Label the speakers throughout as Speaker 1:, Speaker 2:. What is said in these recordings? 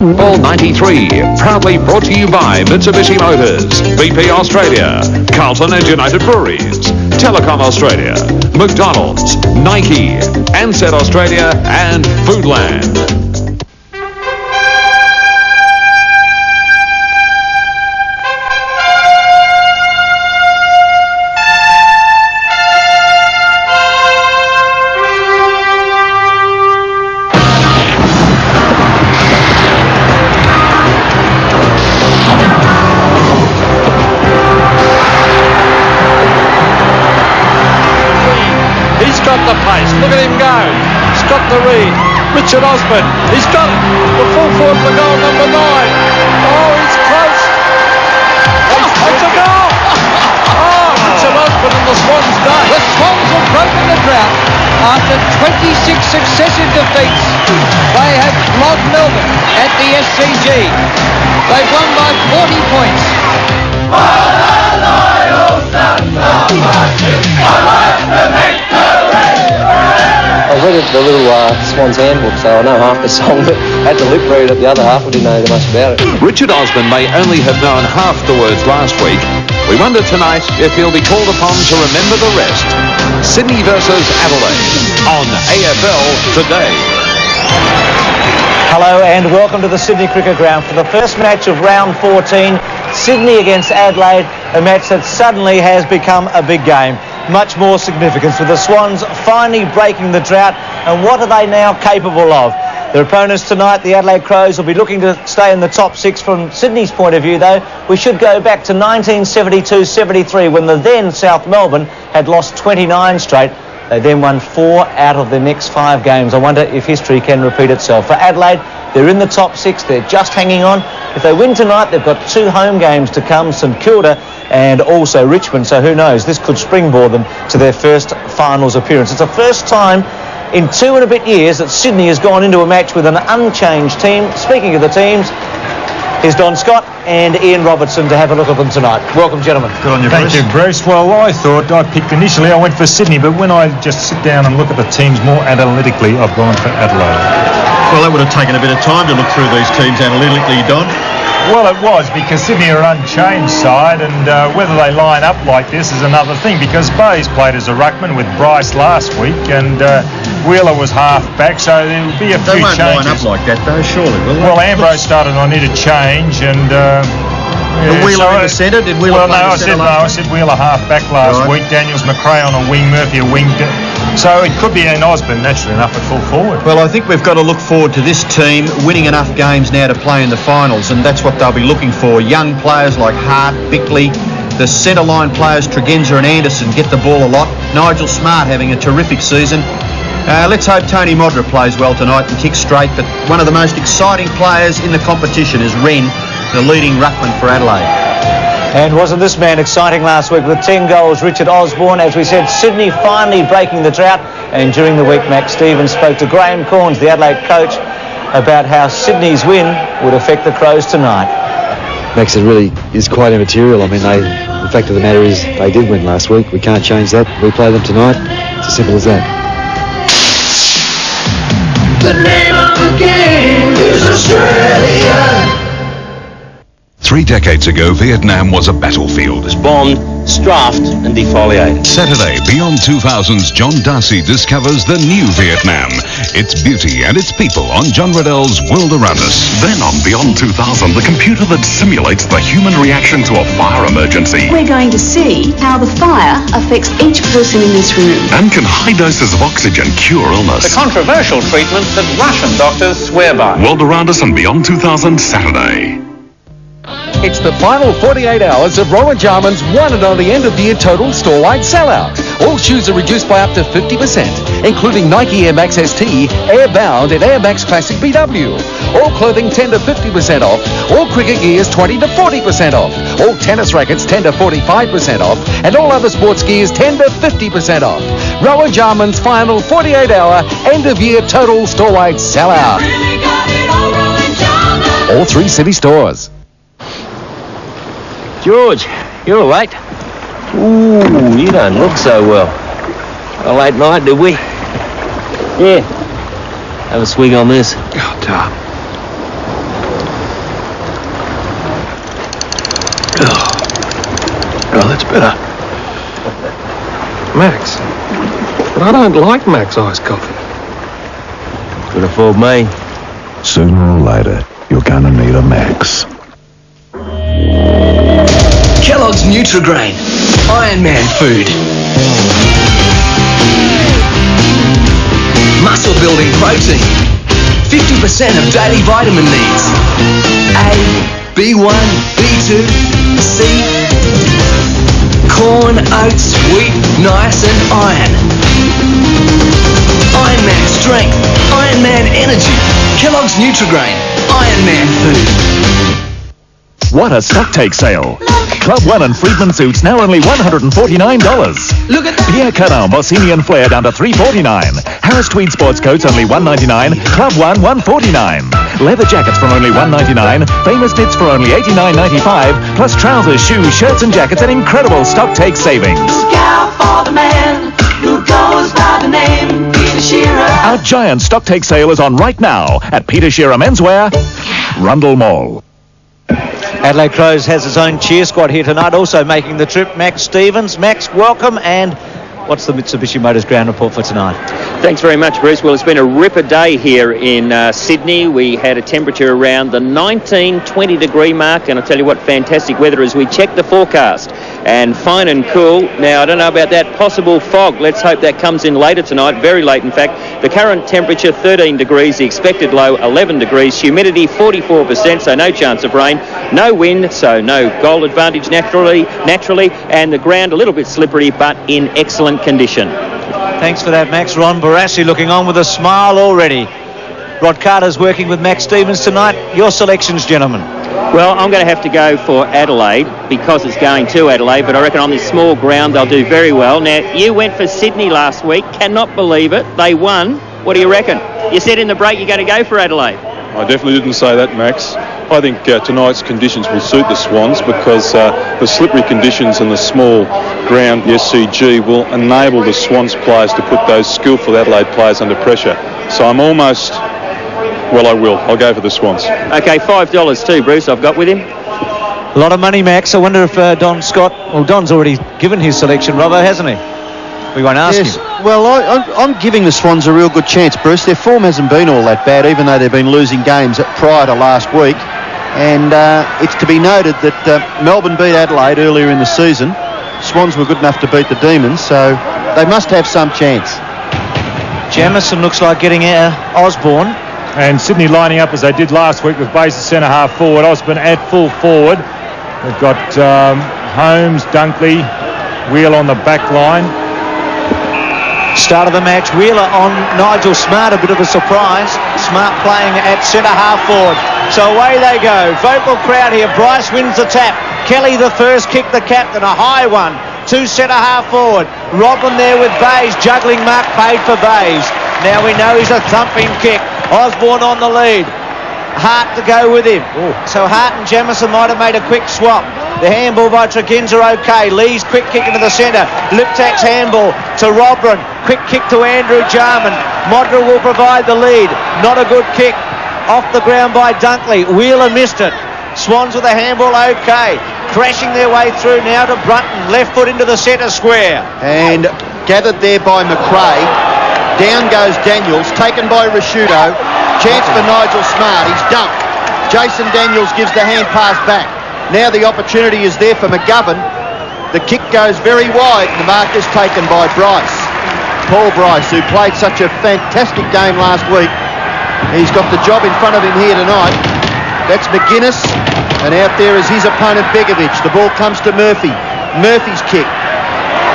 Speaker 1: Ball 93, proudly brought to you by Mitsubishi Motors, BP Australia, Carlton and United Breweries, Telecom Australia, McDonald's, Nike, Ansett Australia and Foodland.
Speaker 2: The pace. Look at him go. He's got the read. Richard Osborne. He's got it. The full forward for goal number 9. Oh, he's close. It's a goal. Oh, Richard Osborne and the Swans day.
Speaker 3: The Swans have broken the drought. After 26 successive defeats, they have flogged Melbourne at the SCG. They've won by 40 points.
Speaker 4: I read the little Swans handbook, so I know half the song, but had to lip read it the other half. I didn't know much about it.
Speaker 1: Richard Osborne may only have known half the words last week. We wonder tonight if he'll be called upon to remember the rest. Sydney versus Adelaide on AFL Today.
Speaker 5: Hello and welcome to the Sydney Cricket Ground for the first match of round 14, Sydney against Adelaide, a match that suddenly has become a big game. Much more significance with the Swans finally breaking the drought, and what are they now capable of? Their opponents tonight, the Adelaide Crows, will be looking to stay in the top 6. From Sydney's point of view though, we should go back to 1972-73 when the then South Melbourne had lost 29 straight. They then won 4 out of the next 5 games. I wonder if history can repeat itself. For Adelaide, they're in the top 6. They're just hanging on. If they win tonight, they've got 2 home games to come, St Kilda and also Richmond. So who knows? This could springboard them to their first finals appearance. It's the first time in 2 and a bit years that Sydney has gone into a match with an unchanged team. Speaking of the teams, here's Don Scott and Ian Robertson to have a look at them tonight. Welcome, gentlemen.
Speaker 6: Good on you, Bruce. Thank you, Bruce. Well, I thought I picked initially, I went for Sydney, but when I just sit down and look at the teams more analytically, I've gone for Adelaide.
Speaker 7: Well, that would have taken a bit of time to look through these teams analytically, Don.
Speaker 6: Well, it was, because Sydney are an unchanged side, and whether they line up like this is another thing, because Bayes played as a ruckman with Bryce last week, and Wheeler was half back, so there will be a few changes.
Speaker 7: They won't line up like that, though, surely, will they?
Speaker 6: Well, Ambrose started, I need a change, and...
Speaker 7: Wheeler in the centre? Did Wheeler play in the centre
Speaker 6: I said Wheeler half back last week, Daniels McRae on a wing, Murphy a wing. So it could be an Osborne, naturally enough, at full forward.
Speaker 7: Well, I think we've got to look forward to this team winning enough games now to play in the finals, and that's what they'll be looking for. Young players like Hart, Bickley, the centre line players Tregenza and Anderson get the ball a lot. Nigel Smart having a terrific season. Let's hope Tony Modra plays well tonight and kicks straight, but one of the most exciting players in the competition is Wren, the leading ruckman for Adelaide.
Speaker 5: And wasn't this man exciting last week with 10 goals, Richard Osborne? As we said, Sydney finally breaking the drought. And during the week, Max Stevens spoke to Graham Corns, the Adelaide coach, about how Sydney's win would affect the Crows tonight.
Speaker 8: Max, it really is quite immaterial. I mean, the fact of the matter is they did win last week. We can't change that. We play them tonight. It's as simple as that.
Speaker 9: The name of the game is Australia.
Speaker 10: 3 decades ago, Vietnam was a battlefield.
Speaker 11: Bombed, strafed and defoliated.
Speaker 10: Saturday, Beyond 2000's John Darcy discovers the new Vietnam, its beauty and its people on John Riddell's World Around Us.
Speaker 12: Then on Beyond 2000, the computer that simulates the human reaction to a fire emergency.
Speaker 13: We're going to see how the fire affects each person in this room.
Speaker 12: And can high doses of oxygen cure illness?
Speaker 11: The controversial treatment that Russian doctors swear by.
Speaker 12: World Around Us and Beyond 2000 Saturday.
Speaker 14: It's the final 48 hours of Roland Jarman's one and only end-of-year total store-wide sellout. All shoes are reduced by up to 50%, including Nike Air Max ST, Airbound and Air Max Classic BW. All clothing 10 to 50% off. All cricket gears 20 to 40% off. All tennis rackets 10 to 45% off. And all other sports gears 10 to 50% off. Roland Jarman's final 48-hour end-of-year total store-wide sellout.
Speaker 9: Really got it all, Roland Jarman.
Speaker 14: All 3 city stores.
Speaker 4: George, you're awake. Ooh, you don't look so well. A late night, did we? Yeah. Have a swig on this.
Speaker 7: God,
Speaker 15: Oh, that's better. Max. But I don't like Max iced coffee.
Speaker 16: Could afford me.
Speaker 17: Sooner or later, you're gonna need a Max.
Speaker 18: Kellogg's Nutrigrain. Iron Man food. Muscle building protein. 50% of daily vitamin needs. A, B1, B2, C. Corn, oats, wheat, niacin, iron. Iron Man strength. Iron Man energy. Kellogg's Nutrigrain. Iron Man food.
Speaker 12: What a stock take sale. Club 1 and Friedman suits now only $149.
Speaker 18: Look at that.
Speaker 12: Pierre Cardin, Bossini and Flair down to $349. Harris Tweed sports coats only $199. Club 1 $149. Leather jackets from only $199. Famous knits for only $89.95. Plus trousers, shoes, shirts and jackets at incredible stock take savings.
Speaker 9: Look out for the man who goes by the name Peter Shearer.
Speaker 12: Our giant stock take sale is on right now at Peter Shearer Menswear, Rundle Mall.
Speaker 5: Adelaide Crows has its own cheer squad here tonight, also making the trip. Max Stevens. Max, welcome, and what's the Mitsubishi Motors ground report for tonight?
Speaker 11: Thanks very much, Bruce. Well, it's been a ripper day here in Sydney. We had a temperature around the 19-20 degree mark, and I'll tell you what, fantastic weather as we check the forecast. And fine and cool. Now, I don't know about that possible fog. Let's hope that comes in later tonight, very late in fact. The current temperature 13 degrees, the expected low 11 degrees, humidity 44%, so no chance of rain, no wind, so no goal advantage naturally, and the ground a little bit slippery but in excellent condition.
Speaker 5: Thanks for that, Max. Ron Barassi looking on with a smile already. Rod Carter's working with Max Stevens tonight. Your selections, gentlemen.
Speaker 11: Well, I'm going to have to go for Adelaide because it's going to Adelaide, but I reckon on this small ground they'll do very well. Now, you went for Sydney last week. Cannot believe it. They won. What do you reckon? You said in the break you're going to go for Adelaide.
Speaker 19: I definitely didn't say that, Max. I think tonight's conditions will suit the Swans because the slippery conditions and the small ground, the SCG, will enable the Swans players to put those skillful Adelaide players under pressure. So I'm almost... Well, I will. I'll go for the Swans.
Speaker 11: Okay, $5 too, Bruce, I've got with him.
Speaker 5: A lot of money, Max. I wonder if Don Scott... Well, Don's already given his selection, Robbo, hasn't he? We won't ask him.
Speaker 7: Well, I'm giving the Swans a real good chance, Bruce. Their form hasn't been all that bad, even though they've been losing games prior to last week. And it's to be noted that Melbourne beat Adelaide earlier in the season. Swans were good enough to beat the Demons, so they must have some chance.
Speaker 5: Jamison looks like getting Osborne.
Speaker 6: And Sydney lining up as they did last week with Bass at centre-half forward, Osborne at full forward. They've got Holmes, Dunkley, Wheeler on the back line.
Speaker 5: Start of the match, Wheeler on Nigel Smart, a bit of a surprise. Smart playing at centre-half forward. So away they go. Vocal crowd here. Bryce wins the tap. Kelly the first kick, the captain, a high one. To centre-half forward. Robin there with Bays, juggling mark paid for Bays. Now we know he's a thumping kick. Osborne on the lead. Hart to go with him. Ooh. So Hart and Jamison might have made a quick swap. The handball by Tregenza okay. Lee's quick kick into the centre. Liptak's handball to Robrin. Quick kick to Andrew Jarman. Modra will provide the lead. Not a good kick. Off the ground by Dunkley. Wheeler missed it. Swans with a handball okay. Crashing their way through now to Brunton. Left foot into the centre square.
Speaker 7: And gathered there by McRae. Down goes Daniels, taken by Rashudo. Chance for Nigel Smart. He's dumped. Jason Daniels gives the hand pass back. Now the opportunity is there for McGovern. The kick goes very wide. The mark is taken by Bryce. Paul Bryce, who played such a fantastic game last week. He's got the job in front of him here tonight. That's McGuinness. And out there is his opponent, Begovic. The ball comes to Murphy. Murphy's kick.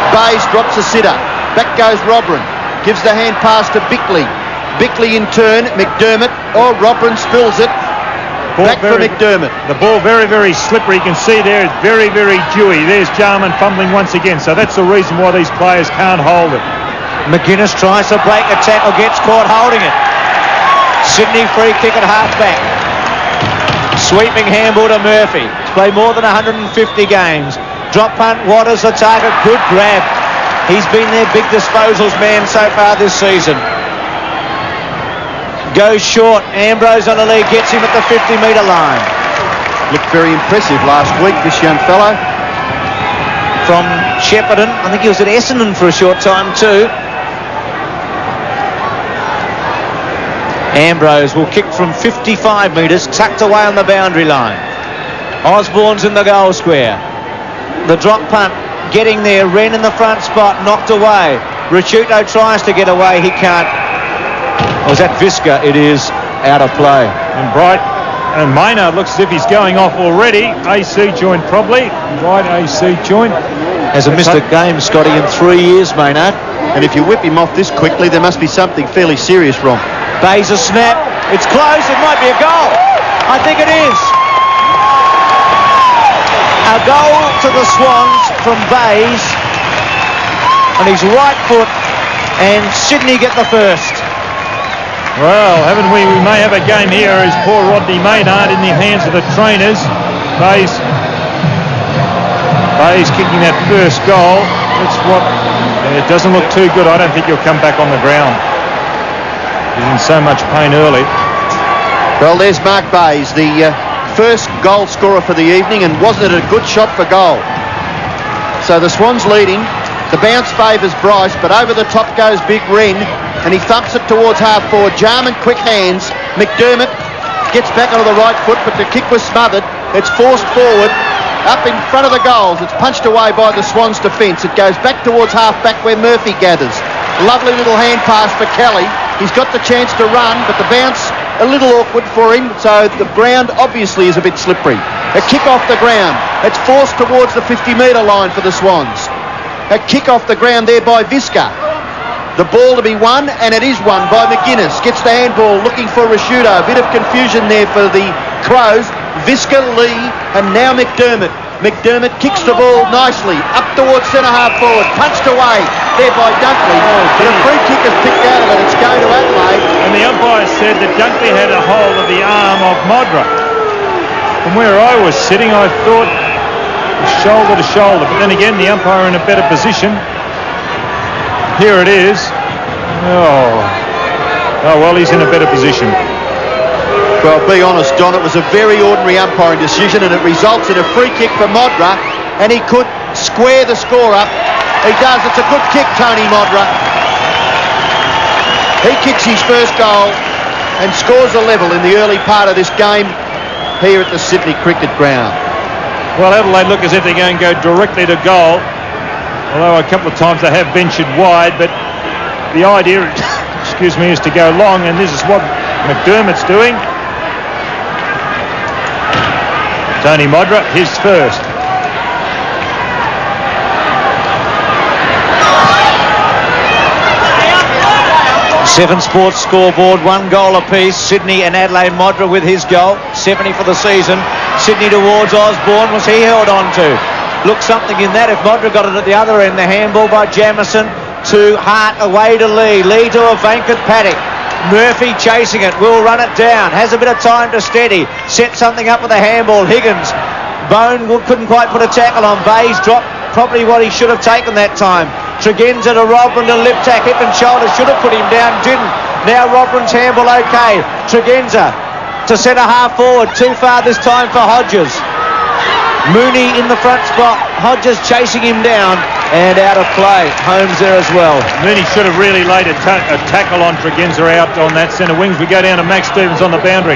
Speaker 7: Bays drops a sitter. Back goes Robrin. Gives the hand pass to Bickley. Bickley in turn, McDermott. Oh, Robrin spills it. Back for McDermott.
Speaker 6: The ball very, very slippery. You can see there it's very, very dewy. There's Jarman fumbling once again. So that's the reason why these players can't hold it.
Speaker 5: McGuinness tries to break a tackle, gets caught holding it. Sydney free kick at half-back. Sweeping handball to Murphy. He's played more than 150 games. Drop punt, Waters the target. Good grab. He's been their big disposals man so far this season. Goes short. Ambrose on the lead. Gets him at the 50-metre line.
Speaker 7: Looked very impressive last week, this young fellow.
Speaker 5: From Shepparton, I think he was at Essendon for a short time too. Ambrose will kick from 55 metres, tucked away on the boundary line. Osborne's in the goal square. The drop punt getting there. Wren in the front spot, knocked away. Ricciuto tries to get away, he can't. Was that Visca? It is out of play.
Speaker 6: And Bright and Maynard looks as if he's going off already. AC joint probably. Right AC joint.
Speaker 5: Hasn't missed a game, Scotty, in 3 years, Maynard.
Speaker 7: And if you whip him off this quickly, there must be something fairly serious wrong.
Speaker 5: Bayes a snap. It's close. It might be a goal. I think it is. A goal to the Swans from Bayes on his right foot, and Sydney get the first.
Speaker 6: Well, haven't we? We may have a game here as poor Rodney Maynard in the hands of the trainers. Bayes kicking that first goal. That's what. It doesn't look too good. I don't think he'll come back on the ground. He's in so much pain early.
Speaker 7: Well, there's Mark Bayes, the first goal scorer for the evening, and wasn't it a good shot for goal? So the Swans leading. The bounce favours Bryce, but over the top goes Big Wren, and he thumps it towards half forward. Jarman, quick hands. McDermott gets back onto the right foot, but the kick was smothered. It's forced forward, up in front of the goals. It's punched away by the Swans defence. It goes back towards half-back where Murphy gathers. Lovely little hand pass for Kelly. He's got the chance to run, but the bounce a little awkward for him, so the ground obviously is a bit slippery. A kick off the ground. It's forced towards the 50-metre line for the Swans. A kick off the ground there by Visca. The ball to be won, and it is won by McGuinness. Gets the handball, looking for Ricciuto. A bit of confusion there for the Crows. Visca, Lee, and now McDermott. McDermott kicks the ball nicely up towards centre-half forward. Punched away there by Dunkley. But a free kick is picked out of it. It's going to Adelaide.
Speaker 6: And the umpire said that Dunkley had a hold of the arm of Modra. From where I was sitting, I thought shoulder to shoulder, but then again the umpire in a better position. Here it is. Oh well, he's in a better position.
Speaker 7: Well, be honest, Don, it was a very ordinary umpiring decision, and it results in a free kick for Modra, and he could square the score up. He does. It's a good kick, Tony Modra. He kicks his first goal and scores a level in the early part of this game here at the Sydney Cricket Ground.
Speaker 6: Well, Adelaide look as if they're going to go directly to goal, although a couple of times they have ventured wide, but the idea, is to go long, and this is what McDermott's doing. Tony Modra, his first.
Speaker 5: Seven Sports scoreboard, 1 goal apiece. Sydney and Adelaide. Modra with his goal, 70 for the season. Sydney towards Osborne, was he held on to? Looked something in that if Modra got it at the other end. The handball by Jamieson to Hart, away to Lee. Lee to a vacant paddock. Murphy chasing it, will run it down, has a bit of time to steady, set something up with a handball. Higgins, Bone couldn't quite put a tackle on. Bayes dropped probably what he should have taken that time. Tregenza to Robin to lip tack, hip and shoulder, should have put him down, didn't. Now Robin's handball okay. Tregenza to centre half forward, too far this time for Hodges. Mooney in the front spot, Hodges chasing him down and out of play. Holmes there as well.
Speaker 6: Mooney should have really laid a tackle on Tregenza out on that centre wings. We go down to Max Stevens on the boundary.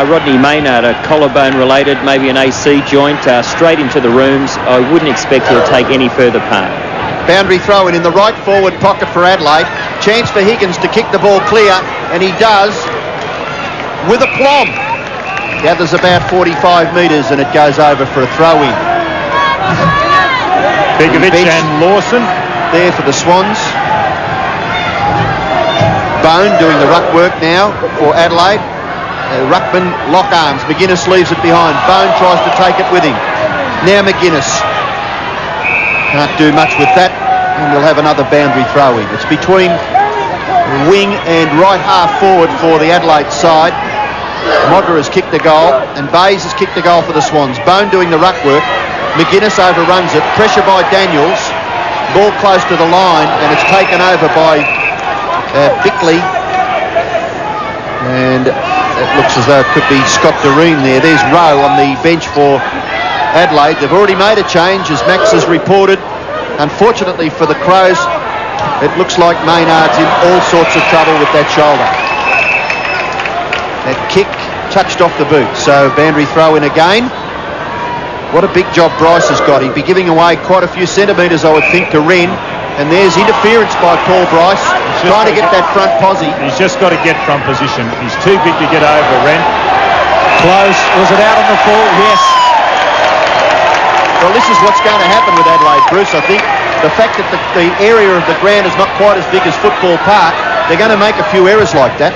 Speaker 11: Rodney Maynard, a collarbone related, maybe an AC joint, straight into the rooms. I wouldn't expect he'll take any further part.
Speaker 7: Boundary throw in the right forward pocket for Adelaide. Chance for Higgins to kick the ball clear, and he does with a plomb. Gathers about 45 metres, and it goes over for a throw-in.
Speaker 6: Begovic and Lawson
Speaker 7: there for the Swans. Bone doing the ruck work now for Adelaide. Ruckman lock arms. McGuinness leaves it behind. Bone tries to take it with him. Now McGuinness. Can't do much with that, and we'll have another boundary throw-in. It's between wing and right half forward for the Adelaide side. Modra has kicked the goal, and Bayes has kicked the goal for the Swans. Bone doing the ruck work. McGuinness overruns it. Pressure by Daniels. Ball close to the line, and it's taken over by Bickley. And It looks as though it could be Scott Doreen there. There's Rowe on the bench for Adelaide. They've already made a change, as Max has reported. Unfortunately for the Crows, it looks like Maynard's in all sorts of trouble with that shoulder. That kick touched off the boot, so boundary throw in again. What a big job Bryce has got. He'd be giving away quite a few centimetres, I would think, to Wren. And there's interference by Paul Bryce, trying to get that front posse.
Speaker 6: He's just got to get front position. He's too big to get over Wren.
Speaker 2: Close. Was it out on the full? Yes.
Speaker 7: Well, this is what's going to happen with Adelaide, Bruce. I think the fact that the area of the ground is not quite as big as Football Park, they're going to make a few errors like that.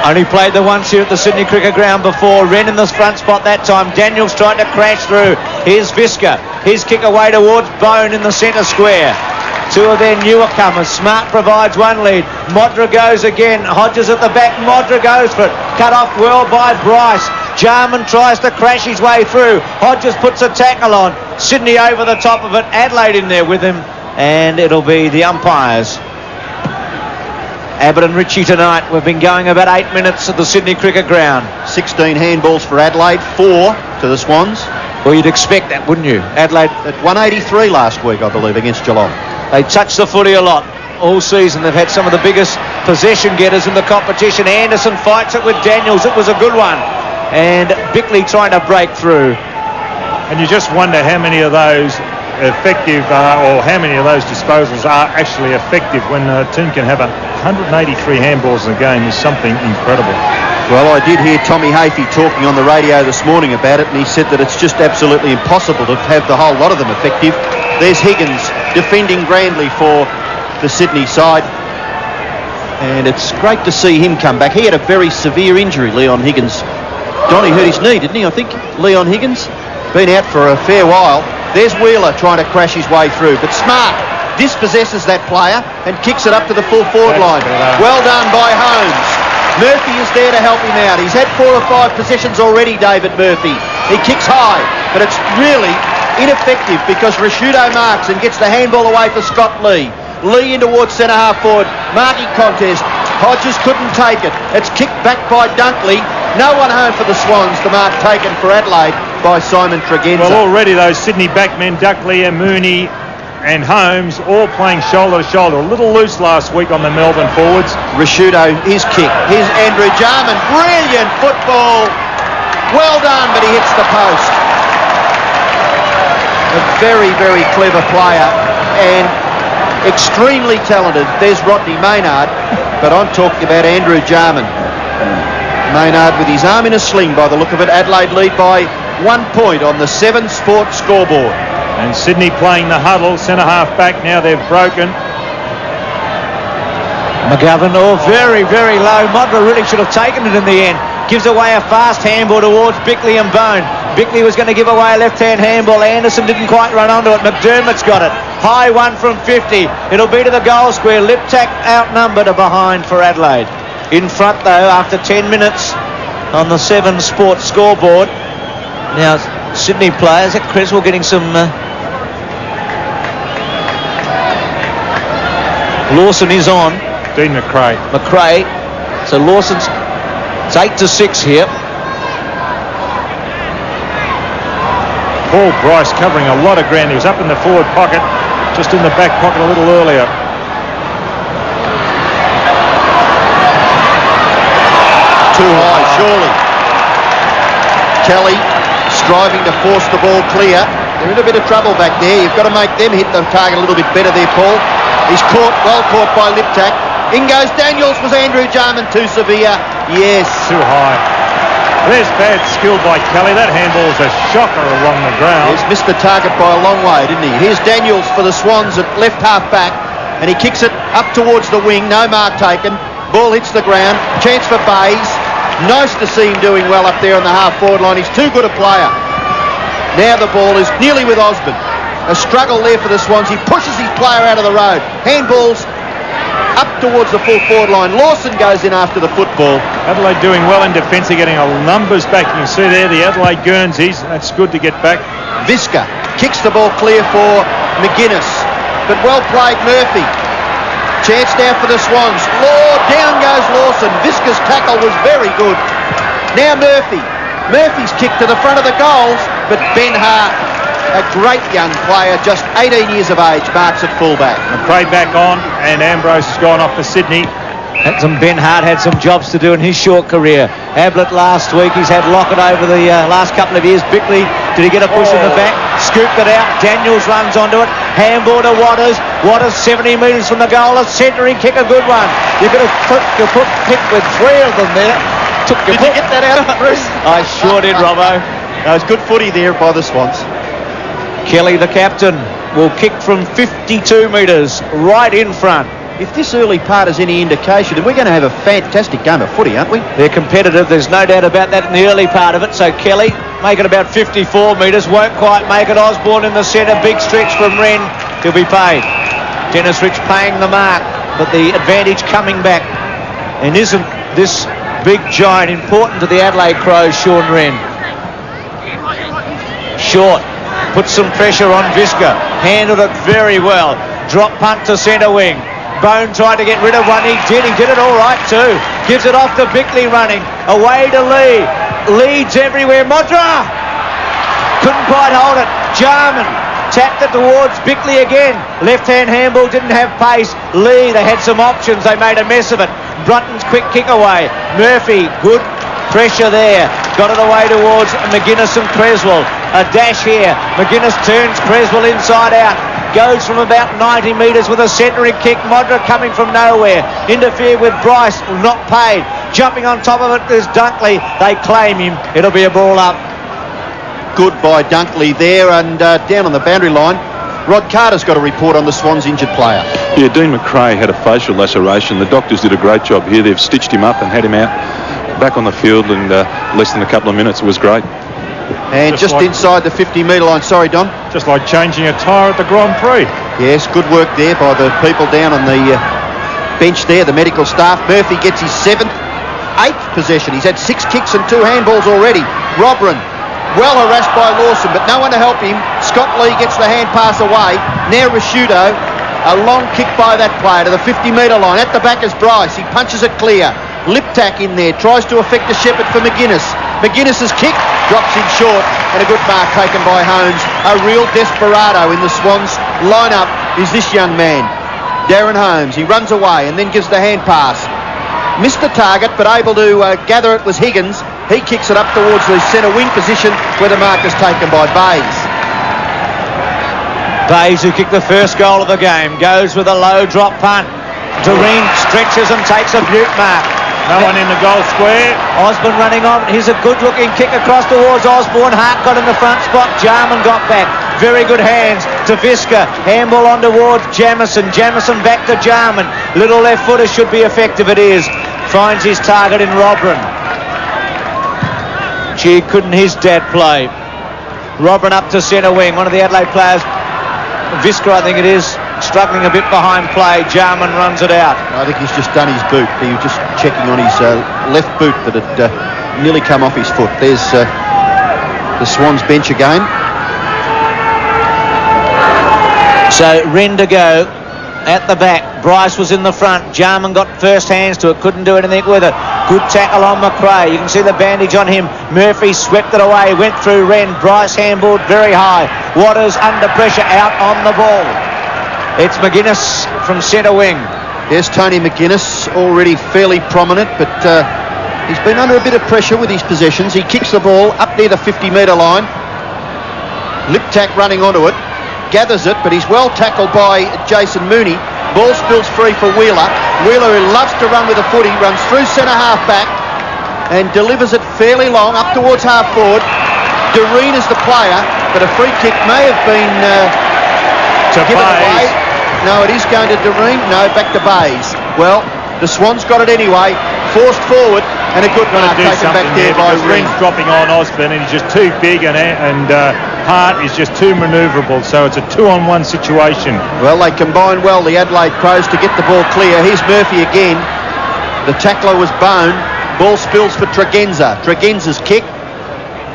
Speaker 5: Only played the once here at the Sydney Cricket Ground before. Wren in the front spot that time. Daniels tried to crash through. Here's Visca. His kick away towards Bone in the centre square. Two of their newer comers. Smart provides one lead. Modra goes again. Hodges at the back. Modra goes for it. Cut off well by Bryce. Jarman tries to crash his way through. Hodges puts a tackle on. Sydney over the top of it. Adelaide in there with him. And it'll be the umpires. Abbott and Ritchie tonight. We've been going about 8 minutes at the Sydney Cricket Ground.
Speaker 7: 16 handballs for Adelaide, 4 to the Swans.
Speaker 5: Well, you'd expect that, wouldn't you? Adelaide
Speaker 7: at 183 last week, I believe, against Geelong.
Speaker 5: They touch the footy a lot all season. They've had some of the biggest possession getters in the competition. Anderson fights it with Daniels. It was a good one. And Bickley trying to break through.
Speaker 6: And you just wonder how many of those effective or how many of those disposals are actually effective when a team can have 183 handballs in a game is something incredible.
Speaker 7: Well, I did hear Tommy Hafey talking on the radio this morning about it, and he said that it's just absolutely impossible to have the whole lot of them effective. There's Higgins defending grandly for the Sydney side, and it's great to see him come back. He had a very severe injury, Leon Higgins. Donnie hurt his knee, didn't he? I think Leon Higgins been out for a fair while. There's Wheeler trying to crash his way through, but Smart dispossesses that player and kicks it up to the full forward line. Well done by Holmes. Murphy is there to help him out. He's had 4 or 5 possessions already, David Murphy. He kicks high, but it's really ineffective because Rashudo marks and gets the handball away for Scott Lee. Lee in towards centre half forward. Marking contest. Hodges couldn't take it. It's kicked back by Dunkley. No one home for the Swans. The mark taken for Adelaide by Simon Tregenza.
Speaker 6: Well, already those Sydney backmen, Dunkley and Mooney and Holmes, all playing shoulder to shoulder. A little loose last week on the Melbourne forwards.
Speaker 7: Rashudo, his kick. Here's Andrew Jarman. Brilliant football. Well done, but he hits the post. A very, very clever player and extremely talented. There's Rodney Maynard, but I'm talking about Andrew Jarman. Maynard with his arm in a sling by the look of it. Adelaide lead by 1 point on the 7 Sports scoreboard.
Speaker 6: And Sydney playing the huddle, centre half back. Now they've broken.
Speaker 5: McGovern, very, very low. Modra really should have taken it in the end. Gives away a fast handball towards Bickley and Bone. Bickley was going to give away a left-hand handball. Anderson didn't quite run onto it. McDermott's got it. High one from 50. It'll be to the goal square. Liptak outnumbered a behind for Adelaide. In front, though, after 10 minutes on the 7 Sports scoreboard. Now, Sydney players at Creswell getting some... Lawson is on.
Speaker 6: Dean McRae.
Speaker 5: So Lawson's... It's 8-6 here.
Speaker 6: Paul Bryce covering a lot of ground. He was up in the forward pocket, just in the back pocket a little earlier.
Speaker 7: Too high, surely. Kelly striving to force the ball clear. They're in a bit of trouble back there. You've got to make them hit the target a little bit better there, Paul. He's caught, well caught by Liptak. In goes Daniels. Was Andrew Jarman too severe? Yes.
Speaker 6: Too high. There's bad skill by Kelly. That handball's a shocker along the ground.
Speaker 7: He's missed the target by a long way, didn't he? Here's Daniels for the Swans at left half back, and he kicks it up towards the wing. No mark taken. Ball hits the ground. Chance for Bays. Nice to see him doing well up there on the half forward line. He's too good a player. Now the ball is nearly with Osborne. A struggle there for the Swans. He pushes his player out of the road. Handballs up towards the full forward line. Lawson goes in after the football.
Speaker 6: Adelaide doing well in defence. They're getting numbers back. You can see there the Adelaide Guernseys. That's good to get back.
Speaker 7: Visca kicks the ball clear for McGuinness. But well played Murphy. Chance now for the Swans. Lord Down goes Lawson. Visca's tackle was very good. Now Murphy. Murphy's kick to the front of the goals, but Ben Hart, a great young player, just 18 years of age, marks at fullback.
Speaker 6: McRae back on, and Ambrose has gone off for Sydney.
Speaker 5: Ben Hart had some jobs to do in his short career. Ablett last week, he's had Lockett over the last couple of years. Bickley, did he get a push in the back? Scooped it out. Daniels runs onto it. Handball to Waters. Waters 70 metres from the goal. A centering kick, a good one. You could have put your foot pick with three of them there.
Speaker 7: Did you get that out, Bruce?
Speaker 5: I sure did, Robbo.
Speaker 7: That was good footy there by the Swans.
Speaker 5: Kelly, the captain, will kick from 52 metres right in front.
Speaker 7: If this early part is any indication, then we're going to have a fantastic game of footy, aren't we?
Speaker 5: They're competitive, there's no doubt about that in the early part of it. So Kelly, make it about 54 metres, won't quite make it. Osborne in the centre, big stretch from Wren. He'll be paid. Dennis Rich paying the mark, but the advantage coming back. And isn't this big giant important to the Adelaide Crows, Sean Wren? Short, put some pressure on Visca, handled it very well. Drop punt to centre wing. Bone tried to get rid of one, he did it all right too. Gives it off to Bickley running, away to Lee. Leads everywhere, Modra! Couldn't quite hold it. Jarman tapped it towards Bickley again. Left-hand handball, didn't have pace. Lee, they had some options, they made a mess of it. Brunton's quick kick away. Murphy, good pressure there. Got it away towards McGuinness and Creswell. A dash here. McGuinness turns Creswell inside out. Goes from about 90 metres with a centering kick. Modra coming from nowhere. Interfered with Bryce. Not paid. Jumping on top of it is Dunkley. They claim him. It'll be a ball up.
Speaker 7: Good by Dunkley there, and down on the boundary line, Rod Carter's got a report on the Swans' injured player.
Speaker 19: Yeah, Dean McRae had a facial laceration. The doctors did a great job here. They've stitched him up and had him out back on the field in less than a couple of minutes. It was great.
Speaker 7: And just like inside the 50-metre line. Sorry, Don.
Speaker 6: Just like changing a tyre at the Grand Prix.
Speaker 7: Yes, good work there by the people down on the bench there, the medical staff. Murphy gets his 8th possession. He's had 6 kicks and 2 handballs already. Robran, well harassed by Lawson, but no one to help him. Scott Lee gets the hand pass away. Now Rashudo, a long kick by that player to the 50-metre line. At the back is Bryce. He punches it clear. Liptak in there, tries to effect a shepherd for McGuinness. McGuinness's kick drops in short, and a good mark taken by Holmes. A real desperado in the Swans lineup is this young man, Darren Holmes. He runs away and then gives the hand pass. Missed the target, but able to gather it was Higgins. He kicks it up towards the centre wing position where the mark is taken by Bayes.
Speaker 5: Bayes, who kicked the first goal of the game, goes with a low drop punt. Doreen stretches and takes a beaut mark.
Speaker 6: No one in the goal square.
Speaker 5: Osborne running on. Here's a good-looking kick across towards Osborne. Hart got in the front spot. Jarman got back. Very good hands to Visca. Handball on towards Jamison. Jamison back to Jarman. Little left footer should be effective. It is. Finds his target in Robran. Gee, couldn't his dad play? Robran up to centre wing. One of the Adelaide players, Visca I think it is, struggling a bit behind play. Jarman runs it out.
Speaker 7: I think he's just done his boot. He was just checking on his left boot that had nearly come off his foot. There's the Swans bench again.
Speaker 5: So Wren to go at the back. Bryce was in the front. Jarman got first hands to it. Couldn't do anything with it. Good tackle on McRae. You can see the bandage on him. Murphy swept it away. Went through Wren. Bryce handballed very high. Waters under pressure out on the ball. It's McGuinness from centre wing.
Speaker 7: There's Tony McGuinness, already fairly prominent, but he's been under a bit of pressure with his possessions. He kicks the ball up near the 50-metre line. Liptak running onto it, gathers it, but he's well tackled by Jason Mooney. Ball spills free for Wheeler. Wheeler, who loves to run with the footy, runs through centre half back and delivers it fairly long up towards half forward. Doreen is the player, but a free kick may have been given away. No, it is going to Doreen. No, back to Bayes. Well, the Swans got it anyway. Forced forward, and a good mark taken back there by Wren.
Speaker 6: Wren's dropping on Osborne, and he's just too big, and Hart is just too manoeuvrable, so it's a 2-on-1 situation.
Speaker 7: Well, they combine well, the Adelaide Crows, to get the ball clear. Here's Murphy again. The tackler was Bone. Ball spills for Tregenza. Tregenza's kick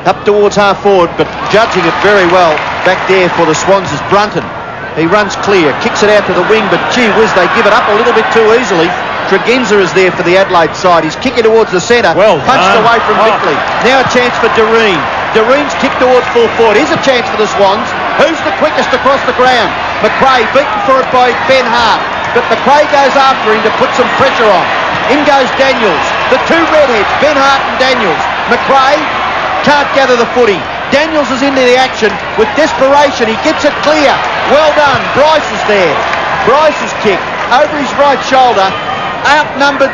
Speaker 7: up towards half forward, but judging it very well back there for the Swans is Brunton. He runs clear, kicks it out to the wing, but gee whiz, they give it up a little bit too easily. Tregenza is there for the Adelaide side. He's kicking towards the centre.
Speaker 6: Well
Speaker 7: punched
Speaker 6: done.
Speaker 7: away from Bickley. Now a chance for Doreen. Doreen's kicked towards full forward. Here's a chance for the Swans. Who's the quickest across the ground? McRae beaten for it by Ben Hart. But McRae goes after him to put some pressure on. In goes Daniels. The two redheads, Ben Hart and Daniels. McRae can't gather the footy. Daniels is into the action with desperation. He gets it clear. Well done. Bryce is there. Bryce's kick over his right shoulder. Outnumbered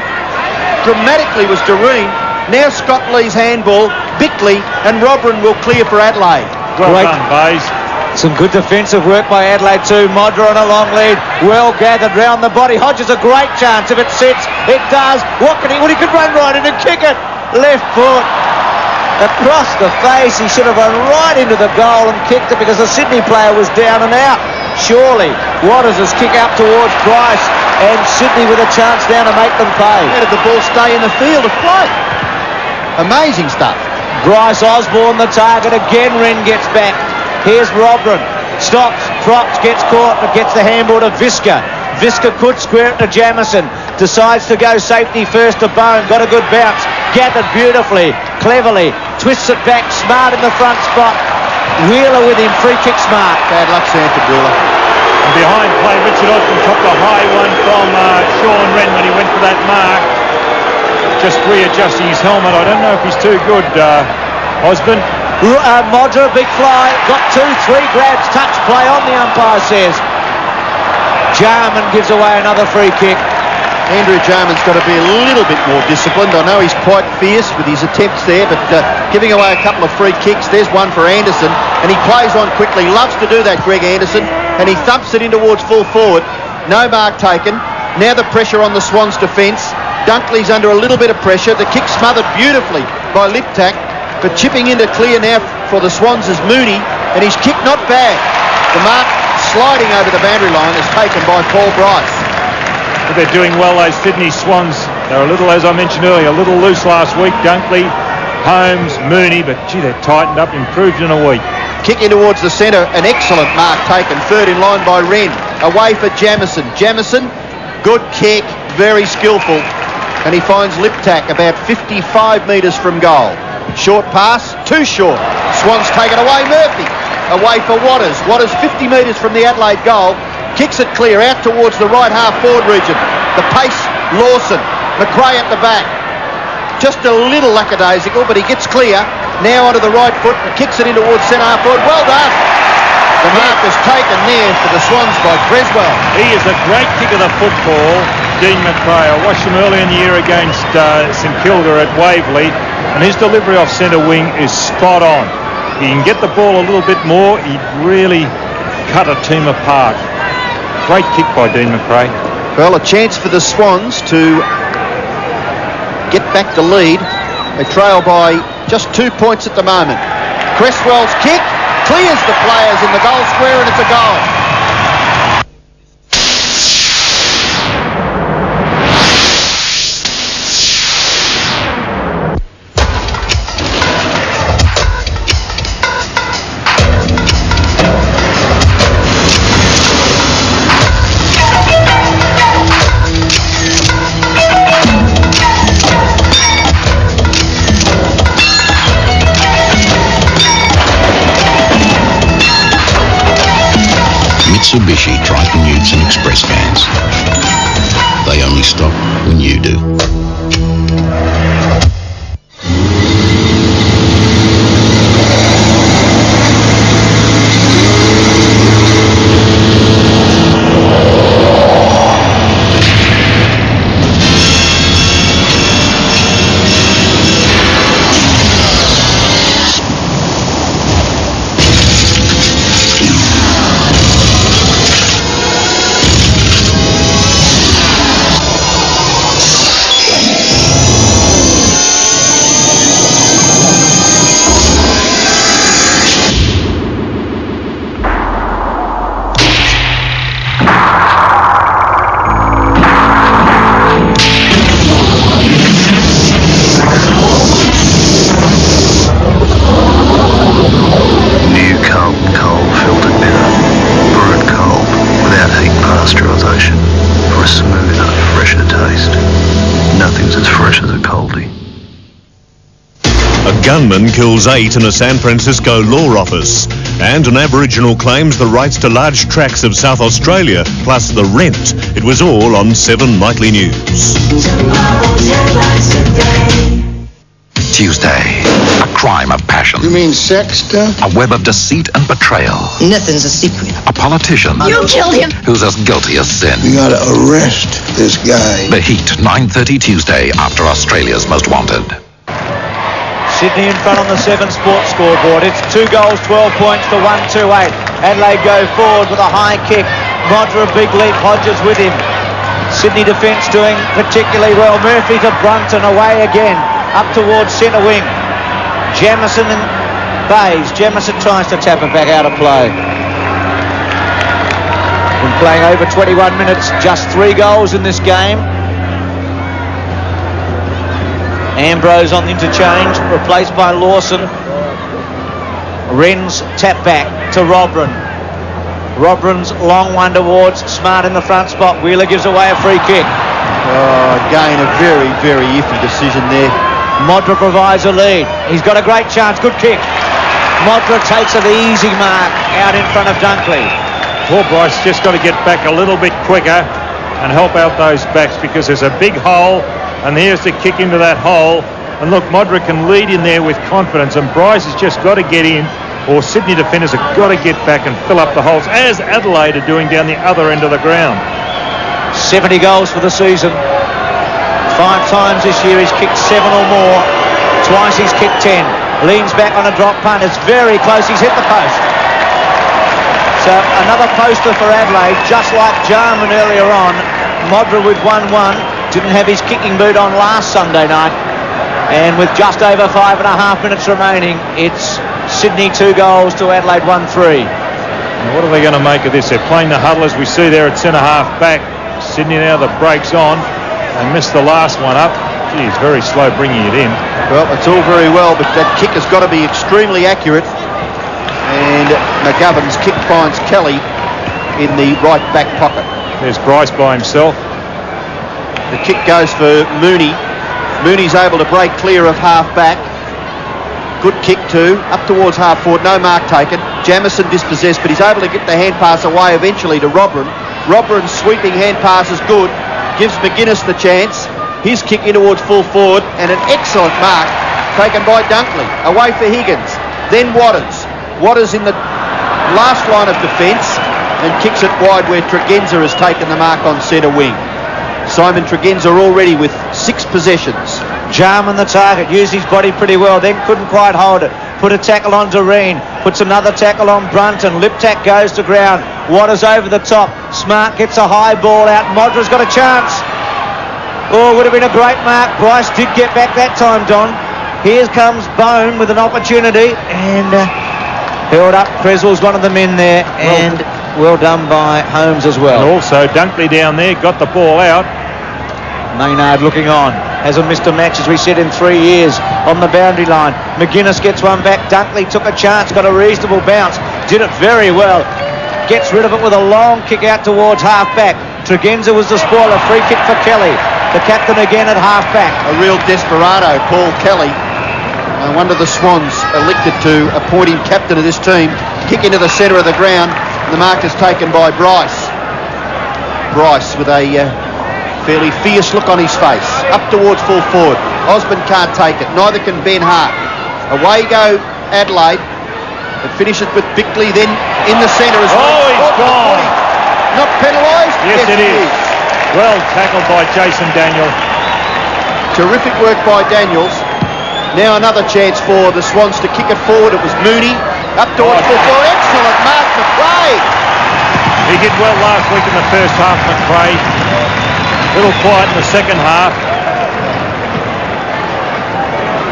Speaker 7: dramatically was Doreen. Now Scott Lee's handball. Bickley and Robran will clear for Adelaide.
Speaker 6: Well done, Bays.
Speaker 5: Some good defensive work by Adelaide too. Modra on a long lead. Well gathered round the body. Hodges a great chance if it sits. It does. What can he? Well, he could run right in and kick it. Left foot. Across the face. He should have run right into the goal and kicked it because the Sydney player was down and out. Surely. Waters' kick out towards Bryce. And Sydney with a chance now to make them pay.
Speaker 7: How did the ball stay in the field of play? Amazing stuff.
Speaker 5: Bryce Osborne the target. Again Wren gets back. Here's Robran. Stops, drops, gets caught, but gets the handball to Visca. Visca could square it to Jamison. Decides to go safety first to Bone. Got a good bounce. Gathered beautifully, cleverly. Twists it back, smart in the front spot. Wheeler with him, free kick smart.
Speaker 7: Bad luck, Santa Brewer.
Speaker 6: And behind play, Richard Osborne chopped a high one from Sean Wren when he went for that mark. Just readjusting his helmet. I don't know if he's too good, Osborne.
Speaker 5: Modra, big fly, got 2-3 grabs, touch play on, the umpire says. Jarman gives away another free kick.
Speaker 7: Andrew Jarman's got to be a little bit more disciplined. I know he's quite fierce with his attempts there, but giving away a couple of free kicks. There's one for Anderson, and he plays on quickly. Loves to do that, Greg Anderson, and he thumps it in towards full forward. No mark taken. Now the pressure on the Swans' defence. Dunkley's under a little bit of pressure. The kick smothered beautifully by Liptak. But chipping into clear now for the Swans is Mooney, and his kick not bad. The mark sliding over the boundary line is taken by Paul Bryce.
Speaker 6: But they're doing well, those Sydney Swans. They're a little, as I mentioned earlier, a little loose last week. Dunkley, Holmes, Mooney, but gee, they're tightened up, improved in a week.
Speaker 7: Kick in towards the centre, an excellent mark taken. Third in line by Wren. Away for Jamison. Jamison, good kick, very skillful. And he finds Liptak about 55 metres from goal. Short pass, too short. Swans take it away. Murphy away for Waters. Waters 50 metres from the Adelaide goal. Kicks it clear out towards the right half forward region. The pace, Lawson. McRae at the back. Just a little lackadaisical, but he gets clear. Now onto the right foot and kicks it in towards centre half forward. Well done. The mark is taken there for the Swans by Creswell.
Speaker 6: He is a great kick of the football, Dean McRae. I watched him early in the year against St Kilda at Waverley, and his delivery off centre wing is spot on. If he can get the ball a little bit more, he'd really cut a team apart. Great kick by Dean McRae.
Speaker 7: Well, a chance for the Swans to get back the lead. They trail by just 2 points at the moment. Cresswell's kick clears the players in the goal square, and it's a goal.
Speaker 10: Mitsubishi Triton Utes and Express fans. They only stop when you do.
Speaker 20: gunman kills 8 in a San Francisco law office. And an Aboriginal claims the rights to large tracts of South Australia, plus the rent. It was all on 7 Nightly News.
Speaker 17: Tuesday, a crime of passion.
Speaker 21: You mean sex stuff?
Speaker 17: A web of deceit and betrayal.
Speaker 21: Nothing's a secret.
Speaker 17: A politician.
Speaker 21: You killed him.
Speaker 17: Who's as guilty as sin.
Speaker 21: We gotta arrest this guy.
Speaker 17: The Heat, 9:30 Tuesday, after Australia's Most Wanted.
Speaker 5: Sydney in front on the 7 Sports scoreboard. It's 2 goals, 12 points to 1-2-8. Adelaide go forward with a high kick. Modra, big leap, Hodges with him. Sydney defence doing particularly well. Murphy to Brunton, away again. Up towards centre wing. Jamieson and Bayes. Jamieson tries to tap it back out of play. Been playing over 21 minutes, just 3 goals in this game. Ambrose on the interchange, replaced by Lawson. Wren's tap back to Robran. Robran's long one towards Smart in the front spot. Wheeler gives away a free kick.
Speaker 7: Again, a very, very iffy decision there.
Speaker 5: Modra provides a lead. He's got a great chance. Good kick. Modra takes an easy mark out in front of Dunkley.
Speaker 6: Poor Bryce just got to get back a little bit quicker and help out those backs because there's a big hole, and here's the kick into that hole. And look, Modra can lead in there with confidence, and Bryce has just got to get in, or Sydney defenders have got to get back and fill up the holes, as Adelaide are doing down the other end of the ground.
Speaker 5: 70 goals for the season. 5 times this year he's kicked 7 or more. Twice he's kicked 10. Leans back on a drop punt. It's very close. He's hit the post. So another poster for Adelaide, just like Jarman earlier on. Modra with 1-1. Didn't have his kicking boot on last Sunday night. And with just over 5.5 minutes remaining, it's Sydney 2 goals to Adelaide 1-3.
Speaker 6: Now what are they going to make of this? They're playing the huddle as we see there at centre-half back. Sydney now the break's on. They missed the last one up. Geez, very slow bringing it in.
Speaker 7: Well, it's all very well, but that kick has got to be extremely accurate. And McGovern's kick finds Kelly in the right back pocket.
Speaker 6: There's Bryce by himself.
Speaker 7: The kick goes for Mooney. Mooney's able to break clear of half back. Good kick too, up towards half forward, no mark taken. Jamieson dispossessed, but he's able to get the hand pass away eventually to Robran. Robran's sweeping hand pass is good. Gives McGuinness the chance. His kick in towards full forward, and an excellent mark taken by Dunkley. Away for Higgins. Then Waters. Waters in the last line of defence and kicks it wide where Tregenza has taken the mark on centre wing. Simon Tregenza already with 6 possessions.
Speaker 5: Jarman the target, used his body pretty well, then couldn't quite hold it. Put a tackle on Doreen, puts another tackle on Brunton. Liptak goes to ground. Waters over the top. Smart gets a high ball out. Modra's got a chance. Oh, would have been a great mark. Bryce did get back that time, Don. Here comes Bone with an opportunity, and held up. Creswell's one of the men there, and well done by Holmes as well.
Speaker 6: And also Dunkley down there got the ball out.
Speaker 5: Maynard looking on. Hasn't missed a match, as we said, in 3 years on the boundary line. McGuinness gets one back. Dunkley took a chance, got a reasonable bounce. Did it very well. Gets rid of it with a long kick out towards half-back. Tregenza was the spoiler. Free kick for Kelly. The captain again at half-back.
Speaker 7: A real desperado, Paul Kelly. No wonder the Swans elected to appoint him captain of this team. Kick into the centre of the ground. The mark is taken by Bryce. Bryce with a fairly fierce look on his face. Up towards full forward. Osborne can't take it. Neither can Ben Hart. Away go Adelaide. It finishes with Bickley then in the centre as well.
Speaker 6: Oh, he's gone.
Speaker 7: Not penalised?
Speaker 6: Yes, it is. Well tackled by Jason Daniel.
Speaker 7: Terrific work by Daniels. Now another chance for the Swans to kick it forward. It was Mooney. Up towards full forward. Excellent mark, McRae.
Speaker 6: He did well last week in the first half, McRae. A little quiet in the second half.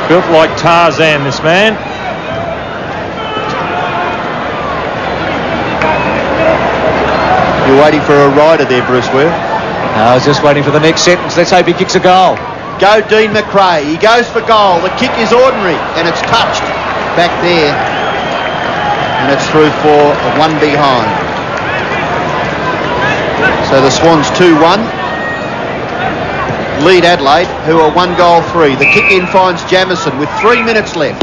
Speaker 6: Built like Tarzan, this man.
Speaker 7: You're waiting for a rider there, Bruce Ware.
Speaker 5: I was just waiting for the next sentence. Let's hope he kicks a goal.
Speaker 7: Go Dean McRae. He goes for goal. The kick is ordinary, and it's touched back there. And it's through for a 1 behind. So the Swans 2-1. lead Adelaide, who are 1-3. The kick in finds Jamison with 3 minutes left.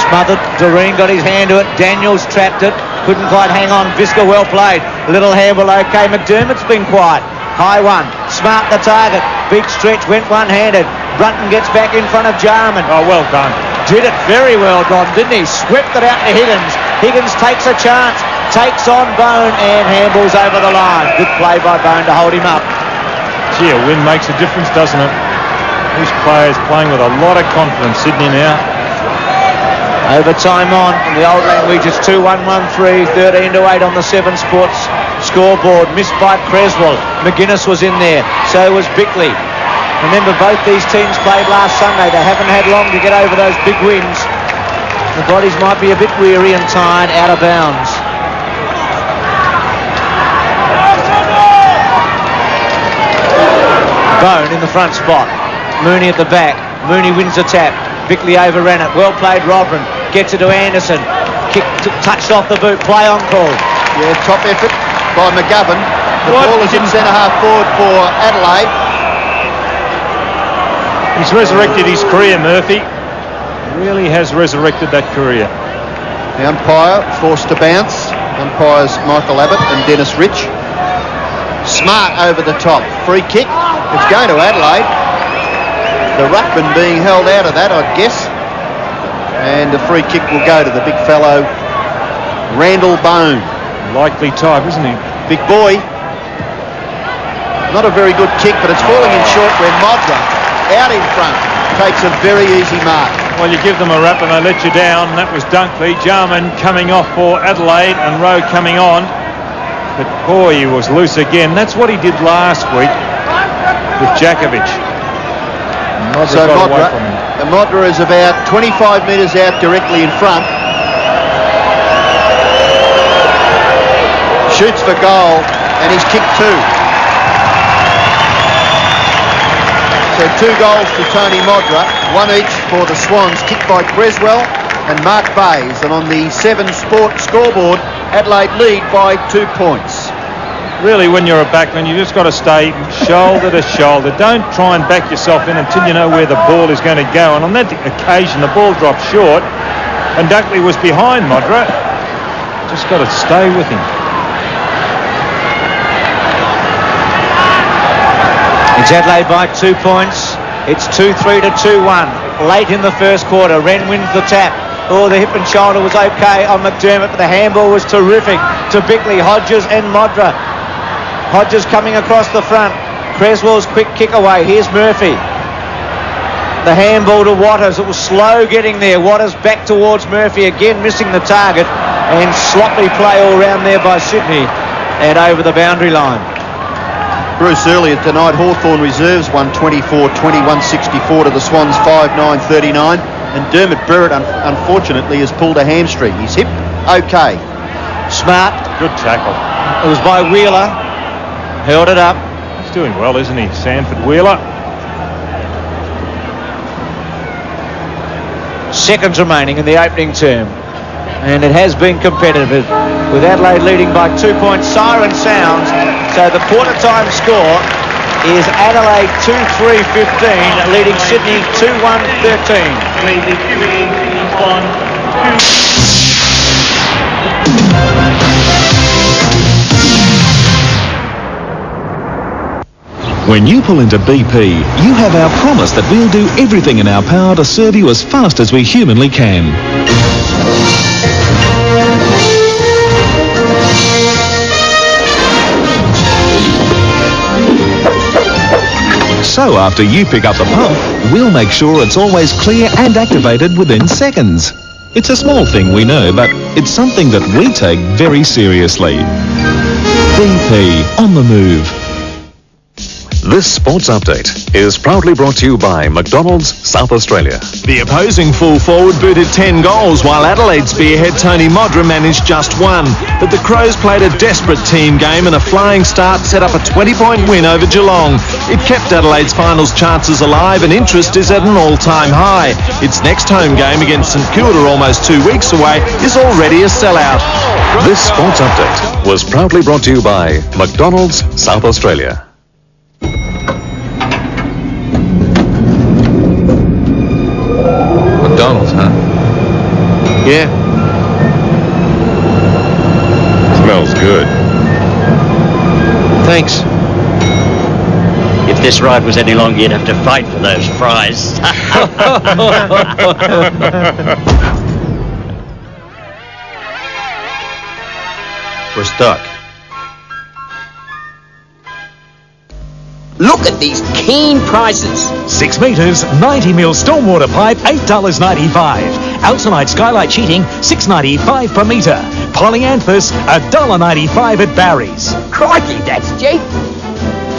Speaker 5: Smothered. Doreen got his hand to it. Daniels trapped it. Couldn't quite hang on. Visca well played. Little handball okay. McDermott's been quiet. High one. Smart the target. Big stretch. Went one-handed. Brunton gets back in front of Jarman.
Speaker 6: Oh, well done.
Speaker 5: Did it very well, Don, didn't he? Swept it out to Higgins. Higgins takes a chance. Takes on Bone and handballs over the line. Good play by Bone to hold him up.
Speaker 6: Gee, a win makes a difference, doesn't it? These players playing with a lot of confidence. Sydney now.
Speaker 5: Overtime on. In the old language, it's 2-1-1-3. 13-8 on the 7 Sports scoreboard. Missed by Creswell. McGuinness was in there. So was Bickley. Remember, both these teams played last Sunday. They haven't had long to get over those big wins. The bodies might be a bit weary and tired, out of bounds. Bone in the front spot. Mooney at the back. Mooney wins the tap. Bickley overran it. Well played, Robin. Gets it to Anderson. Kick touched off the boot. Play on call.
Speaker 7: Yeah, top effort by McGovern. The ball is in centre-half forward for Adelaide.
Speaker 6: He's resurrected his career, Murphy. Really has resurrected that career.
Speaker 7: The umpire forced to bounce. Umpires Michael Abbott and Dennis Rich. Smart over the top. Free kick. It's going to Adelaide. The ruckman being held out of that, I'd guess. And the free kick will go to the big fellow, Randall Bone.
Speaker 6: Likely type, isn't he?
Speaker 7: Big boy. Not a very good kick, but it's falling in short where Modra, out in front, takes a very easy mark.
Speaker 6: Well, you give them a rap and they let you down. That was Dunkley. Jarman coming off for Adelaide and Rowe coming on. But boy, he was loose again. That's what he did last week with Jakovic.
Speaker 7: So Modra is about 25 metres out directly in front. Shoots for goal and he's kicked 2. So 2 goals to Tony Modra, 1 each for the Swans, kicked by Creswell and Mark Bays. And on the 7 Sport scoreboard, Adelaide lead by 2 points.
Speaker 6: Really, when you're a backman, you just got to stay shoulder to shoulder. Don't try and back yourself in until you know where the ball is going to go. And on that occasion, the ball dropped short and Dunkley was behind Modra. Just got to stay with him.
Speaker 5: It's Adelaide by 2 points. It's 2-3 to 2-1. Late in the first quarter, Wren wins the tap. Oh, the hip and shoulder was okay on McDermott, but the handball was terrific to Bickley, Hodges and Modra. Hodges coming across the front. Creswell's quick kick away. Here's Murphy. The handball to Waters. It was slow getting there. Waters back towards Murphy again, missing the target. And sloppy play all round there by Sydney and over the boundary line.
Speaker 7: Bruce earlier tonight, Hawthorn reserves 124-21-64 to the Swans 5-9-39. And Dermot Burrett, unfortunately, has pulled a hamstring. His hip, okay.
Speaker 5: Smart.
Speaker 6: Good tackle.
Speaker 5: It was by Wheeler. Held it up.
Speaker 6: He's doing well, isn't he, Sanford Wheeler?
Speaker 5: Seconds remaining in the opening term. And it has been competitive with Adelaide leading by 2 points. Siren sounds. So the quarter time score is Adelaide 2-3-15 leading Sydney 2-1-13.
Speaker 12: When you pull into BP, you have our promise that we'll do everything in our power to serve you as fast as we humanly can. So after you pick up the pump, we'll make sure it's always clear and activated within seconds. It's a small thing, we know, but it's something that we take very seriously. BP, on the move.
Speaker 10: This sports update is proudly brought to you by McDonald's South Australia.
Speaker 12: The opposing full forward booted 10 goals while Adelaide spearhead Tony Modra managed just 1. But the Crows played a desperate team game and a flying start set up a 20-point win over Geelong. It kept Adelaide's finals chances alive and interest is at an all-time high. Its next home game against St Kilda, almost 2 weeks away, is already a sellout.
Speaker 10: This sports update was proudly brought to you by McDonald's South Australia.
Speaker 7: Yeah.
Speaker 3: Smells good.
Speaker 7: Thanks.
Speaker 22: If this ride was any longer, you'd have to fight for those fries.
Speaker 7: We're stuck.
Speaker 23: Look at these keen prices.
Speaker 12: 6 metres, 90 mil stormwater pipe, $8.95. Outside skylight sheeting, $6.95 per metre. Polyanthus, $1.95 at Barry's.
Speaker 23: Crikey, that's cheap.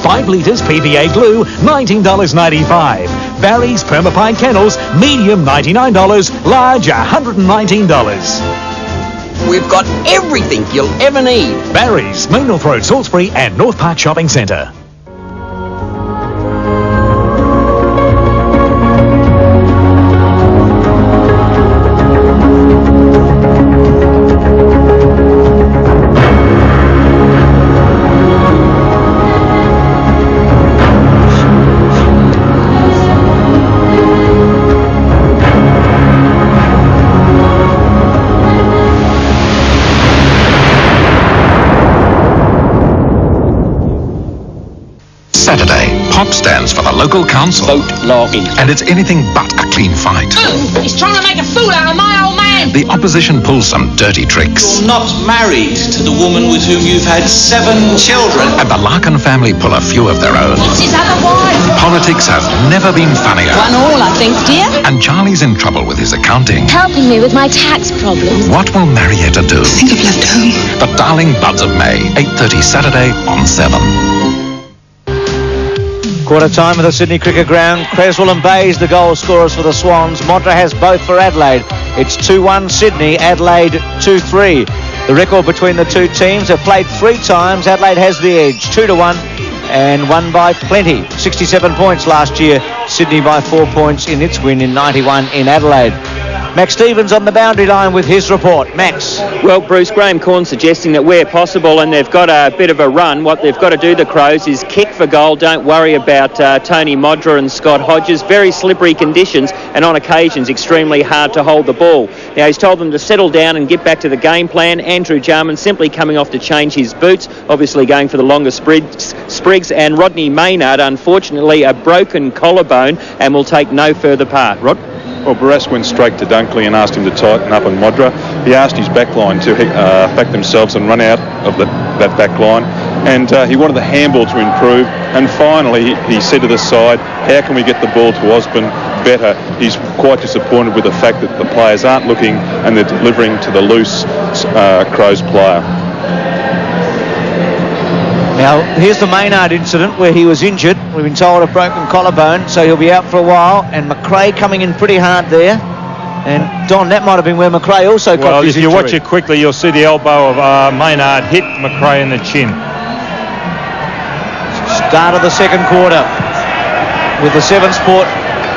Speaker 12: 5 litres PVA glue, $19.95. Barry's Permapine Kennels, medium $99, large $119.
Speaker 23: We've got everything you'll ever need.
Speaker 12: Barry's, Main North Road, Salisbury and North Park Shopping Centre.
Speaker 24: Saturday, POP stands for the local council.
Speaker 23: Vote logging.
Speaker 24: And it's anything but a clean fight.
Speaker 9: He's trying to make a fool out of my old man.
Speaker 24: The opposition pulls some dirty tricks.
Speaker 18: You're not married to the woman with whom you've had 7 children.
Speaker 24: And the Larkin family pull a few of their own.
Speaker 9: What's his other wife?
Speaker 24: Politics has never been funnier.
Speaker 9: 1 all, I think, dear.
Speaker 24: And Charlie's in trouble with his accounting.
Speaker 13: Helping me with my tax problems.
Speaker 24: What will Marietta do?
Speaker 13: I think I've left home.
Speaker 24: The Darling Buds of May, 8:30 Saturday on 7.
Speaker 5: Quarter time at the Sydney Cricket Ground. Creswell and Bayes the goal scorers for the Swans. Modra has both for Adelaide. It's 2-1 Sydney, Adelaide 2-3. The record between the two teams have played 3 times. Adelaide has the edge, 2-1, and won by plenty. 67 points last year. Sydney by 4 points in its win in 91 in Adelaide. Max Stevens on the boundary line with his report. Max.
Speaker 11: Well, Bruce, Graham Corn suggesting that where possible, and they've got a bit of a run, what they've got to do, the Crows, is kick for goal. Don't worry about Tony Modra and Scott Hodges. Very slippery conditions and on occasions extremely hard to hold the ball. Now, he's told them to settle down and get back to the game plan. Andrew Jarman simply coming off to change his boots, obviously going for the longer sprigs, and Rodney Maynard, unfortunately, a broken collarbone and will take no further part. Rod?
Speaker 19: Well, Barras went straight to Dunkley and asked him to tighten up on Modra. He asked his backline to back themselves and run out of that backline. And he wanted the handball to improve. And finally, he said to the side, how can we get the ball to Osborne better? He's quite disappointed with the fact that the players aren't looking and they're delivering to the loose Crows player.
Speaker 5: Now, here's the Maynard incident where he was injured. We've been told a broken collarbone, so he'll be out for a while. And McRae coming in pretty hard there. And, Don, that might have been where McRae also got his injury.
Speaker 6: Well, if you watch it quickly, you'll see the elbow of Maynard hit McRae in the chin.
Speaker 5: Start of the second quarter with the 7 Sport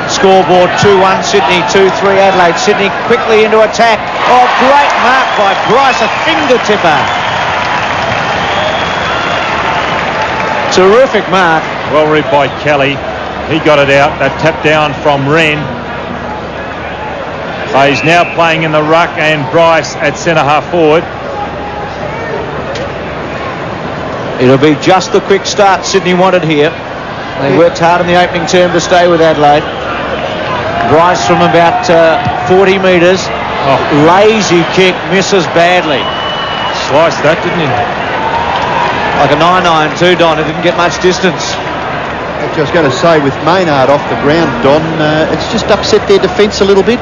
Speaker 5: scoreboard. 2-1 Sydney, 2-3 Adelaide. Sydney quickly into attack. Oh, great mark by Bryce, a finger tipper. Terrific mark.
Speaker 6: Well read by Kelly. He got it out. That tap down from Wren. He's now playing in the ruck, and Bryce at centre half forward.
Speaker 5: It'll be just the quick start Sydney wanted here. They worked hard in the opening term to stay with Adelaide. Bryce from about 40 metres. Oh. Lazy kick, misses badly.
Speaker 6: Sliced that, didn't he?
Speaker 5: Like a 9-9 too, Don. It didn't get much distance.
Speaker 7: Actually, I was going to say, with Maynard off the ground, Don, it's just upset their defence a little bit.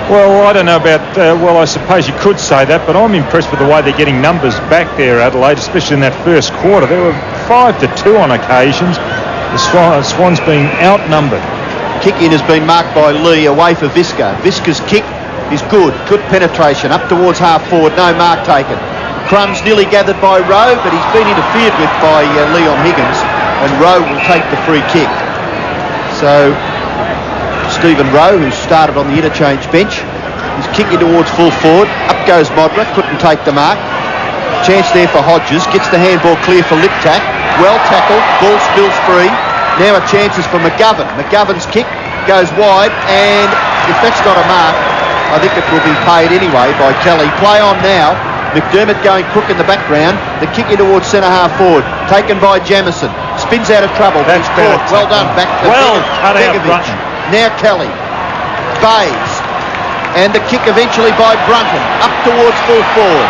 Speaker 6: Well, I don't know about, well, I suppose you could say that, but I'm impressed with the way they're getting numbers back there, Adelaide, especially in that first quarter. They were 5-2 on occasions. The Swans being outnumbered.
Speaker 7: Kick-in has been marked by Lee away for Visca. Visca's kick is good. Good penetration up towards half forward. No mark taken. Crumbs nearly gathered by Rowe, but he's been interfered with by Leon Higgins, and Rowe will take the free kick. So Stephen Rowe, who started on the interchange bench, is kicking towards full forward. Up goes Modra, couldn't take the mark. Chance there for Hodges, gets the handball clear for Liptak. Well tackled, ball spills free. Now a chance is for McGovern. McGovern's kick goes wide, and if that's not a mark, I think it will be paid anyway by Kelly. Play on now. McDermott going crook in the background. The kick in towards centre-half forward. Taken by Jamison. Spins out of trouble.
Speaker 6: That's
Speaker 7: caught. Well done. Back to
Speaker 6: well cut out,
Speaker 7: Begovic.
Speaker 6: Brunton.
Speaker 7: Now Kelly. Bays. And the kick eventually by Brunton. Up towards full forward.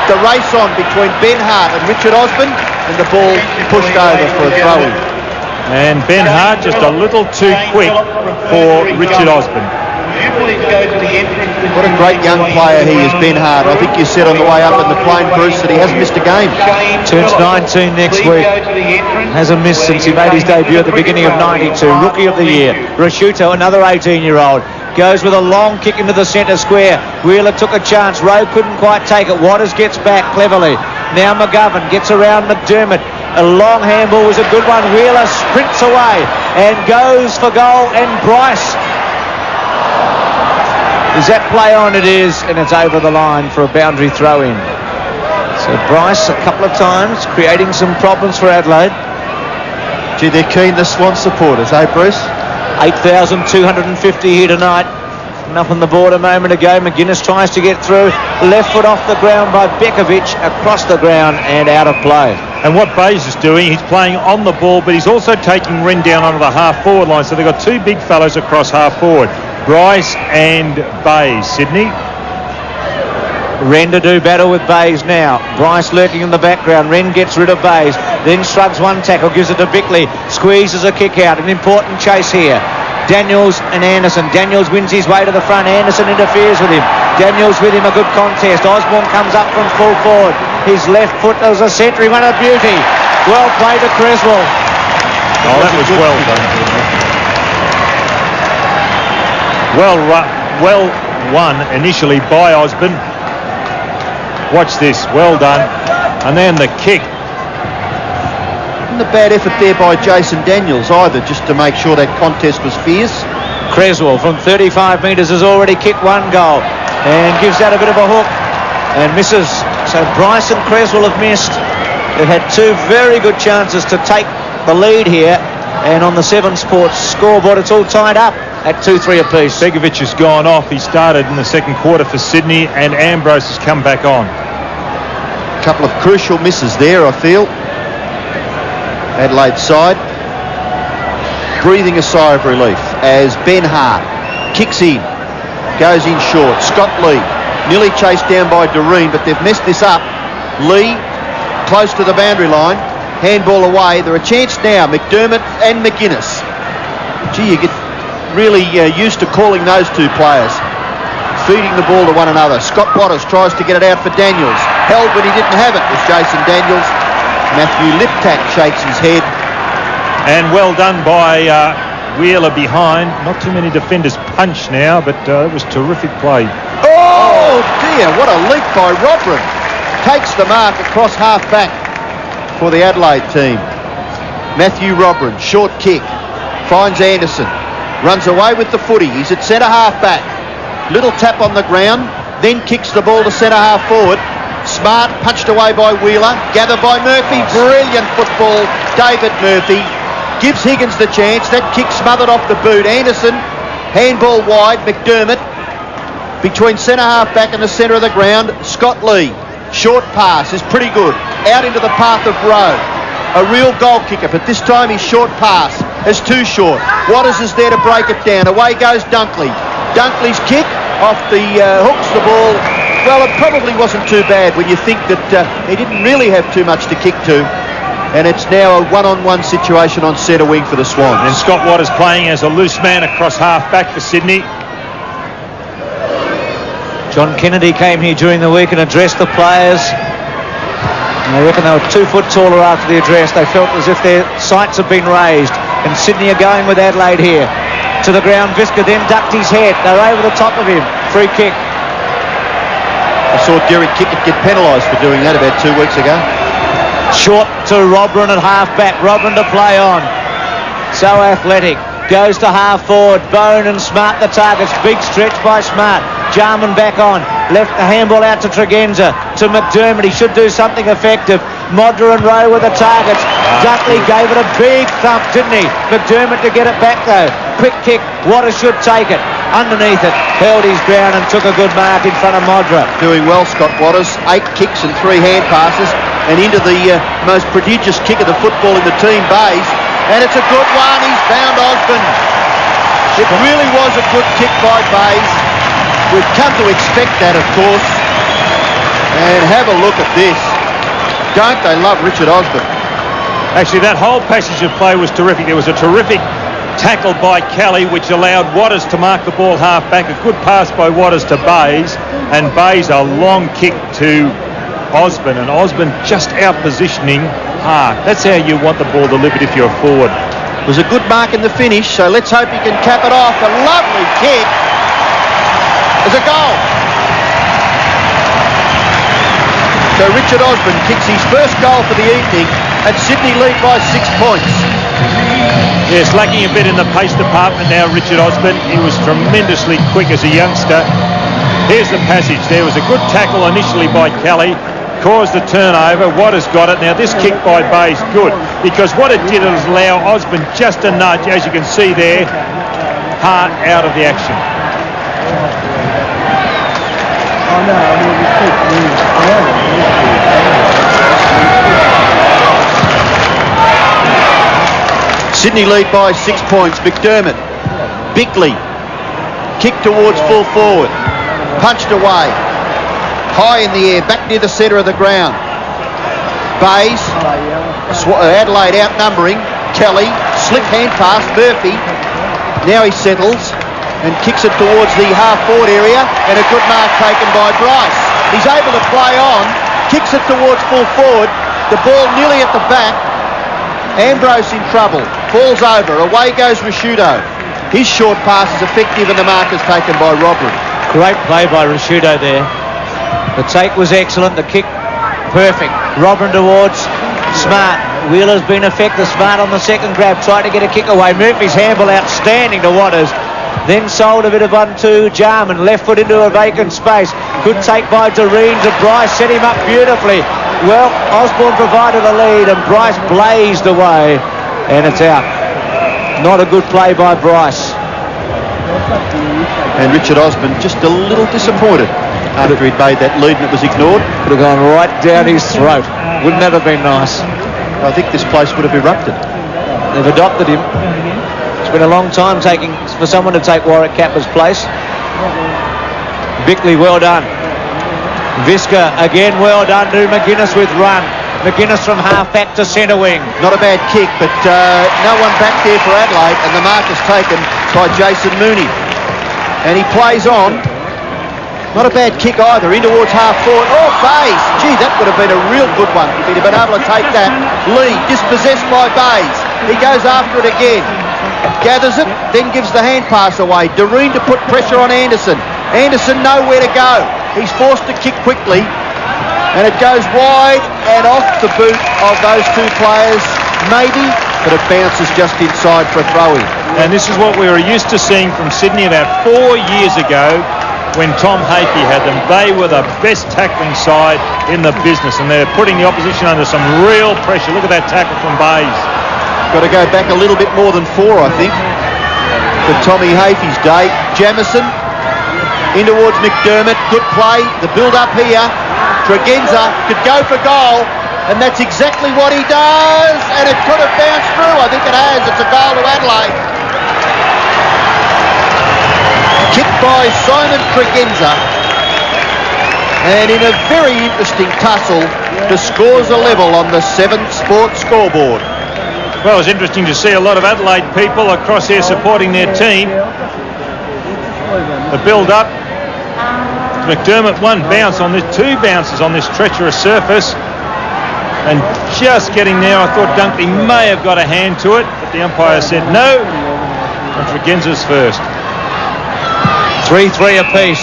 Speaker 7: The race on between Ben Hart and Richard Osborne. And the ball pushed over for a throw-in.
Speaker 6: And Ben Hart just a little too quick for Richard Osborne.
Speaker 7: What a great young player he is, Ben Hart. I think you said on the way up in the plane, Bruce, that he hasn't missed a game.
Speaker 5: Turns 19 next week. Hasn't missed since he made his debut at the beginning of 92. Rookie of the year. Rasciuto, another 18-year-old. Goes with a long kick into the centre square. Wheeler took a chance. Rowe couldn't quite take it. Waters gets back cleverly. Now McGovern gets around McDermott. A long handball was a good one. Wheeler sprints away and goes for goal. And Bryce. Is that play on? It is, and it's over the line for a boundary throw-in. So Bryce a couple of times creating some problems for Adelaide.
Speaker 7: Gee, they're keen, the Swan supporters, eh, Bruce?
Speaker 5: 8,250 here tonight. Up on the board a moment ago. McGuinness tries to get through. Left foot off the ground by Begovic. Across the ground and out of play.
Speaker 6: And what Bays is doing, he's playing on the ball, but he's also taking Wren down onto the half-forward line. So they've got two big fellows across half-forward. Bryce and Bays. Sydney.
Speaker 5: Wren to do battle with Bays now. Bryce lurking in the background. Wren gets rid of Bays. Then shrugs one tackle, gives it to Bickley. Squeezes a kick out. An important chase here. Daniels and Anderson. Daniels wins his way to the front. Anderson interferes with him. Daniels with him, a good contest. Osborne comes up from full forward. His left foot, there was a century, one a beauty. Well played to Creswell.
Speaker 6: Oh, that was well done. Well won initially by Osborne. Watch this, well done. And then the kick.
Speaker 7: Not a bad effort there by Jason Daniels either, just to make sure that contest was fierce.
Speaker 5: Creswell from 35 metres has already kicked one goal and gives that a bit of a hook and misses. So Bryce and Creswell have missed. They've had two very good chances to take the lead here, and on the 7 Sports scoreboard it's all tied up at 2-3 apiece.
Speaker 6: Begovic has gone off. He started in the second quarter for Sydney, and Ambrose has come back on.
Speaker 7: A couple of crucial misses there, I feel. Adelaide side breathing a sigh of relief as Ben Hart kicks in, goes in short. Scott Lee nearly chased down by Doreen, but they've messed this up. Lee close to the boundary line, handball away. They're a chance now, McDermott and McGuinness. Gee, you get really used to calling those two players feeding the ball to one another. Scott Waters tries to get it out for Daniels. Held when he didn't have it was Jason Daniels. Matthew Liptak shakes his head.
Speaker 6: And well done by Wheeler behind. Not too many defenders punch now, but it was terrific play.
Speaker 7: Oh dear, what a leap by Rodron. Takes the mark across half back for the Adelaide team. Matthew Rodron, short kick. Finds Anderson. Runs away with the footy. He's at centre half back. Little tap on the ground. Then kicks the ball to centre half forward. Smart, punched away by Wheeler, gathered by Murphy. Brilliant football, David Murphy. Gives Higgins the chance. That kick smothered off the boot. Anderson, handball wide. McDermott, between centre half back and the centre of the ground. Scott Lee, short pass is pretty good. Out into the path of Rowe. A real goal kicker, but this time his short pass is too short. Waters is there to break it down. Away goes Dunkley. Dunkley's kick off the hooks the ball. Well, it probably wasn't too bad when you think that he didn't really have too much to kick to. And it's now a one-on-one situation on centre wing for the Swans.
Speaker 6: And Scott Waters playing as a loose man across half-back for Sydney.
Speaker 5: John Kennedy came here during the week and addressed the players. And they reckon they were 2 foot taller after the address. They felt as if their sights had been raised. And Sydney are going with Adelaide here. To the ground, Visca then ducked his head. They're over the top of him. Free kick.
Speaker 7: I saw Derek Kickett get penalised for doing that about 2 weeks ago.
Speaker 5: Short to Robran at half-back. Robran to play on. So athletic. Goes to half-forward. Bone and Smart the targets. Big stretch by Smart. Jarman back on. Left the handball out to Tregenza. To McDermott. He should do something effective. Modra and Rowe with the targets. Dunkley gave it a big thump, didn't he? McDermott to get it back though. Quick kick. Waters should take it. underneath it, held his ground and took a good mark in front of Modra.
Speaker 7: Doing well, Scott Waters. 8 kicks and 3 hand passes, and into the most prodigious kick of the football in the team, Bays. And it's a good one. He's found Osborne. It really was a good kick by Bays. We've come to expect that, of course. And have a look at this. Don't they love Richard Osborne?
Speaker 6: Actually, that whole passage of play was terrific. There was a terrific tackle by Kelly, which allowed Waters to mark the ball half back. A good pass by Waters to Bays, and Bays a long kick to Osborne, and Osborne just out positioning Hart. That's how you want the ball delivered if you're a forward.
Speaker 7: It was a good mark in the finish, so let's hope he can cap it off. A lovely kick. There's a goal. So Richard Osborne kicks his first goal for the evening, and Sydney lead by 6 points.
Speaker 6: Yes, lacking a bit in the pace department now, Richard Osborne. He was tremendously quick as a youngster. Here's the passage. There was a good tackle initially by Kelly, caused the turnover. Waters got it. Now this kick by Bays, good, because what it did was allow Osborne just a nudge, as you can see there, Hart out of the action.
Speaker 7: Sydney lead by 6 points. McDermott, Bickley, kick towards full forward, punched away, high in the air, back near the centre of the ground. Bays, Adelaide outnumbering, Kelly, slick hand pass, Murphy, now he settles and kicks it towards the half-forward area, and a good mark taken by Bryce. He's able to play on, kicks it towards full forward, the ball nearly at the back. Ambrose in trouble, falls over, away goes Rashudo. His short pass is effective and the mark is taken by Robbery.
Speaker 5: Great play by Rashudo there. The take was excellent, the kick perfect. Robbery towards Smart. Wheeler's been effective. Smart on the second grab, tried to get a kick away. Murphy's handball outstanding to Waters. Then sold a bit of 1-2 Jarman, left foot into a vacant space. Good take by Doreen to Bryce, set him up beautifully. Well, Osborne provided a lead and Bryce blazed away, and it's out. Not a good play by Bryce.
Speaker 7: And Richard Osborne just a little disappointed after he'd made that lead and it was ignored.
Speaker 5: Could have gone right down his throat. Wouldn't that have been nice?
Speaker 7: I think this place would have erupted.
Speaker 5: They've adopted him. It's been a long time for someone to take Warwick Kappa's place. Bickley, well done. Visca again, well done to McGuinness with run. McGuinness from half back to centre wing.
Speaker 7: Not a bad kick, but no one back there for Adelaide, and the mark is taken by Jason Mooney. And he plays on. Not a bad kick either, in towards half forward. Oh, Bays! Gee, that would have been a real good one if he'd have been able to take that. Lee, dispossessed by Bays. He goes after it again. Gathers it, then gives the hand pass away. Doreen to put pressure on Anderson. Anderson nowhere to go. He's forced to kick quickly, and it goes wide and off the boot of those two players, maybe, but it bounces just inside for a throw-in.
Speaker 6: And this is what we were used to seeing from Sydney about 4 years ago when Tom Hakey had them. They were the best tackling side in the business, and they're putting the opposition under some real pressure. Look at that tackle from Bays.
Speaker 7: Got to go back a little bit more than 4, I think, for Tommy Hafey's day. Jamison in towards McDermott, good play, the build-up here. Tregenza could go for goal, and that's exactly what he does, and it could have bounced through. I think it has. It's a goal to Adelaide. Kicked by Simon Tregenza, and in a very interesting tussle, the scores are level on the 7th Sports scoreboard.
Speaker 6: Well, it's interesting to see a lot of Adelaide people across here supporting their team. The build-up. McDermott two bounces on this treacherous surface, and just getting there, I thought Dunkley may have got a hand to it, but the umpire said no, and Tregenza's first.
Speaker 5: 3-3 apiece.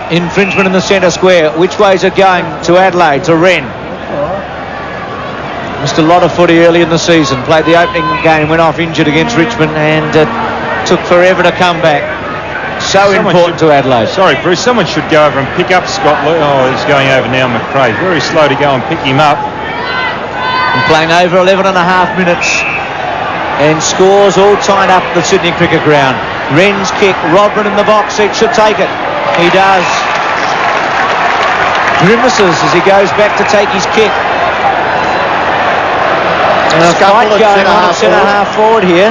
Speaker 5: Infringement in the centre square. Which way's it going? To Adelaide, to Wren. Missed a lot of footy early in the season. Played the opening game, went off injured against Richmond, and took forever to come back. Someone important to Adelaide.
Speaker 6: Sorry, Bruce. Someone should go over and pick up Scott. Oh, he's going over now, McRae. Very slow to go and pick him up.
Speaker 5: And playing over 11 and a half minutes. And scores all tied up at the Sydney Cricket Ground. Wren's kick. Robin in the box seat should take it. He does. Grimaces as he goes back to take his kick. And a fight going on at centre-half forward here,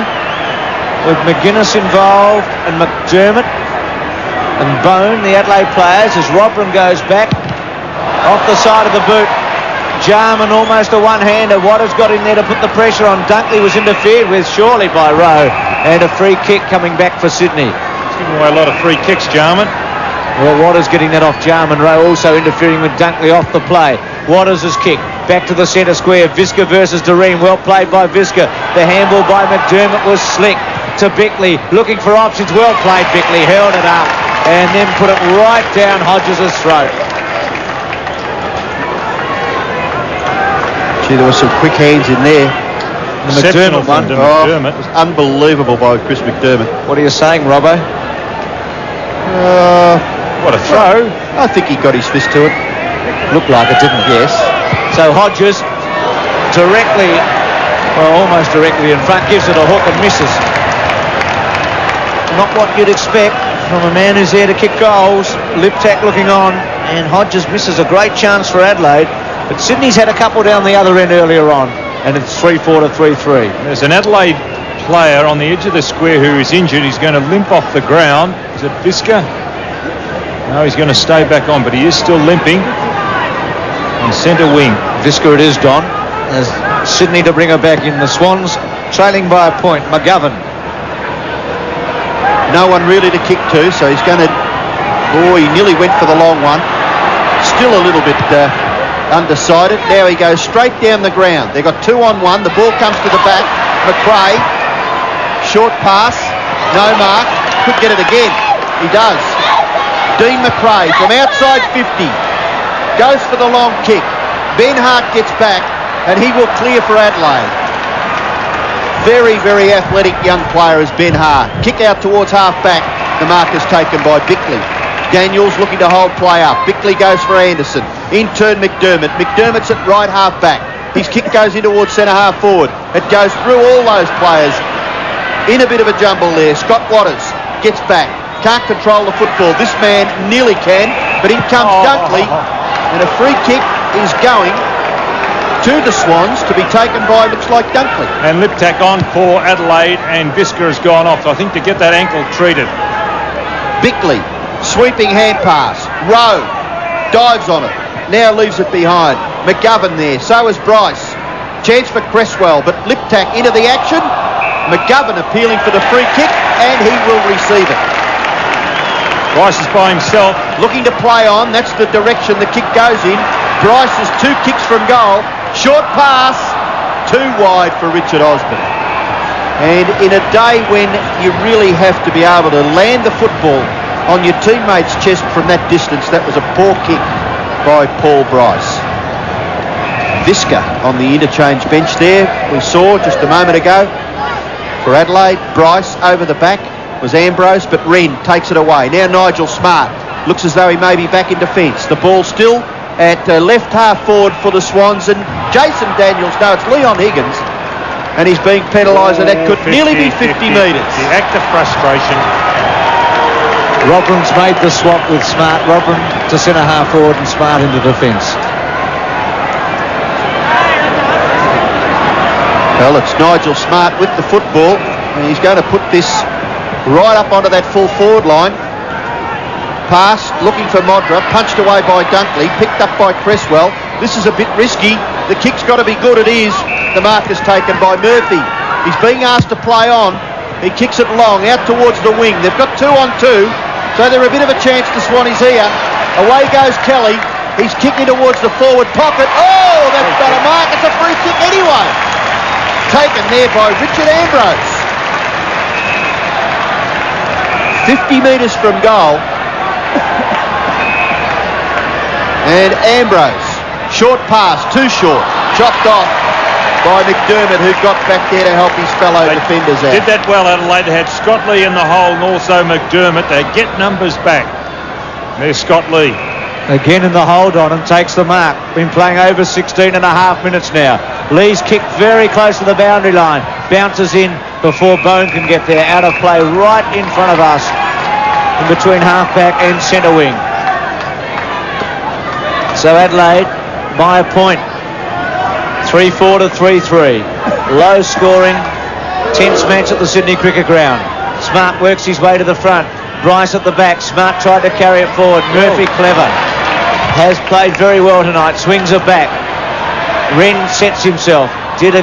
Speaker 5: with McGuinness involved and McDermott and Bone, the Adelaide players, as Robin goes back off the side of the boot. Jarman almost a one-hander. Waters got in there to put the pressure on. Dunkley was interfered with surely by Rowe, and a free kick coming back for Sydney.
Speaker 6: He's giving away a lot of free kicks, Jarman.
Speaker 5: Well, Waters getting that off Jarman. Rowe also interfering with Dunkley off the play. Waters' kick back to the centre square. Visca versus Doreen. Well played by Visca. The handball by McDermott was slick to Bickley. Looking for options. Well played, Bickley. Held it up and then put it right down Hodges' throat.
Speaker 7: Gee, there were some quick hands in there.
Speaker 5: The McDermott one.
Speaker 7: McDermott. It was unbelievable by Chris McDermott.
Speaker 5: What are you saying, Robbo?
Speaker 6: What a throw.
Speaker 7: I think he got his fist to it.
Speaker 5: Looked like it, didn't it?
Speaker 7: Yes.
Speaker 5: So Hodges directly, well, almost directly in front, gives it a hook and misses. Not what you'd expect from a man who's there to kick goals. Liptak looking on, and Hodges misses a great chance for Adelaide. But Sydney's had a couple down the other end earlier on, and it's 3-4 to 3-3.
Speaker 6: There's an Adelaide player on the edge of the square who is injured. He's going to limp off the ground. Is it Visca? No, he's going to stay back on, but he is still limping. On centre wing.
Speaker 5: Visca it is, Don. As Sydney to bring her back in. The Swans trailing by a point. McGovern.
Speaker 7: No one really to kick to, so he's going to... Oh, he nearly went for the long one. Still a little bit undecided. Now he goes straight down the ground. They've got 2-on-1. The ball comes to the back. McRae. Short pass. No mark. Could get it again. He does. Dean McRae from outside 50 goes for the long kick. Ben Hart gets back and he will clear for Adelaide. Very, very athletic young player is Ben Hart. Kick out towards half back. The mark is taken by Bickley. Daniels looking to hold play up. Bickley goes for Anderson. In turn McDermott. McDermott's at right half back. His kick goes in towards centre half forward. It goes through all those players. In a bit of a jumble there. Scott Waters gets back. Can't control the football. This man nearly can, but in comes Dunkley, and a free kick is going to the Swans to be taken by, looks like, Dunkley.
Speaker 6: And Liptak on for Adelaide, and Visca has gone off, I think, to get that ankle treated.
Speaker 7: Bickley, sweeping hand pass. Rowe dives on it, now leaves it behind. McGovern there, so is Bryce. Chance for Cresswell, but Liptak into the action. McGovern appealing for the free kick, and he will receive it.
Speaker 6: Bryce is by himself.
Speaker 7: Looking to play on. That's the direction the kick goes in. Bryce is 2 kicks from goal. Short pass. Too wide for Richard Osborne. And in a day when you really have to be able to land the football on your teammate's chest from that distance, that was a poor kick by Paul Bryce. Visca on the interchange bench there. We saw just a moment ago. For Adelaide, Bryce over the back was Ambrose, but Wren takes it away. Now Nigel Smart looks as though he may be back in defence. The ball still at left half forward for the Swans, and Jason Daniels, no, it's Leon Higgins, and he's being penalised, and that could nearly be 50 metres.
Speaker 6: The act of frustration.
Speaker 5: Robin's made the swap with Smart. Robin to centre half forward and Smart into defence.
Speaker 7: Well, it's Nigel Smart with the football, and he's going to put this right up onto that full forward line. Pass, looking for Modra, punched away by Dunkley, picked up by Cresswell. This is a bit risky. The kick's got to be good, it is. The mark is taken by Murphy. He's being asked to play on. He kicks it long, out towards the wing. They've got 2-on-2, so they're a bit of a chance to Swannies here. Away goes Kelly. He's kicking towards the forward pocket. Oh, that's not a mark. It's a free kick anyway. Taken there by Richard Ambrose. 50 metres from goal. And Ambrose, short pass, too short, chopped off by McDermott, who got back there to help his fellow defenders out.
Speaker 6: Did that well, Adelaide. They had Scott Lee in the hole and also McDermott. They get numbers back. There's Scott Lee.
Speaker 5: Again in the hold on and takes the mark. Been playing over 16 and a half minutes now. Lee's kicked very close to the boundary line. Bounces in, before Bone can get there. Out of play right in front of us, in between half-back and centre wing. So Adelaide by a point. 3-4 to 3-3. Low scoring, tense match at the Sydney Cricket Ground. Smart works his way to the front. Bryce at the back. Smart tried to carry it forward. Murphy clever. Has played very well tonight. Swings it back. Wren sets himself. Did a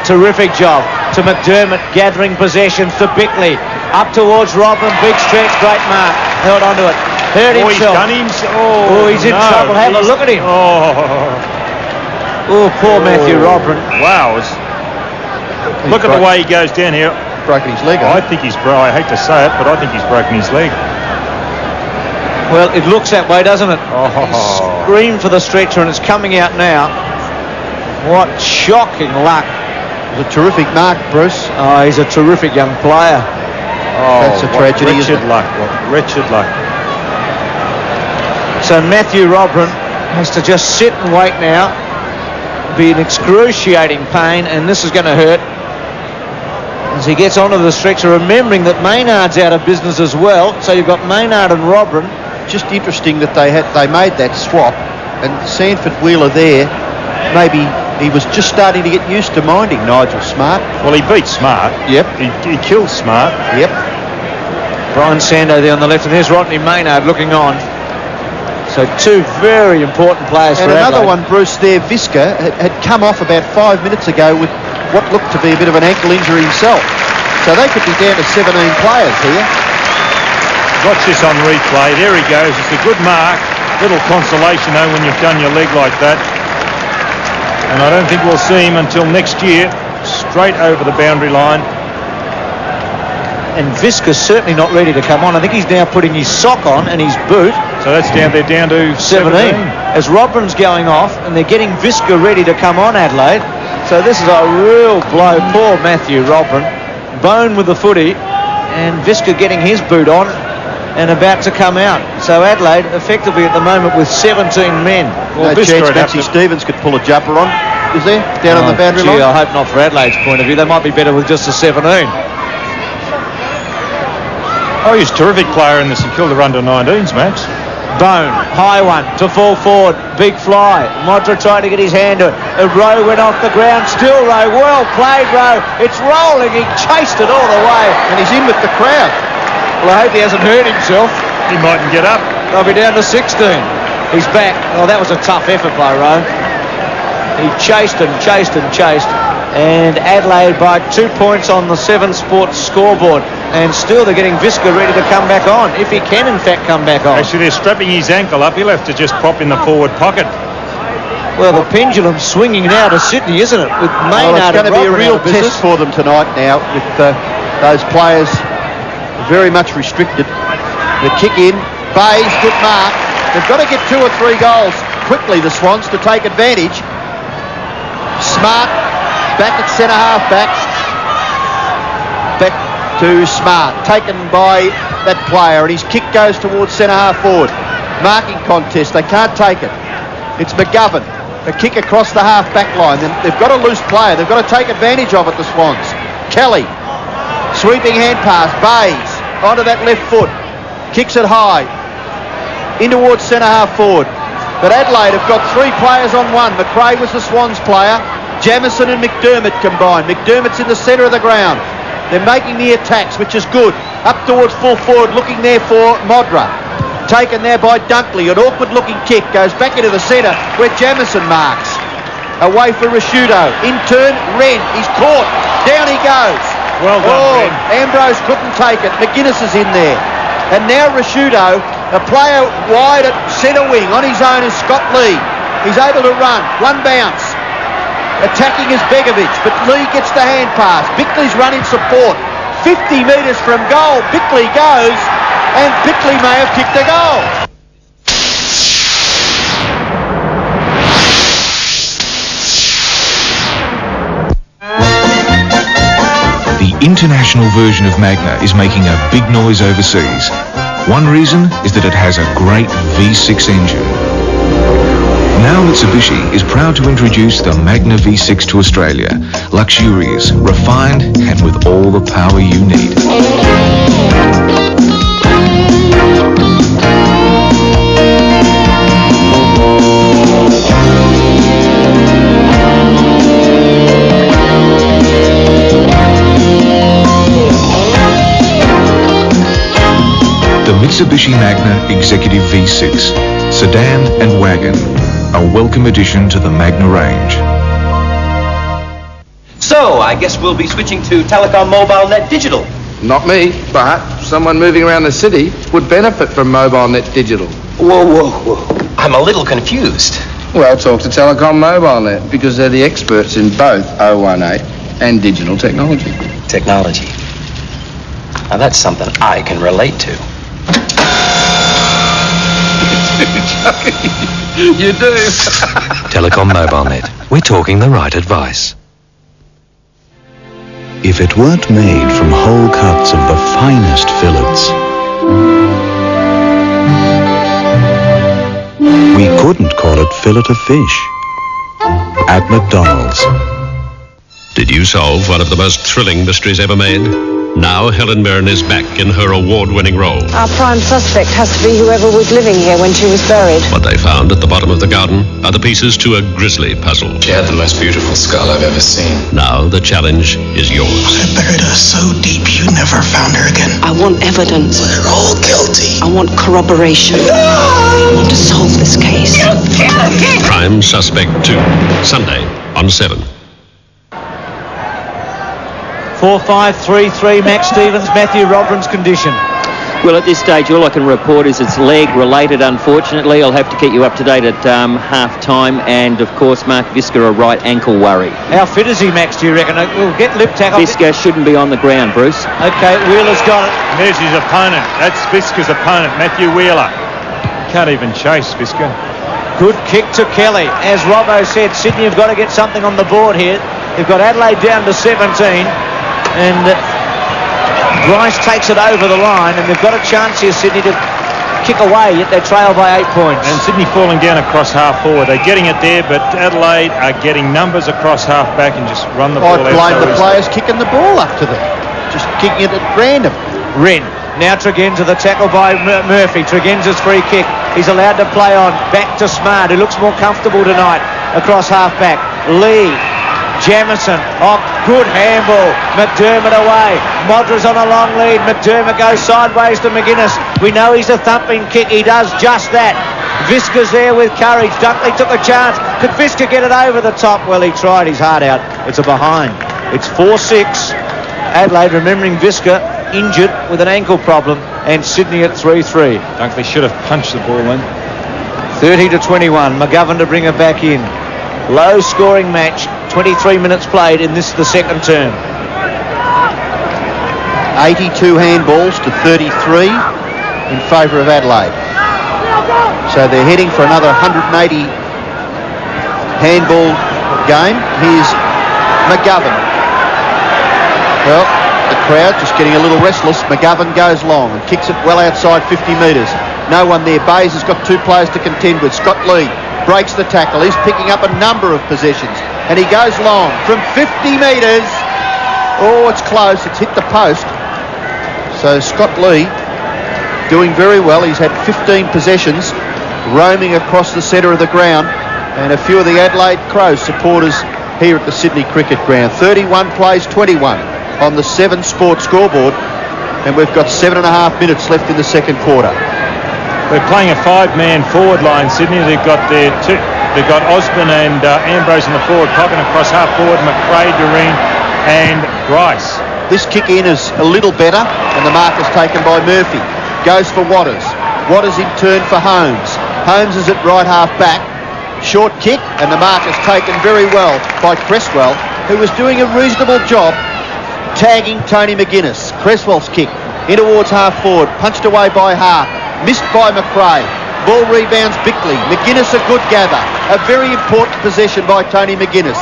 Speaker 5: terrific job. To McDermott, gathering possessions to Bickley. Up towards Robin. Big stretch. Great mark. Held onto it. Hurt himself.
Speaker 6: He's done himself.
Speaker 5: Oh, he's in trouble. Have a look at him. Oh, poor Matthew Robin.
Speaker 6: Wow. Look at the way he goes down here.
Speaker 7: Broken his leg.
Speaker 6: I think I hate to say it, but I think he's broken his leg.
Speaker 5: Well, it looks that way, doesn't it? He screamed for the stretcher and it's coming out now. What shocking luck.
Speaker 7: It was a terrific mark, Bruce.
Speaker 5: Oh, he's a terrific young player.
Speaker 6: Oh,
Speaker 7: that's a tragedy, isn't it?
Speaker 6: Wretched luck.
Speaker 5: So Matthew Robin has to just sit and wait now. Be an excruciating pain, and this is going to hurt as he gets onto the stretcher, remembering that Maynard's out of business as well. So you've got Maynard and Robin.
Speaker 7: Just interesting that they made that swap, and Sanford Wheeler there, maybe he was just starting to get used to minding Nigel Smart.
Speaker 6: Well, he beat Smart.
Speaker 7: Yep.
Speaker 6: He killed Smart.
Speaker 7: Yep.
Speaker 5: Brian Sando there on the left, and here's Rodney Maynard looking on. So two very important players
Speaker 7: and
Speaker 5: for
Speaker 7: another
Speaker 5: Adelaide.
Speaker 7: one, Bruce, there, Visca, had come off about 5 minutes ago with what looked to be a bit of an ankle injury himself. So they could be down to 17 players here.
Speaker 6: Watch this on replay. There he goes. It's a good mark. Little consolation, though, when you've done your leg like that. And I don't think we'll see him until next year. Straight over the boundary line.
Speaker 5: And Visca's certainly not ready to come on. I think he's now putting his sock on and his boot.
Speaker 6: So that's down to 17.
Speaker 5: As Robin's going off, and they're getting Visca ready to come on, Adelaide. So this is a real blow. Poor Matthew Robin. Bone with the footy, and Visca getting his boot on and about to come out. So Adelaide effectively at the moment with 17 men.
Speaker 7: Well, no chance Betsy Stevens could pull a jumper on, is there? Down on the boundary line?
Speaker 5: I hope not for Adelaide's point of view. They might be better with just a 17.
Speaker 6: Oh, he's a terrific player in the St Kilda under-19s, Max.
Speaker 5: Bone, high one to fall forward, big fly. Modra tried to get his hand to it. Rowe went off the ground, still Rowe, well played Rowe. It's rolling, he chased it all the way.
Speaker 7: And he's in with the crowd.
Speaker 5: Well, I hope he hasn't hurt himself.
Speaker 6: He mightn't get up.
Speaker 5: They'll be down to 16. He's back. Oh, that was a tough effort by Rowe. He chased and chased and chased. And Adelaide by 2 points on the 7 Sports scoreboard. And still they're getting Visca ready to come back on, if he can in fact come back on.
Speaker 6: Actually, they're strapping his ankle up. He'll have to just pop in the forward pocket.
Speaker 5: Well, the pendulum's swinging now to Sydney, isn't it? With Maynard
Speaker 7: it's going to be a real test for them tonight now, with those players very much restricted. The kick in, Bays, good mark. They've got to get 2 or 3 goals quickly, the Swans, to take advantage. Smart back at centre half back. Back to Smart, taken by that player, and his kick goes towards centre half forward. Marking contest, they can't take it. It's McGovern, a kick across the half back line. They've got a loose player, they've got to take advantage of it, the Swans. Kelly, sweeping hand pass, Bays onto that left foot, kicks it high, in towards centre half forward. But Adelaide have got 3 players on 1. McRae was the Swans player, Jamieson and McDermott combined. McDermott's in the centre of the ground. They're making the attacks, which is good. Up towards full forward, looking there for Modra. Taken there by Dunkley. An awkward-looking kick goes back into the centre where Jamieson marks. Away for Rashudo. In turn, Wren. He's caught. Down he goes.
Speaker 6: Well done, Wren.
Speaker 7: Ambrose couldn't take it. McGuinness is in there. And now Rashudo, a player wide at centre wing on his own is Scott Lee. He's able to run. One bounce. Attacking is Begovic, but Lee gets the hand pass. Bickley's run in support. 50 metres from goal. Bickley goes, and Bickley may have kicked a goal.
Speaker 1: The international version of Magna is making a big noise overseas. One reason is that it has a great V6 engine. Now Mitsubishi is proud to introduce the Magna V6 to Australia. Luxurious, refined, and with all the power you need. The Mitsubishi Magna Executive V6, sedan and wagon, a welcome addition to the Magna range.
Speaker 4: So, I guess we'll be switching to Telecom Mobile Net Digital.
Speaker 8: Not me, but someone moving around the city would benefit from Mobile Net Digital.
Speaker 4: Whoa. I'm a little confused.
Speaker 8: Well, talk to Telecom Mobile Net because they're the experts in both 018 and digital technology.
Speaker 4: Technology. Now that's something I can relate to.
Speaker 8: You do.
Speaker 14: Telecom MobileNet. We're talking the right advice.
Speaker 17: If it weren't made from whole cuts of the finest fillets, we couldn't call it fillet of fish. At McDonald's.
Speaker 20: Did you solve one of the most thrilling mysteries ever made? Now Helen Mirren is back in her award-winning role.
Speaker 15: Our prime suspect has to be whoever was living here when she was buried.
Speaker 20: What they found at the bottom of the garden are the pieces to a grisly puzzle.
Speaker 25: She had the most beautiful skull I've ever seen.
Speaker 20: Now the challenge is yours.
Speaker 25: I buried her so deep you never found her again.
Speaker 15: I want evidence.
Speaker 25: We're all guilty.
Speaker 15: I want corroboration. I want to solve this case.
Speaker 20: Prime Suspect 2, Sunday on 7.
Speaker 5: 4-5-3-3, Max Stevens, Matthew Rodrin's condition.
Speaker 11: Well, at this stage, all I can report is it's leg-related, unfortunately. I'll have to keep you up to date at half-time. And, of course, Mark Visca, a right ankle worry.
Speaker 5: How fit is he, Max, do you reckon? We'll get lip tackle.
Speaker 11: Visca shouldn't be on the ground, Bruce.
Speaker 5: OK, Wheeler's got it.
Speaker 6: There's his opponent. That's Visca's opponent, Matthew Wheeler. Can't even chase Visca.
Speaker 5: Good kick to Kelly. As Robbo said, Sydney have got to get something on the board here. They've got Adelaide down to 17. And Bryce takes it over the line, and they've got a chance here, Sydney, to kick away, yet they trail by 8 points.
Speaker 6: And Sydney falling down across half forward. They're getting it there, but Adelaide are getting numbers across half back and just run the ball out.
Speaker 7: I blame the players kicking the ball up to them, just kicking it at random.
Speaker 5: Wren. Now Tregenza, the tackle by Murphy. Tregenza's free kick. He's allowed to play on. Back to Smart, who looks more comfortable tonight across half back. Lee. Jamison, good handball. McDermott away. Modra's on a long lead. McDermott goes sideways to McGuinness. We know he's a thumping kick. He does just that. Visca's there with courage. Dunkley took a chance. Could Visca get it over the top? Well, he tried his heart out. It's a behind. It's 4-6. Adelaide, remembering Visca, injured with an ankle problem, and Sydney at 3-3.
Speaker 6: Dunkley should have punched the ball in.
Speaker 5: 30-21. McGovern to bring it back in. Low scoring match. 23 minutes played in this, the second term.
Speaker 7: 82 handballs to 33 in favour of Adelaide. So they're heading for another 180 handball game. Here's McGovern. Well, the crowd just getting a little restless. McGovern goes long and kicks it well outside 50 metres. No one there. Bayes has got two players to contend with. Scott Lee breaks the tackle. He's picking up a number of possessions. And he goes long from 50 metres. Oh, it's close. It's hit the post. So Scott Lee doing very well. He's had 15 possessions roaming across the centre of the ground. And a few of the Adelaide Crows supporters here at the Sydney Cricket Ground. 31 plays 21 on the 7 Sports scoreboard. And we've got 7.5 minutes left in the second quarter.
Speaker 6: We're playing a 5-man forward line, Sydney. They've got their two. They've got Osborne and Ambrose in the forward pocket, across half forward, McRae, Doreen and Bryce.
Speaker 7: This kick in is a little better, and the mark is taken by Murphy. Goes for Waters. Waters in turn for Holmes. Holmes is at right half back. Short kick, and the mark is taken very well by Cresswell, who was doing a reasonable job tagging Tony McGuinness. Cresswell's kick in towards half forward, punched away by Hart, missed by McRae. Ball rebounds Bickley. McGuinness a good gather. A very important possession by Tony McGuinness.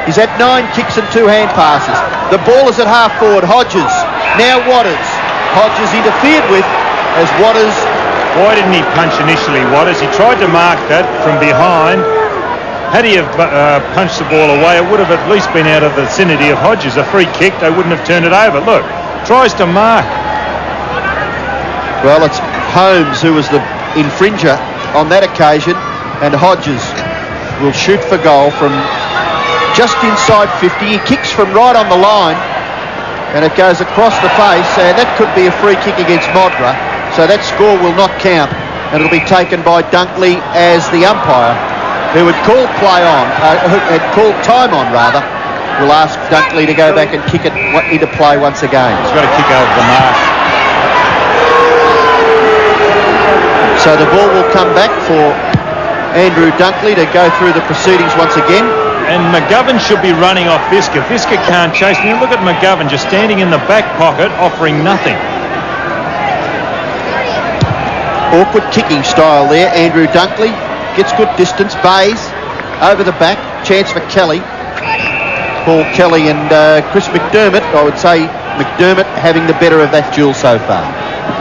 Speaker 7: He's had 9 kicks and 2 hand passes. The ball is at half forward. Hodges. Now Waters. Hodges interfered with as Waters.
Speaker 6: Why didn't he punch initially, Waters? He tried to mark that from behind, Had he have punched the ball away, it would have at least been out of the vicinity of Hodges. A free kick, they wouldn't have turned it over. Look, tries to mark.
Speaker 7: Well, it's Holmes who was the infringer on that occasion, and Hodges will shoot for goal from just inside 50. He kicks from right on the line, and it goes across the face, and that could be a free kick against Modra, so that score will not count, and it'll be taken by Dunkley as the umpire, who had called time on rather, will ask Dunkley to go back and kick it into play once again.
Speaker 6: He's got to kick over the mark.
Speaker 7: So the ball will come back for Andrew Dunkley to go through the proceedings once again.
Speaker 6: And McGovern should be running off Visca. Visca can't chase him. Look at McGovern just standing in the back pocket, offering nothing.
Speaker 7: Awkward kicking style there. Andrew Dunkley gets good distance. Bays over the back. Chance for Kelly. Paul Kelly and Chris McDermott. I would say McDermott having the better of that duel so far.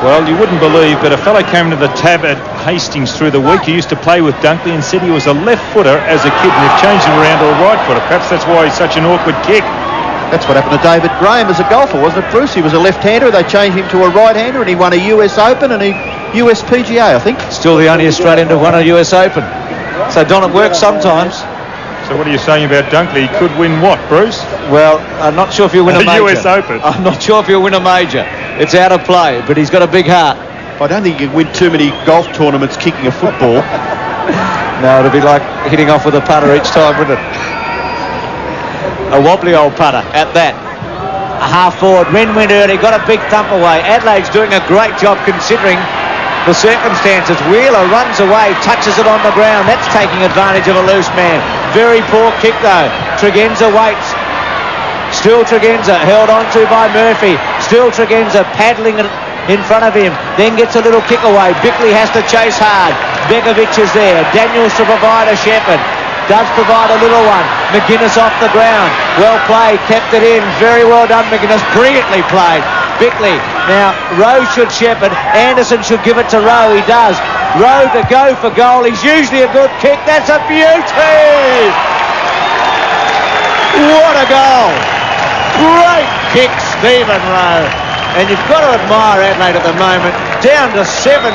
Speaker 6: Well, you wouldn't believe, but a fellow came to the tab at Hastings through the week. He used to play with Dunkley and said he was a left footer as a kid, and they've changed him around to a right footer. Perhaps that's why he's such an awkward kick.
Speaker 7: That's what happened to David Graham as a golfer, wasn't it, Bruce? He was a left-hander. They changed him to a right-hander, and he won a US Open and a US PGA, I think.
Speaker 5: Still the only Australian to have won a US Open. So, Don, it works sometimes.
Speaker 6: So what are you saying about Dunkley? He could win what, Bruce?
Speaker 5: Well, I'm not sure if he'll win a major.
Speaker 6: US Open.
Speaker 5: I'm not sure if he'll win a major. It's out of play, but he's got a big heart.
Speaker 7: I don't think you can win too many golf tournaments kicking a football.
Speaker 5: No, it'll be like hitting off with a putter each time, wouldn't it? A wobbly old putter at that. A half forward. Wren went early, got a big thump away. Adelaide's doing a great job considering the circumstances. Wheeler runs away, touches it on the ground. That's taking advantage of a loose man. Very poor kick though. Tregenza waits. Still Tregenza, held on to by Murphy. Still Tregenza paddling it in front of him. Then gets a little kick away. Bickley has to chase hard. Begovic is there. Daniels to provide a Shepherd. Does provide a little one. McGuinness off the ground. Well played. Kept it in. Very well done, McGuinness. Brilliantly played. Bickley. Now, Rowe should Shepherd. Anderson should give it to Rowe. He does. Rowe to go for goal. He's usually a good kick. That's a beauty! What a goal! Great kick, Stephen Rowe. And you've got to admire Adelaide at the moment. Down to 17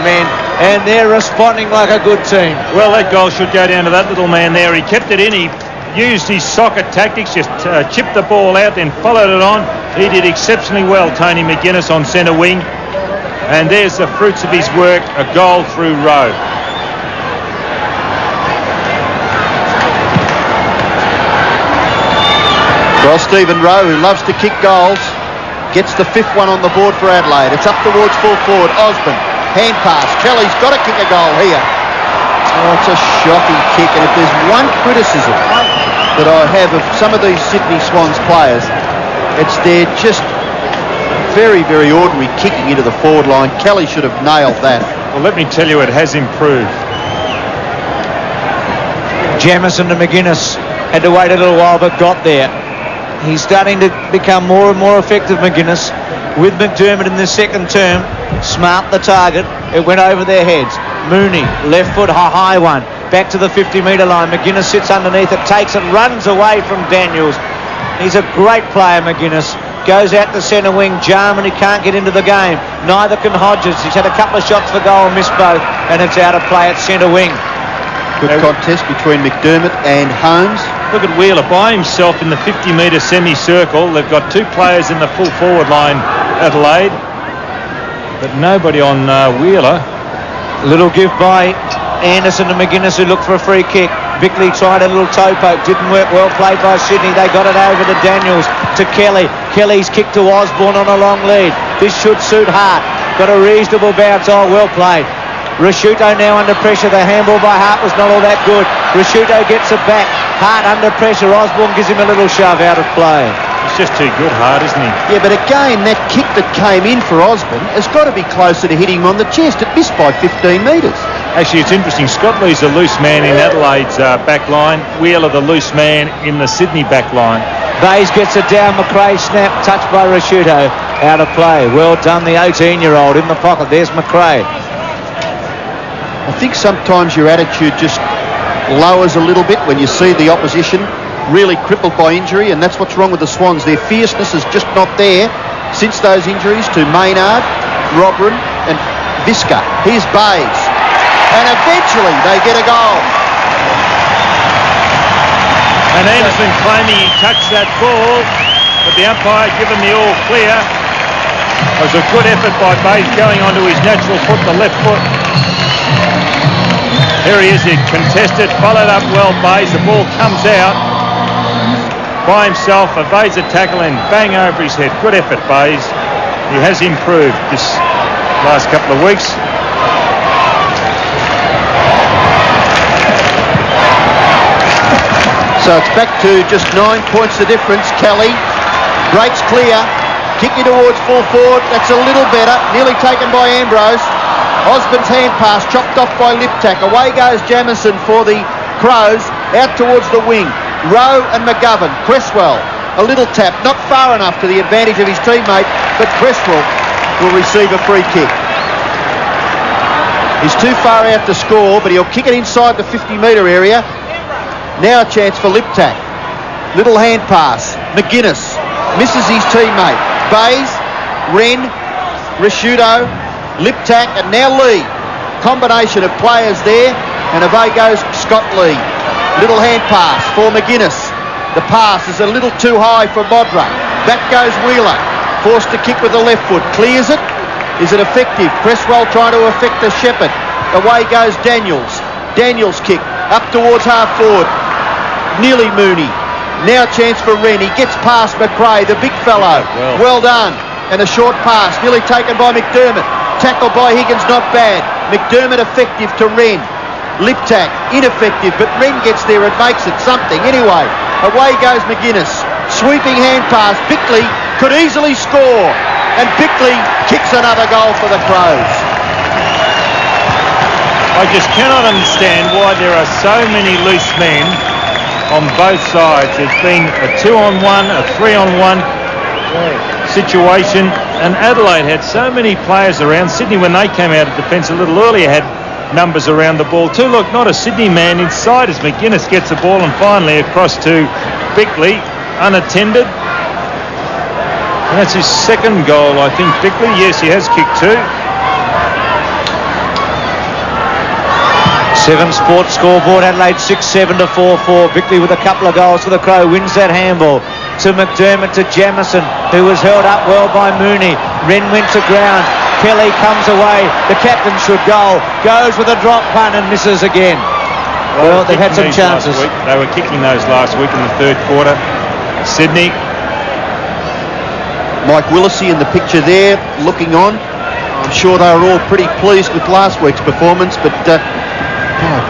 Speaker 5: men, and they're responding like a good team.
Speaker 6: Well, that goal should go down to that little man there. He kept it in. He used his soccer tactics, just chipped the ball out, then followed it on. He did exceptionally well, Tony McGuinness on centre wing. And there's the fruits of his work, a goal through Rowe.
Speaker 7: Well, Stephen Rowe, who loves to kick goals, gets the fifth one on the board for Adelaide. It's up towards full forward. Osborne, hand pass. Kelly's got to kick a goal here. Oh, it's a shocking kick. And if there's one criticism that I have of some of these Sydney Swans players, it's they're just very, very ordinary kicking into the forward line. Kelly should have nailed that.
Speaker 6: Well, let me tell you, it has improved.
Speaker 5: Jamieson to McGuinness. Had to wait a little while, but got there. He's starting to become more and more effective, McGuinness, with McDermott in the second term. Smart the target. It went over their heads. Mooney, left foot, high one. Back to the 50-metre line. McGuinness sits underneath it, takes it, runs away from Daniels. He's a great player, McGuinness. Goes out to centre wing. Jarman, he can't get into the game. Neither can Hodges. He's had a couple of shots for goal and missed both, and it's out of play at centre wing.
Speaker 7: Good contest between McDermott and Holmes.
Speaker 6: Look at Wheeler by himself in the 50-metre semicircle. They've got two players in the full forward line, Adelaide, but nobody on Wheeler.
Speaker 5: A little give by Anderson to McGuinness, who looked for a free kick. Bickley tried a little toe poke, didn't work. Well played by Sydney. They got it over to Daniels, to Kelly. Kelly's kick to Osborne on a long lead. This should suit Hart. Got a reasonable bounce. Oh, well played. Rasciuto now under pressure. The handball by Hart was not all that good. Rasciuto gets it back. Hart under pressure. Osborne gives him a little shove out of play.
Speaker 6: He's just too good, Hart, isn't he?
Speaker 7: Yeah, but again, that kick that came in for Osborne has got to be closer to hitting him on the chest. It missed by 15 metres.
Speaker 6: Actually, it's interesting. Scott Lee's the loose man in Adelaide's back line. Wheeler the loose man in the Sydney back line.
Speaker 5: Bayes gets it down. McRae snap. Touched by Rasciuto. Out of play. Well done, the 18-year-old in the pocket. There's McRae.
Speaker 7: I think sometimes your attitude just lowers a little bit when you see the opposition really crippled by injury, and that's what's wrong with the Swans. Their fierceness is just not there since those injuries to Maynard, Rotherham and Visca. Here's Bays, and eventually they get a goal.
Speaker 6: And Anderson claiming he touched that ball, but the umpire given the all clear. It was a good effort by Bays going onto his natural foot, the left foot. Here he is, he contested, followed up well Bays, the ball comes out by himself, evades a tackle and bang over his head. Good effort, Bays. He has improved this last couple of weeks.
Speaker 7: So it's back to just 9 points the difference. Kelly breaks clear, kicking towards full forward. That's a little better, nearly taken by Ambrose. Osborne's hand pass chopped off by Liptak. Away goes Jamison for the Crows, out towards the wing. Rowe and McGovern. Cresswell, a little tap, not far enough to the advantage of his teammate, but Cresswell will receive a free kick. He's too far out to score, but he'll kick it inside the 50-metre area. Now a chance for Liptak. Little hand pass. McGuinness misses his teammate. Bays, Wren, Risciuto, Liptak, and now Lee. Combination of players there, and away goes Scott Lee. Little hand pass for McGuinness. The pass is a little too high for Modra. Back goes Wheeler. Forced to kick with the left foot. Clears it. Is it effective? Cresswell trying to affect the Shepherd. Away goes Daniels. Daniels kick up towards half forward. Nearly Mooney. Now chance for Wren. He gets past McRae, the big fellow. Well done. And a short pass, nearly taken by McDermott. Tackled by Higgins, not bad. McDermott effective to Wren. Liptak ineffective, but Wren gets there and makes it something. Anyway, away goes McGuinness. Sweeping hand pass. Bickley could easily score. And Bickley kicks another goal for the Crows.
Speaker 6: I just cannot understand why there are so many loose men on both sides. There's been a 2-on-1, a 3-on-1 situation, and Adelaide had so many players around. Sydney, when they came out of defence a little earlier, had numbers around the ball too. Look, not a Sydney man inside as McGuinness gets the ball and finally across to Bickley, unattended. And that's his second goal, I think, Bickley. Yes, he has kicked two.
Speaker 5: 7 Sports scoreboard, Adelaide 6-7 to 4-4. Bickley with a couple of goals for the Crow, wins that handball to McDermott, to Jamison, who was held up well by Mooney. Wren went to ground. Kelly comes away. The captain should goal. Goes with a drop punt and misses again. Well, they've had some chances.
Speaker 6: They were kicking those last week in the third quarter. Sydney.
Speaker 7: Mike Willisey in the picture there, looking on. I'm sure they were all pretty pleased with last week's performance, but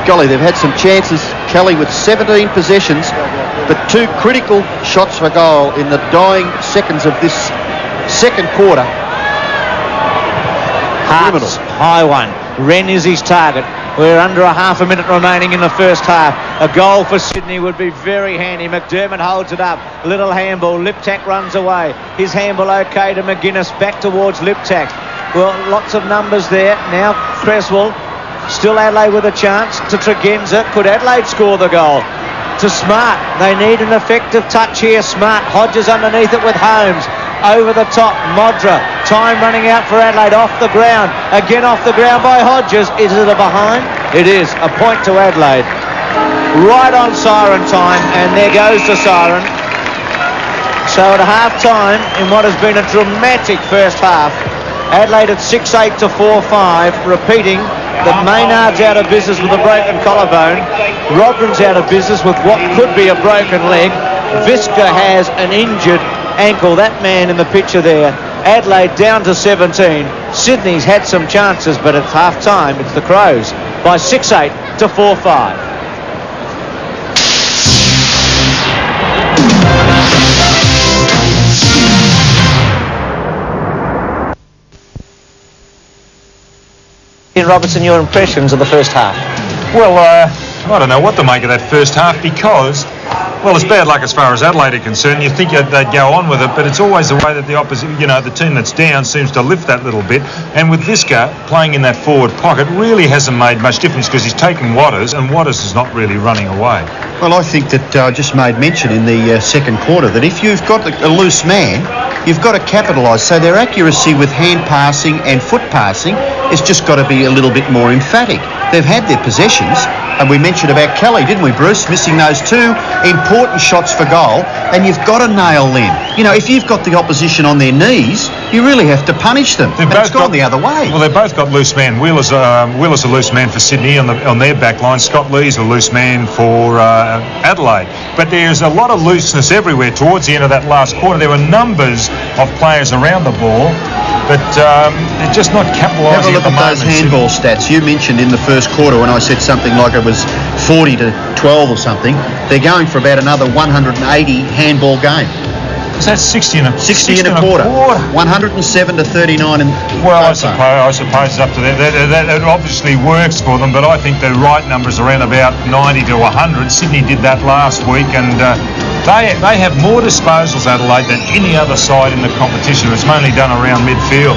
Speaker 7: golly, they've had some chances. Kelly with 17 possessions, but 2 critical shots for goal in the dying seconds of this second quarter.
Speaker 5: Hart's high one. Wren is his target. We're under a half a minute remaining in the first half. A goal for Sydney would be very handy. McDermott holds it up. Little handball. Liptak runs away. His handball okay to McGuinness. Back towards Liptak. Well, lots of numbers there. Now Cresswell. Still Adelaide with a chance to Tregenza. Could Adelaide score the goal? To Smart. They need an effective touch here. Smart. Hodges underneath it with Holmes. Over the top. Modra. Time running out for Adelaide. Off the ground. Again off the ground by Hodges. Is it a behind? It is. A point to Adelaide. Right on siren time. And there goes the siren. So at half time, in what has been a dramatic first half, Adelaide at 6-8 to 4-5. Repeating that Maynard's out of business with a broken collarbone. Rodman's out of business with what could be a broken leg. Visca has an injured ankle. That man in the picture there. Adelaide down to 17. Sydney's had some chances, but at half time it's the Crows by 6-8 to 4-5. Ian Robertson, your impressions of the first half?
Speaker 6: Well, I don't know what to make of that first half because Well, it's bad luck as far as Adelaide are concerned. You think they'd go on with it, but it's always the way that the opposite, the team that's down seems to lift that little bit. And with Visca playing in that forward pocket really hasn't made much difference because he's taken Waters, and Waters is not really running away.
Speaker 7: Well, I think that I just made mention in the second quarter that if you've got a loose man, you've got to capitalise. So their accuracy with hand passing and foot passing has just got to be a little bit more emphatic. They've had their possessions, and we mentioned about Kelly, didn't we, Bruce, missing those two important shots for goal, and you've got to nail them. If you've got the opposition on their knees, you really have to punish them. And it's gone the other way.
Speaker 6: Well, they've both got loose man. Wheeler's a loose man for Sydney on their back line. Scott Lee's a loose man for Adelaide. But there's a lot of looseness everywhere towards the end of that last quarter. There were numbers of players around the ball, but they're just not capitalising at the moment.
Speaker 7: Have a look at those handball stats you mentioned in the first quarter when I said something like it was 40 to 12 or something. They're going for about another 180 handball game.
Speaker 6: So that's 60 and a
Speaker 7: quarter. 107 to 39 in
Speaker 6: Well, I suppose it's up to them. That obviously works for them, but I think the right number's around about 90 to 100. Sydney did that last week, and they have more disposals, Adelaide, than any other side in the competition. It's mainly done around midfield.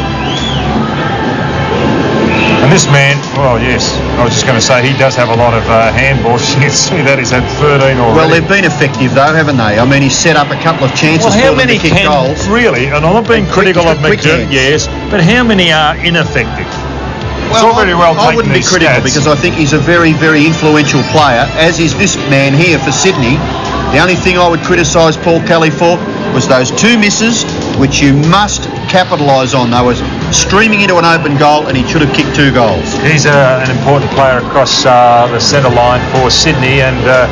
Speaker 6: And this man, well, yes, I was just going to say he does have a lot of handballs. You can see that he's had 13 already.
Speaker 7: Well, they've been effective though, haven't they? I mean, he's set up a couple of chances for them to kick goals.
Speaker 6: Really, and I'm not being critical of McDermott, yes, but how many are ineffective?
Speaker 7: Well, I wouldn't be critical because I think he's a very, very influential player, as is this man here for Sydney. The only thing I would criticise Paul Kelly for was those two misses, which you must capitalise on. They were streaming into an open goal, and he should have kicked 2 goals.
Speaker 6: He's an important player across the centre line for Sydney, and a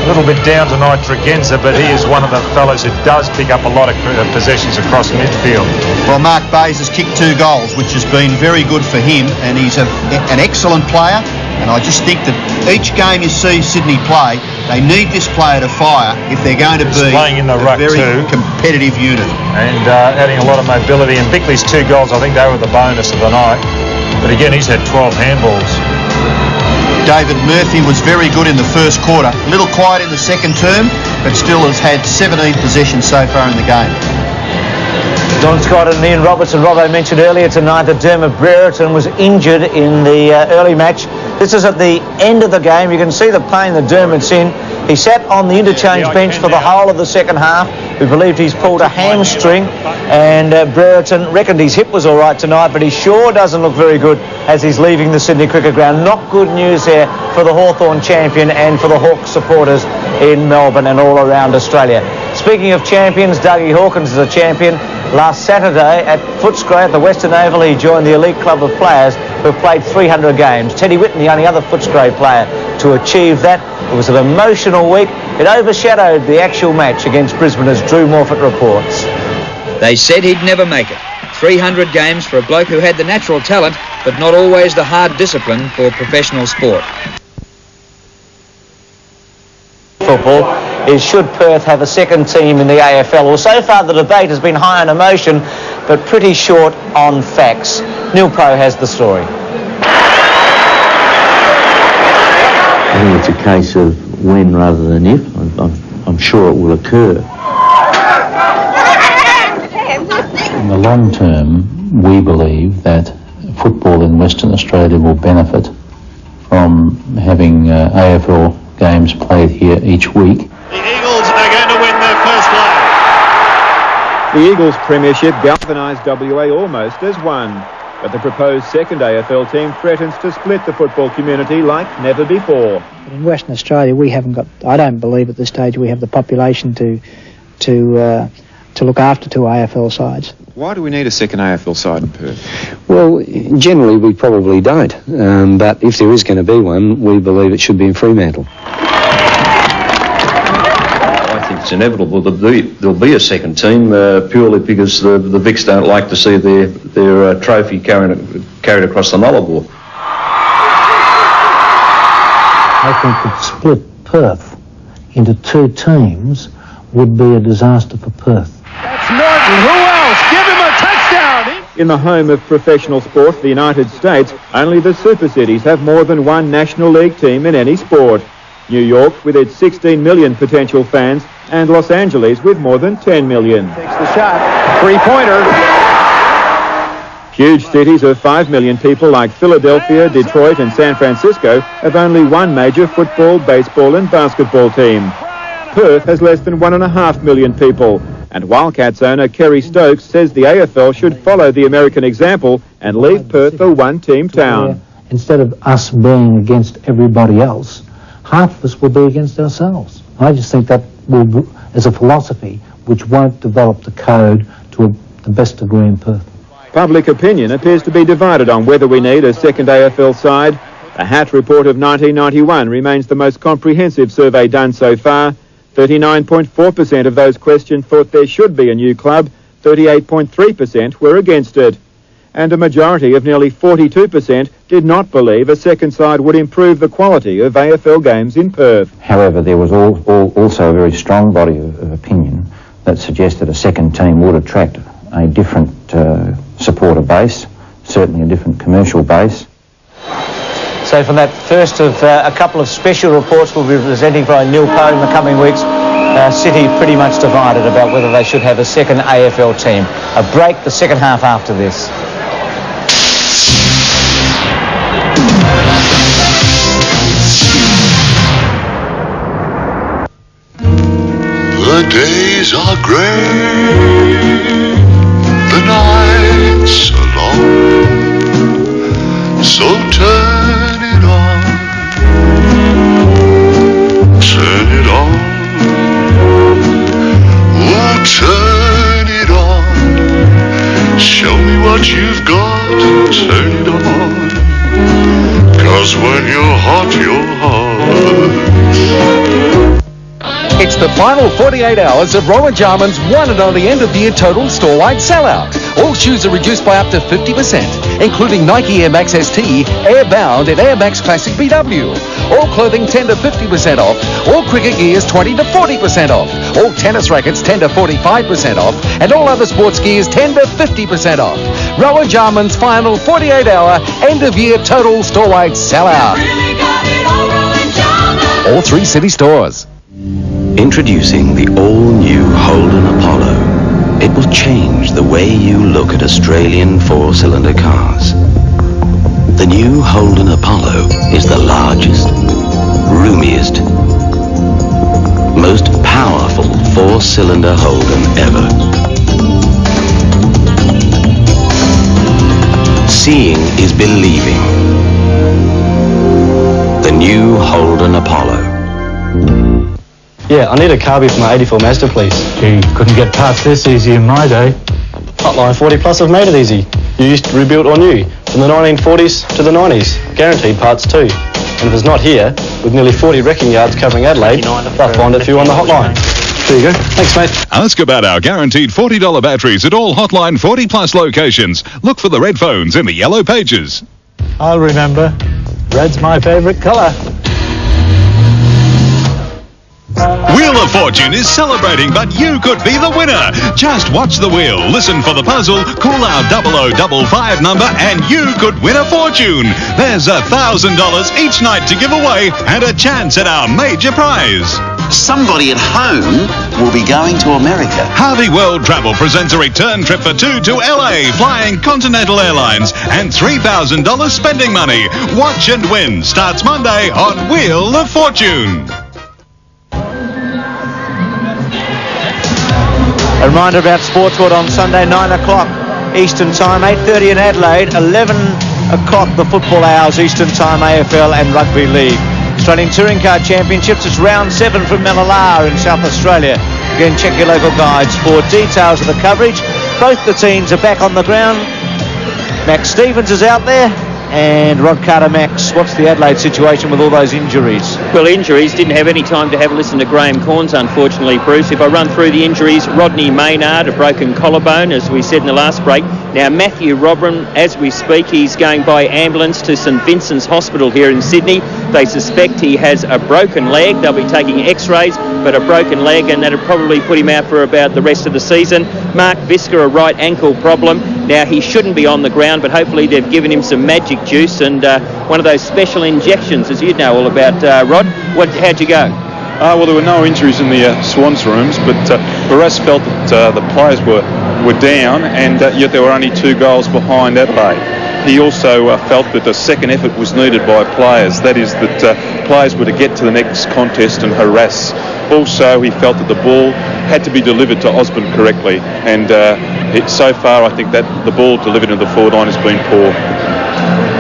Speaker 6: little bit down tonight for Genza, but he is one of the fellows who does pick up a lot of possessions across midfield.
Speaker 7: Well, Mark Bayes has kicked 2 goals, which has been very good for him, and he's an excellent player. And I just think that each game you see Sydney play, they need this player to fire if they're going to be
Speaker 6: in the
Speaker 7: a very competitive unit.
Speaker 6: And adding a lot of mobility. And Bickley's 2 goals, I think they were the bonus of the night. But again, he's had 12 handballs.
Speaker 7: David Murphy was very good in the first quarter. A little quiet in the second term, but still has had 17 possessions so far in the game.
Speaker 5: Don Scott and Ian Robertson. Robbo mentioned earlier tonight that Dermot Brereton was injured in the early match. This is at the end of the game. You can see the pain that Dermot's in. He sat on the interchange bench for the whole of the second half. We believed he's pulled a hamstring, and Brereton reckoned his hip was all right tonight, but he sure doesn't look very good as he's leaving the Sydney Cricket Ground. Not good news there for the Hawthorn champion and for the Hawks supporters in Melbourne and all around Australia. Speaking of champions, Dougie Hawkins is a champion. Last Saturday at Footscray at the Western Oval, he joined the elite club of players who have played 300 games. Teddy Whitten, the only other Footscray player to achieve that. It was an emotional week. It overshadowed the actual match against Brisbane, as Drew Morfitt reports.
Speaker 2: They said he'd never make it. 300 games for a bloke who had the natural talent, but not always the hard discipline for professional sport.
Speaker 5: Football is, should Perth have a second team in the AFL? Well, so far the debate has been high on emotion, but pretty short on facts. Neil Pro has the story.
Speaker 3: I think it's a case of when rather than if. I'm sure it will occur. In the long term, we believe that football in Western Australia will benefit from having AFL games played here each week.
Speaker 10: The Eagles are going to win their first leg.
Speaker 16: The Eagles premiership galvanised WA almost as one, but the proposed second AFL team threatens to split the football community like never before.
Speaker 21: In Western Australia, we haven't got, I don't believe at this stage we have the population to look after 2 AFL sides.
Speaker 26: Why do we need a second AFL side in Perth?
Speaker 3: Well, generally we probably don't, but if there is going to be one, we believe it should be in Fremantle.
Speaker 27: I think it's inevitable there'll be a second team purely because the Vics don't like to see their trophy carried across the Nullarbor.
Speaker 3: I think that split Perth into 2 teams would be a disaster for Perth.
Speaker 16: That's Norton. Who else? Give him a touchdown! In the home of professional sport, the United States, only the Super Cities have more than one National League team in any sport. New York with its 16 million potential fans, and Los Angeles with more than 10 million.
Speaker 5: Takes the shot. Three-pointer.
Speaker 16: Huge cities of 5 million people like Philadelphia, Detroit and San Francisco have only one major football, baseball and basketball team. Perth has less than 1.5 million people, and Wildcats owner Kerry Stokes says the AFL should follow the American example and leave Perth a one-team town.
Speaker 21: Instead of us being against everybody else, half of us will be against ourselves. I just think that is a philosophy which won't develop the code to the best degree in Perth.
Speaker 16: Public opinion appears to be divided on whether we need a second AFL side. The Hatt report of 1991 remains the most comprehensive survey done so far. 39.4% of those questioned thought there should be a new club. 38.3% were against it. And a majority of nearly 42% did not believe a second side would improve the quality of AFL games in Perth.
Speaker 3: However, there was also a very strong body of opinion that suggested a second team would attract a different supporter base, certainly a different commercial base.
Speaker 5: So from that first of a couple of special reports we'll be presenting by Neil Poe in the coming weeks, City pretty much divided about whether they should have a second AFL team. A break, the second half after this.
Speaker 9: The days are grey, the nights are long, so turn it on, oh turn it on, show me what you've got, turn it on, 'cause when you're hot, you're hot.
Speaker 12: It's the final 48 hours of Rowan Jarman's one and only end-of-year total store-wide sellout. All shoes are reduced by up to 50%, including Nike Air Max ST, Airbound and Air Max Classic BW. All clothing 10 to 50% off. All cricket gears 20 to 40% off. All tennis rackets 10 to 45% off. And all other sports gears 10 to 50% off. Rowan Jarman's final 48-hour end-of-year total store-wide sellout. All three city stores.
Speaker 14: Introducing the all-new Holden Apollo. It will change the way you look at Australian four-cylinder cars. The new Holden Apollo is the largest, roomiest, most powerful four-cylinder Holden ever. Seeing is believing. The new Holden Apollo.
Speaker 13: Yeah, I need a carby for my 84 Mazda, please.
Speaker 18: You couldn't get parts this easy in my day.
Speaker 13: Hotline 40 Plus have made it easy. Used, rebuilt or new, from the 1940s to the 90s. Guaranteed parts too. And if it's not here, with nearly 40 wrecking yards covering Adelaide, they'll find it for you on the hotline. There you go. Thanks, mate.
Speaker 22: Ask about our guaranteed $40 batteries at all Hotline 40 Plus locations. Look for the red phones in the yellow pages.
Speaker 18: I'll remember. Red's my favourite colour.
Speaker 22: Wheel of Fortune is celebrating, but you could be the winner. Just watch the wheel, listen for the puzzle, call our 0055 number, and you could win a fortune. There's $1,000 each night to give away and a chance at our major prize.
Speaker 23: Somebody at home will be going to America.
Speaker 22: Harvey World Travel presents a return trip for two to LA, flying Continental Airlines, and $3,000 spending money. Watch and win starts Monday on Wheel of Fortune.
Speaker 5: A reminder about Sportswood on Sunday, 9 o'clock Eastern Time, 8:30 in Adelaide, 11 o'clock the football hours Eastern Time, AFL and Rugby League. Australian Touring Car Championships, it's round 7 from Melaleuca in South Australia. Again, check your local guides for details of the coverage. Both the teams are back on the ground. Max Stevens is out there. And Rod Carter. Max, what's the Adelaide situation with all those injuries?
Speaker 11: Well, injuries. Didn't have any time to have a listen to Graham Corns, unfortunately, Bruce. If I run through the injuries, Rodney Maynard, a broken collarbone, as we said in the last break. Now, Matthew Robran, as we speak, he's going by ambulance to St Vincent's Hospital here in Sydney. They suspect he has a broken leg. They'll be taking x-rays, but a broken leg, and that'll probably put him out for about the rest of the season. Mark Visca, a right ankle problem. Now, he shouldn't be on the ground, but hopefully they've given him some magic juice and one of those special injections, as you know all about, Rod. How'd you go?
Speaker 1: Well, there were no injuries in the Swans rooms, but Barras felt that the players were down, and yet there were only 2 goals behind Adelaide. He also felt that a second effort was needed by players, that is, that players were to get to the next contest and harass. Also, he felt that the ball had to be delivered to Osborne correctly, and so far I think that the ball delivered into the forward line has been poor.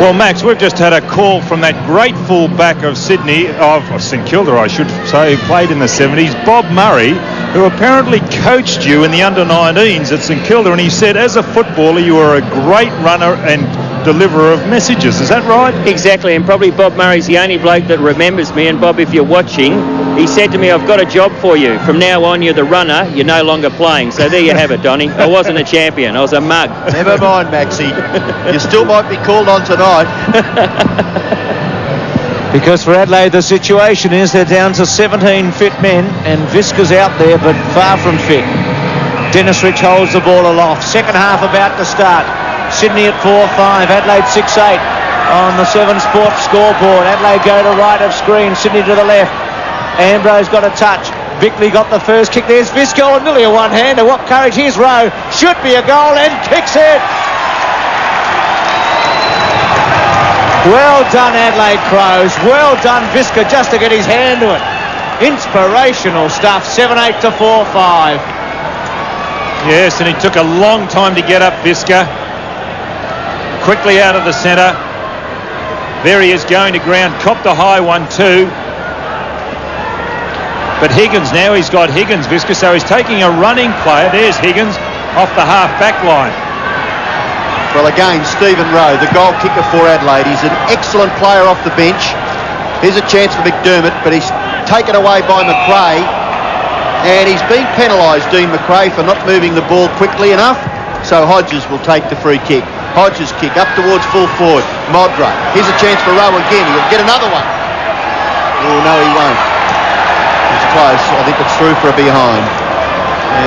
Speaker 6: Well, Max, we've just had a call from that great full-back of Sydney, of St Kilda, I should say, who played in the 70s, Bob Murray, who apparently coached you in the under-19s at St Kilda, and he said, as a footballer, you were a great runner and deliverer of messages. Is that right?
Speaker 11: Exactly, and probably Bob Murray's the only bloke that remembers me. And Bob, if you're watching, he said to me, I've got a job for you. From now on, you're the runner. You're no longer playing. So there you have it, Donny. I wasn't a champion. I was a mug.
Speaker 7: Never mind, Maxie. You still might be called on tonight.
Speaker 5: Because for Adelaide, the situation is they're down to 17 fit men, and Visca's out there, but far from fit. Dennis Rich holds the ball aloft. Second half about to start. Sydney at 4-5, Adelaide 6-8 on the 7 Sports scoreboard. Adelaide go to right of screen, Sydney to the left. Ambrose got a touch. Bickley got the first kick. There's Visco, and nearly a one-hander. What courage. Here's Rowe. Should be a goal and kicks it. Well done, Adelaide Crows. Well done, Visca, just to get his hand to it. Inspirational stuff. 7-8 to 4-5.
Speaker 6: Yes, and he took a long time to get up, Visca. Quickly out of the centre. There he is going to ground. Copped a high one too. But Higgins now, he's got Higgins, Visca, so he's taking a running player. There's Higgins off the half-back line.
Speaker 7: Well, again, Stephen Rowe, the goal kicker for Adelaide. He's an excellent player off the bench. Here's a chance for McDermott, but he's taken away by McRae. And he's been penalised, Dean McRae, for not moving the ball quickly enough. So Hodges will take the free kick. Hodges kick up towards full forward. Modra. Here's a chance for Rowe again. He'll get another one. Oh, no, he won't. It's close. I think it's through for a behind.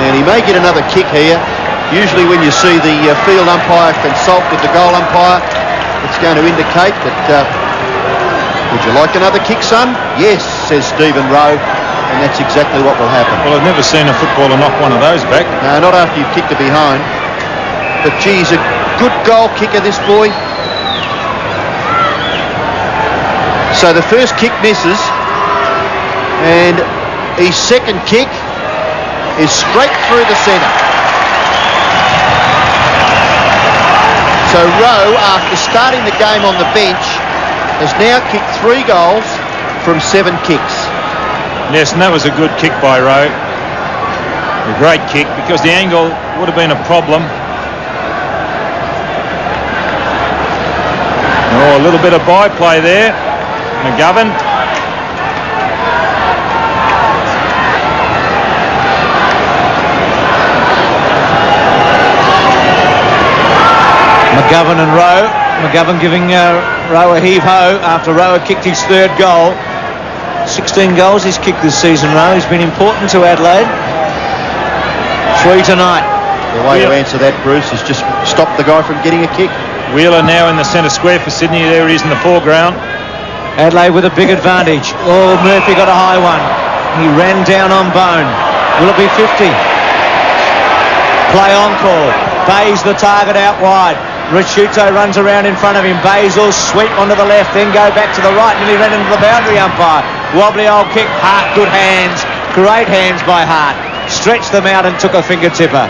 Speaker 7: And he may get another kick here. Usually when you see the field umpire consult with the goal umpire, it's going to indicate that, would you like another kick, son? Yes, says Stephen Rowe. And that's exactly what will happen.
Speaker 6: Well, I've never seen a footballer knock one of those back.
Speaker 7: No, not after you've kicked it behind. But, geez, a good goal kicker, this boy. So the first kick misses. And his second kick is straight through the centre. So Rowe, after starting the game on the bench, has now kicked 3 goals from 7 kicks.
Speaker 6: Yes, and that was a good kick by Rowe. A great kick, because the angle would have been a problem. Oh, a little bit of byplay there. McGovern.
Speaker 5: McGovern and Rowe. McGovern giving Rowe a heave-ho after Rowe kicked his 3rd goal. 16 goals he's kicked this season, Rowe. He's been important to Adelaide. 3 tonight.
Speaker 7: The way to answer that, Bruce, is just stop the guy from getting a kick.
Speaker 6: Wheeler now in the centre square for Sydney. There he is in the foreground.
Speaker 5: Adelaide with a big advantage. Oh, Murphy got a high one. He ran down on Bone. Will it be 50? Play on call. Bayes the target out wide. Ricciuto runs around in front of him. Bayes will sweep onto the left, then go back to the right, and he ran into the boundary umpire. Wobbly old kick. Hart, good hands. Great hands by Hart. Stretched them out and took a finger tipper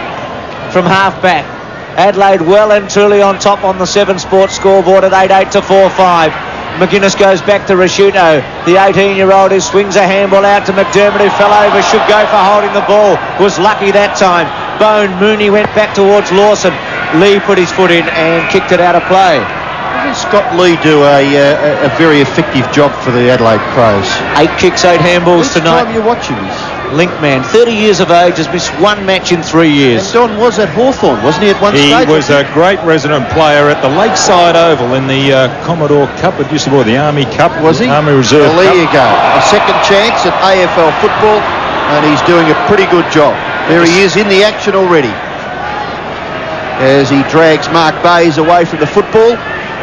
Speaker 5: from half back. Adelaide well and truly on top on the 7 Sports scoreboard at 8-8 to 4-5. McGuinness goes back to Ricciuto. The 18-year-old who swings a handball out to McDermott, who fell over, should go for holding the ball. Was lucky that time. Bone, Mooney went back towards Lawson. Lee put his foot in and kicked it out of play.
Speaker 7: Doesn't Scott Lee do a very effective job for the Adelaide Crows?
Speaker 5: 8 kicks, 8 handballs tonight.
Speaker 7: Which time you're watching this?
Speaker 5: Linkman, 30 years of age, has missed 1 match in 3 years.
Speaker 7: And Don was at Hawthorn, wasn't he, at one stage?
Speaker 6: He was a great resident player at the Lakeside Oval in the Commodore Cup. It used to be the Army Cup.
Speaker 7: Was he?
Speaker 6: Army Reserve
Speaker 7: Well, there
Speaker 6: Cup.
Speaker 7: you go. A second chance at AFL football, and he's doing a pretty good job. There he is in the action already. as he drags Mark Bayes away from the football,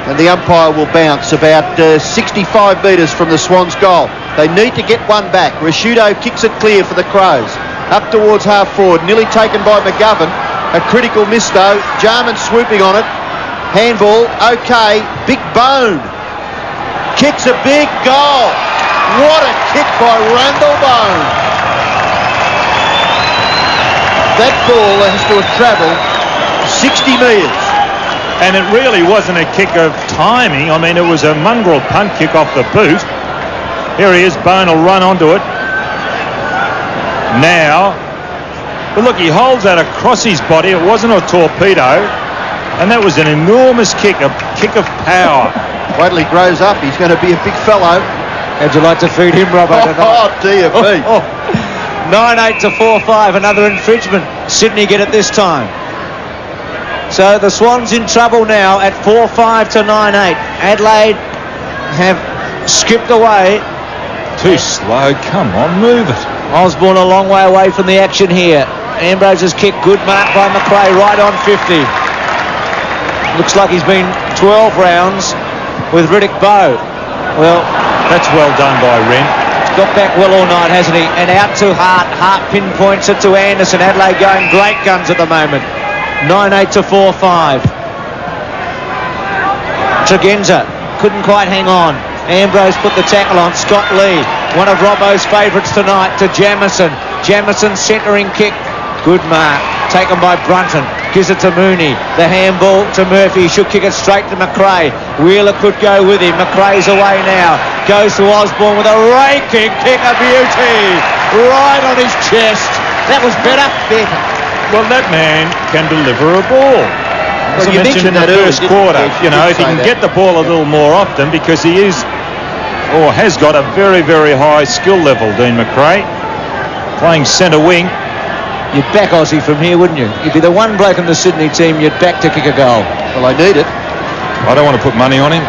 Speaker 7: and the umpire will bounce about 65 metres from the Swans' goal. They need to get one back. Rashudo kicks it clear for the Crows. Up towards half forward, nearly taken by McGovern. A critical miss though. Jarman swooping on it. Handball, okay. Big Bone kicks a big goal. What a kick by Randall Bone. That ball has to have travelled 60 metres.
Speaker 6: And it really wasn't a kick of timing. I mean, it was a mongrel punt kick off the boot. Here he is. Bone will run onto it. Now, but look, he holds that across his body. It wasn't a torpedo. And that was an enormous kick, a kick of power.
Speaker 7: Wait till he grows up. He's going to be a big fellow.
Speaker 5: How'd you like to feed him, Robbo?
Speaker 7: Oh, dear me.
Speaker 5: 9-8 to 4-5. Another infringement. Sydney get it this time. So the Swans in trouble now at 4-5 to 9-8. Adelaide have skipped away.
Speaker 6: Too slow. Come on, move it.
Speaker 5: Osborne a long way away from the action here. Ambrose's kick, good mark by McRae, right on 50. Looks like he's been 12 rounds with Riddick Bowe. Well,
Speaker 6: that's well done by Wren.
Speaker 5: Got back well all night, hasn't he? And out to Hart. Hart pinpoints it to Anderson. Adelaide going great guns at the moment. 9-8 to 4-5. Tregenza couldn't quite hang on. Ambrose put the tackle on. Scott Lee, one of Robbo's favourites tonight, to Jamison. Jamison centering kick. Good mark. Taken by Brunton. Gives it to Mooney. The handball to Murphy. Should kick it straight to McRae. Wheeler could go with him. McRae's away now. Goes to Osborne with a raking kick. A beauty. Right on his chest. That was better.
Speaker 6: Well, that man can deliver a ball. As I mentioned in the first quarter, you know, if he can get the ball a little more often, because he is, or has got a very, very high skill level, Dean McRae, playing centre wing.
Speaker 5: You'd back Aussie from here, wouldn't you? You'd be the one bloke in the Sydney team you'd back to kick a goal.
Speaker 7: Well, I need it.
Speaker 6: I don't want to put money on him.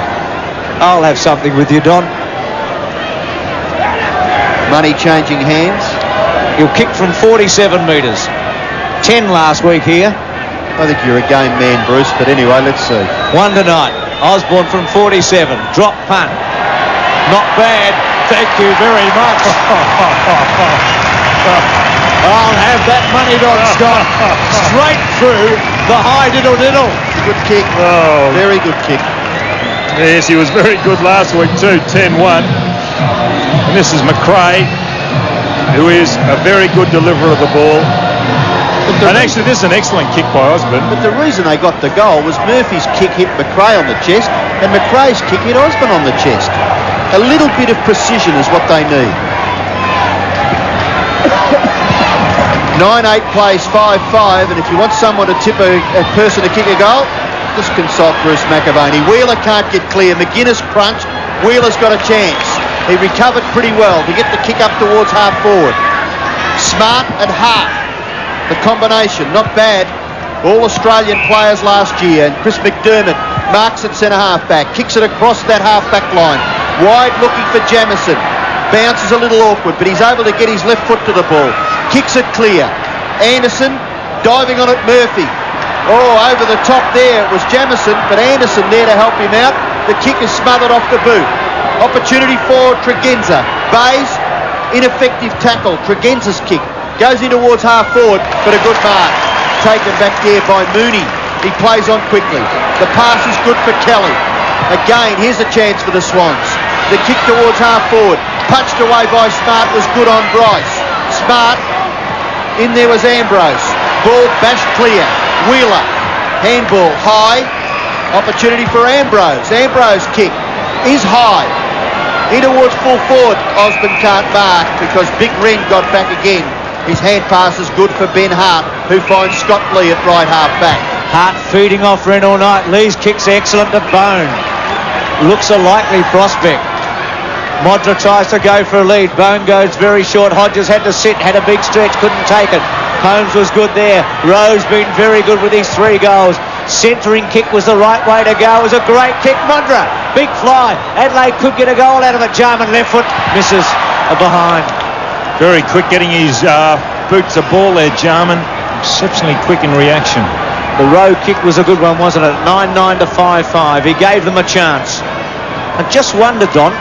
Speaker 5: I'll have something with you, Don.
Speaker 7: Money changing hands.
Speaker 5: He'll kick from 47 metres. 10 last week here.
Speaker 7: I think you're a game man, Bruce, but anyway, let's see.
Speaker 5: One tonight. Osborne from 47. Drop punt. Not bad. Thank you very much. I'll have that money, Don Scott. Straight through the high diddle-diddle.
Speaker 7: Good kick. Oh. Very good kick.
Speaker 6: Yes, he was very good last week too, 10-1. And this is McRae, who is a very good deliverer of the ball. And actually, this is an excellent kick by Osborne.
Speaker 7: But the reason they got the goal was Murphy's kick hit McRae on the chest, and McRae's kick hit Osborne on the chest. A little bit of precision is what they need. 9-8 plays 5-5, and if you want someone to tip a person to kick a goal, just consult Bruce McAvaney. Wheeler can't get clear. McGuinness crunched. Wheeler's got a chance. He recovered pretty well to get the kick up towards half forward. Smart and Hart. The combination, not bad. All Australian players last year, and Chris McDermott marks at centre half back, kicks it across that half back line. Wide looking for Jamison. Bounces a little awkward, but he's able to get his left foot to the ball. Kicks it clear. Anderson diving on it, Murphy. Oh, over the top there, it was Jamison, but Anderson there to help him out. The kick is smothered off the boot. Opportunity for Tregenza. Bayes, ineffective tackle. Tregenza's kick goes in towards half forward, but a good mark. Taken back there by Mooney. He plays on quickly. The pass is good for Kelly. Again, here's a chance for the Swans. The kick towards half forward. Punched away by Smart was good on Bryce. Smart. In there was Ambrose. Ball bashed clear. Wheeler. Handball high. Opportunity for Ambrose. Ambrose kick is high. In towards full forward. Osborne can't mark because Big Wren got back again. His hand pass is good for Ben Hart, who finds Scott Lee at right half back.
Speaker 5: Hart feeding off Wren all night. Lee's kick's excellent to Bone. Looks a likely prospect. Modra tries to go for a lead. Bone goes very short. Hodges had to sit, had a big stretch, couldn't take it. Holmes was good there. Rose been very good with his 3 goals. Centering kick was the right way to go. It was a great kick. Modra, big fly. Adelaide could get a goal out of it. Jarman left foot misses a behind.
Speaker 6: Very quick getting his boots the ball there, Jarman. Exceptionally quick in reaction.
Speaker 5: The Rowe kick was a good one, wasn't it? 9-9 to 5-5. He gave them a chance. I just wonder, Don,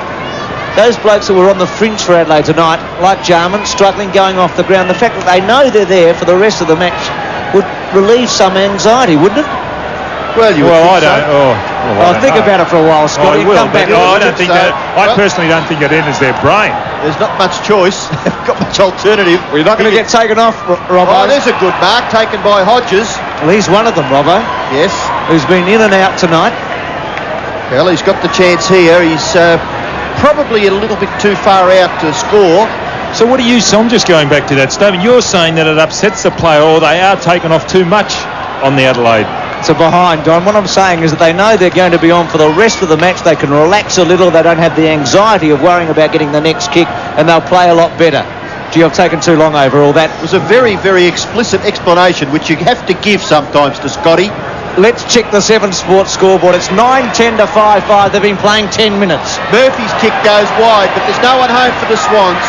Speaker 5: those blokes that were on the fringe for Adelaide tonight, like Jarman, struggling going off the ground, the fact that they know they're there for the rest of the match would relieve some anxiety, wouldn't it?
Speaker 6: Well, I don't.
Speaker 5: I'll think about it for a while, Scott.
Speaker 6: I will, but I don't think that. I personally don't think it enters their brain.
Speaker 7: There's not much choice. They've got much alternative.
Speaker 5: Well, you're not going to get taken off, Robbo.
Speaker 7: Oh, there's a good mark taken by Hodges.
Speaker 5: Well, he's one of them, Robbo.
Speaker 7: Yes.
Speaker 5: Who's been in and out tonight.
Speaker 7: Well, he's got the chance here. He's probably a little bit too far out to score.
Speaker 6: So what do you say? I'm just going back to that statement. You're saying that it upsets the player, or they are taken off too much on the Adelaide.
Speaker 5: It's a behind, Don. What I'm saying is that they know they're going to be on for the rest of the match. They can relax a little. They don't have the anxiety of worrying about getting the next kick, and they'll play a lot better. Gee, I've taken too long over all that.
Speaker 7: It was a very, very explicit explanation, which you have to give sometimes to Scotty.
Speaker 5: Let's check the 7 Sports scoreboard. It's 9-10 to 5-5. They've been playing 10 minutes.
Speaker 7: Murphy's kick goes wide, but there's no one home for the Swans.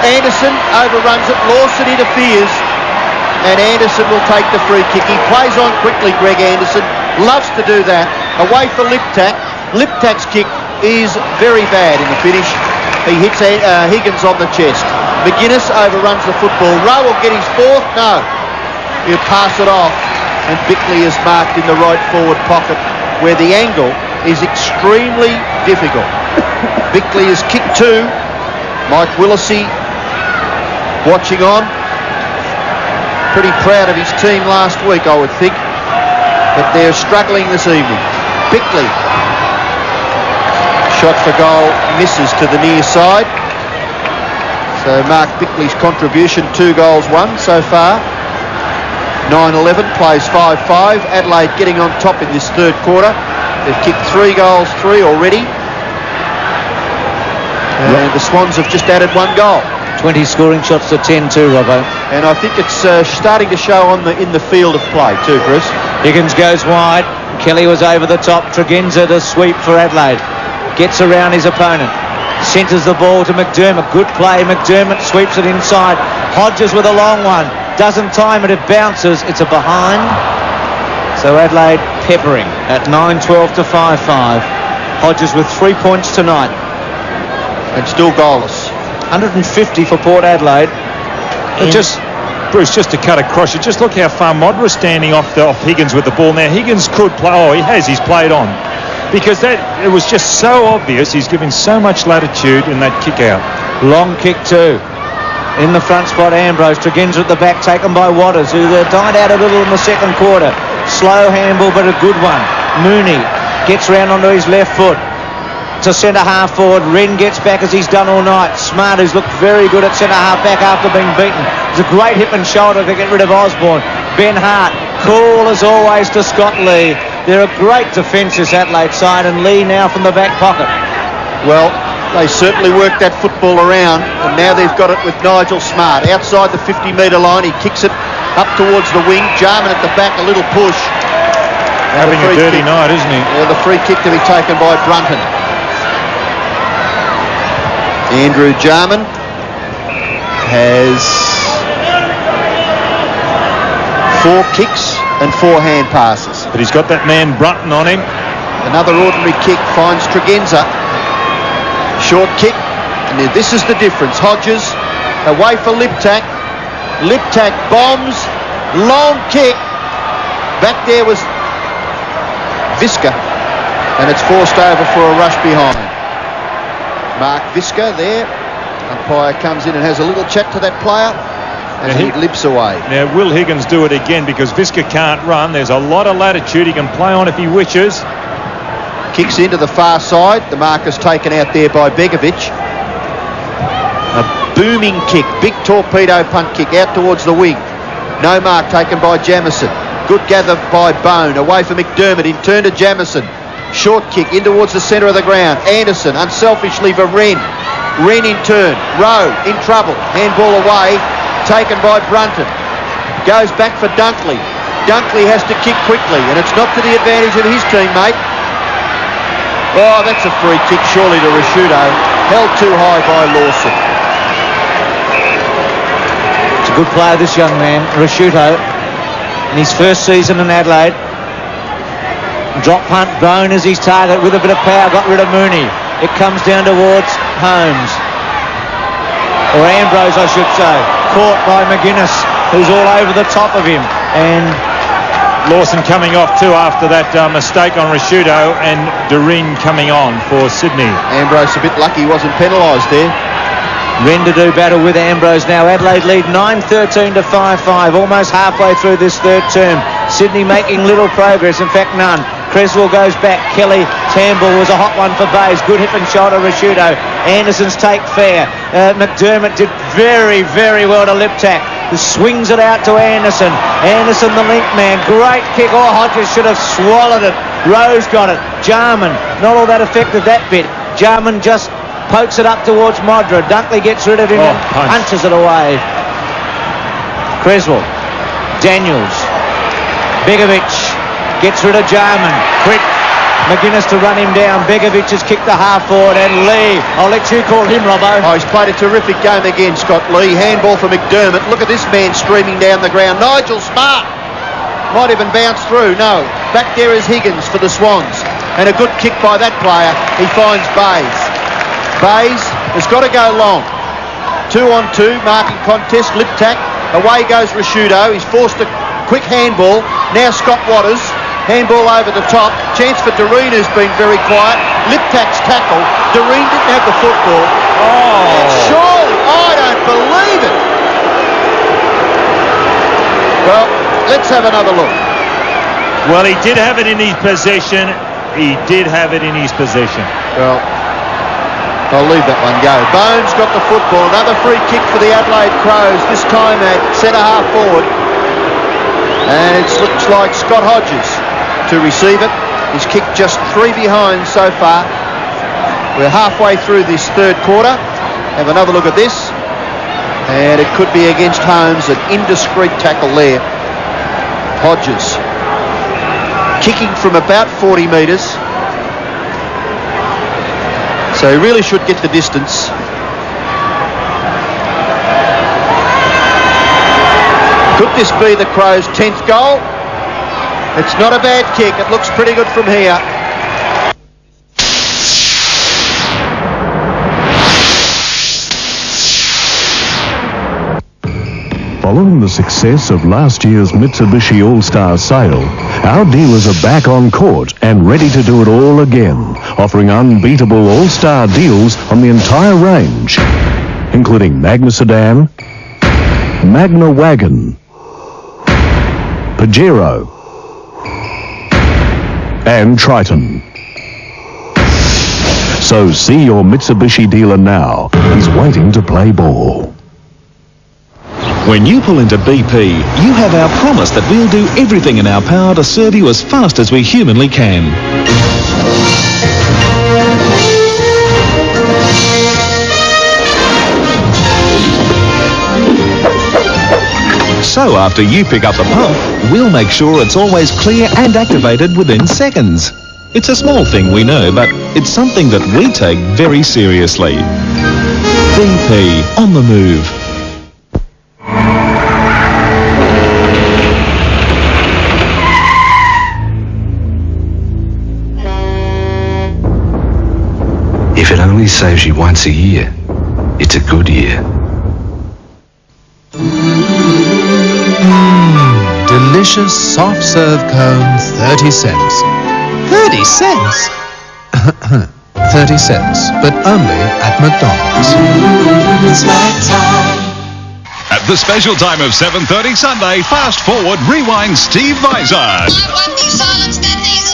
Speaker 7: Anderson overruns it. Lawson interferes. And Anderson will take the free kick. He plays on quickly, Greg Anderson. Loves to do that. Away for Liptak. Liptak's kick is very bad in the finish. He hits Higgins on the chest. McGuinness overruns the football. Rowe will get his 4th. No. He'll pass it off. And Bickley is marked in the right forward pocket where the angle is extremely difficult. Bickley has kicked 2. Mike Willesee watching on. Pretty proud of his team last week, I would think, but they're struggling this evening. Bickley, shot for goal, misses to the near side. So Mark Bickley's contribution, 2 goals, 1 so far. 9-11, plays 5-5. Adelaide getting on top in this 3rd quarter. They've kicked 3 goals, 3 already. And the Swans have just added 1 goal.
Speaker 5: 20 scoring shots to 10-2, Robbo.
Speaker 7: And I think it's starting to show in the field of play too, Chris.
Speaker 5: Higgins goes wide. Kelly was over the top. Tregenza to sweep for Adelaide. Gets around his opponent. Centres the ball to McDermott. Good play. McDermott sweeps it inside. Hodges with a long one. Doesn't time it. It bounces. It's a behind. So Adelaide peppering at 9-12 to 5-5. Hodges with 3 points tonight.
Speaker 7: And still goalless.
Speaker 5: 150 for Port Adelaide.
Speaker 6: Bruce, just to cut across, you just look how far Modra standing off Higgins with the ball. Now Higgins could play. Oh, he has. He's played on, because it was just so obvious. He's given so much latitude in that kick out.
Speaker 5: Long kick too. In the front spot, Ambrose. Tregenza at the back, taken by Waters, who died out a little in the 2nd quarter. Slow handball, but a good one. Mooney gets round onto his left foot. To centre half forward. Wren gets back as he's done all night. Smart, who's looked very good at centre half back after being beaten. It's a great hip and shoulder to get rid of Osborne. Ben Hart, cool as always to Scott Lee. They're a great defence, this Adelaide side, and Lee now from the back pocket.
Speaker 7: Well, they certainly worked that football around, and now they've got it with Nigel Smart. Outside the 50-metre line, he kicks it up towards the wing. Jarman at the back, a little push.
Speaker 6: Having a dirty night, isn't he?
Speaker 7: Yeah, the free kick to be taken by Brunton. Andrew Jarman has 4 kicks and 4 hand passes.
Speaker 6: But he's got that man Brunton on him.
Speaker 7: Another ordinary kick finds Tregenza. Short kick, and this is the difference. Hodges away for Liptak. Liptak bombs. Long kick. Back there was Visca, and it's forced over for a rush behind. Mark Visca there. Umpire comes in and has a little chat to that player as he limps away.
Speaker 6: Now, will Higgins do it again? Because Visca can't run. There's a lot of latitude. He can play on if he wishes.
Speaker 7: Kicks into the far side. The marker's taken out there by Begovic. A booming kick. Big torpedo punt kick out towards the wing. No mark taken by Jamison. Good gather by Bone. Away for McDermott. In turn to Jamison. Short kick in towards the centre of the ground. Anderson unselfishly for Wren. Wren in turn. Rowe in trouble. Handball away. Taken by Brunton. Goes back for Dunkley. Dunkley has to kick quickly, and it's not to the advantage of his teammate. Oh, that's a free kick surely to Rashudo. Held too high by Lawson.
Speaker 5: It's a good player, this young man, Rashudo. in his first season in Adelaide. Drop punt, Bone is his target with a bit of power, got rid of Mooney. It comes down towards Holmes. Or Ambrose, I should say. Caught by McGuinness, who's all over the top of him. And
Speaker 6: Lawson coming off too after that mistake on Rashudo, and Doreen coming on for Sydney.
Speaker 7: Ambrose a bit lucky he wasn't penalised there.
Speaker 5: Rendezvous battle with Ambrose now. Adelaide lead 9-13 to 5-5, almost halfway through this third term. Sydney making little progress, in fact none. Creswell goes back. Kelly Campbell was a hot one for Bays. Good hip and shoulder, Rashudo. Anderson's take fair. McDermott did very, very well to lip tack. Swings it out to Anderson. Anderson, the link man. Great kick. Oh, Hodges should have swallowed it. Rose got it. Jarman, not all that effective that bit. Jarman just pokes it up towards Modra. Dunkley gets rid of him and punches it away. Creswell. Daniels. Begovic gets rid of Jarman. Quick. McGuinness to run him down. Begovic has kicked the half forward, and Lee, I'll let you call him, Robbo.
Speaker 7: Oh, he's played a terrific game again, Scott Lee. Handball for McDermott. Look at this man streaming down the ground. Nigel Smart might even bounce through. No, back there is Higgins for the Swans, and a good kick by that player. He finds Bays. Bays has got to go long. 2-on-2 marking contest. Lip tack. Away goes Rashudo. He's forced a quick handball. Now Scott Waters. Handball over the top. Chance for Doreen, who's been very quiet. Liptak's tackle. Doreen didn't have the football. Oh! Surely, I don't believe it. Well, let's have another look.
Speaker 6: Well, he did have it in his possession. He did have it in his possession.
Speaker 7: Well, I'll leave that one go. Bones got the football. Another free kick for the Adelaide Crows, this time at centre half forward. And it looks like Scott Hodges to receive it. He's kicked just 3 behind so far. We're halfway through this third quarter. Have another look at this. And it could be against Holmes, an indiscreet tackle there. Hodges kicking from about 40 metres. So he really should get the distance. Could this be the Crows' 10th goal? It's not a bad kick. It looks pretty good from here.
Speaker 20: Following the success of last year's Mitsubishi All-Star sale, our dealers are back on court and ready to do it all again, offering unbeatable All-Star deals on the entire range, including Magna Sedan, Magna Wagon, Pajero, and Triton. So see your Mitsubishi dealer now. He's waiting to play ball.
Speaker 4: When you pull into BP, you have our promise that we'll do everything in our power to serve you as fast as we humanly can. So after you pick up the pump, we'll make sure it's always clear and activated within seconds. It's a small thing, we know, but it's something that we take very seriously. BP, on the move.
Speaker 14: If it only saves you once a year, it's a good year.
Speaker 8: Delicious soft serve cones, 30 cents. 30 cents? 30 cents, but only at McDonald's.
Speaker 22: It's my time. At the special time of 7:30 Sunday, fast forward, rewind Steve Vizard.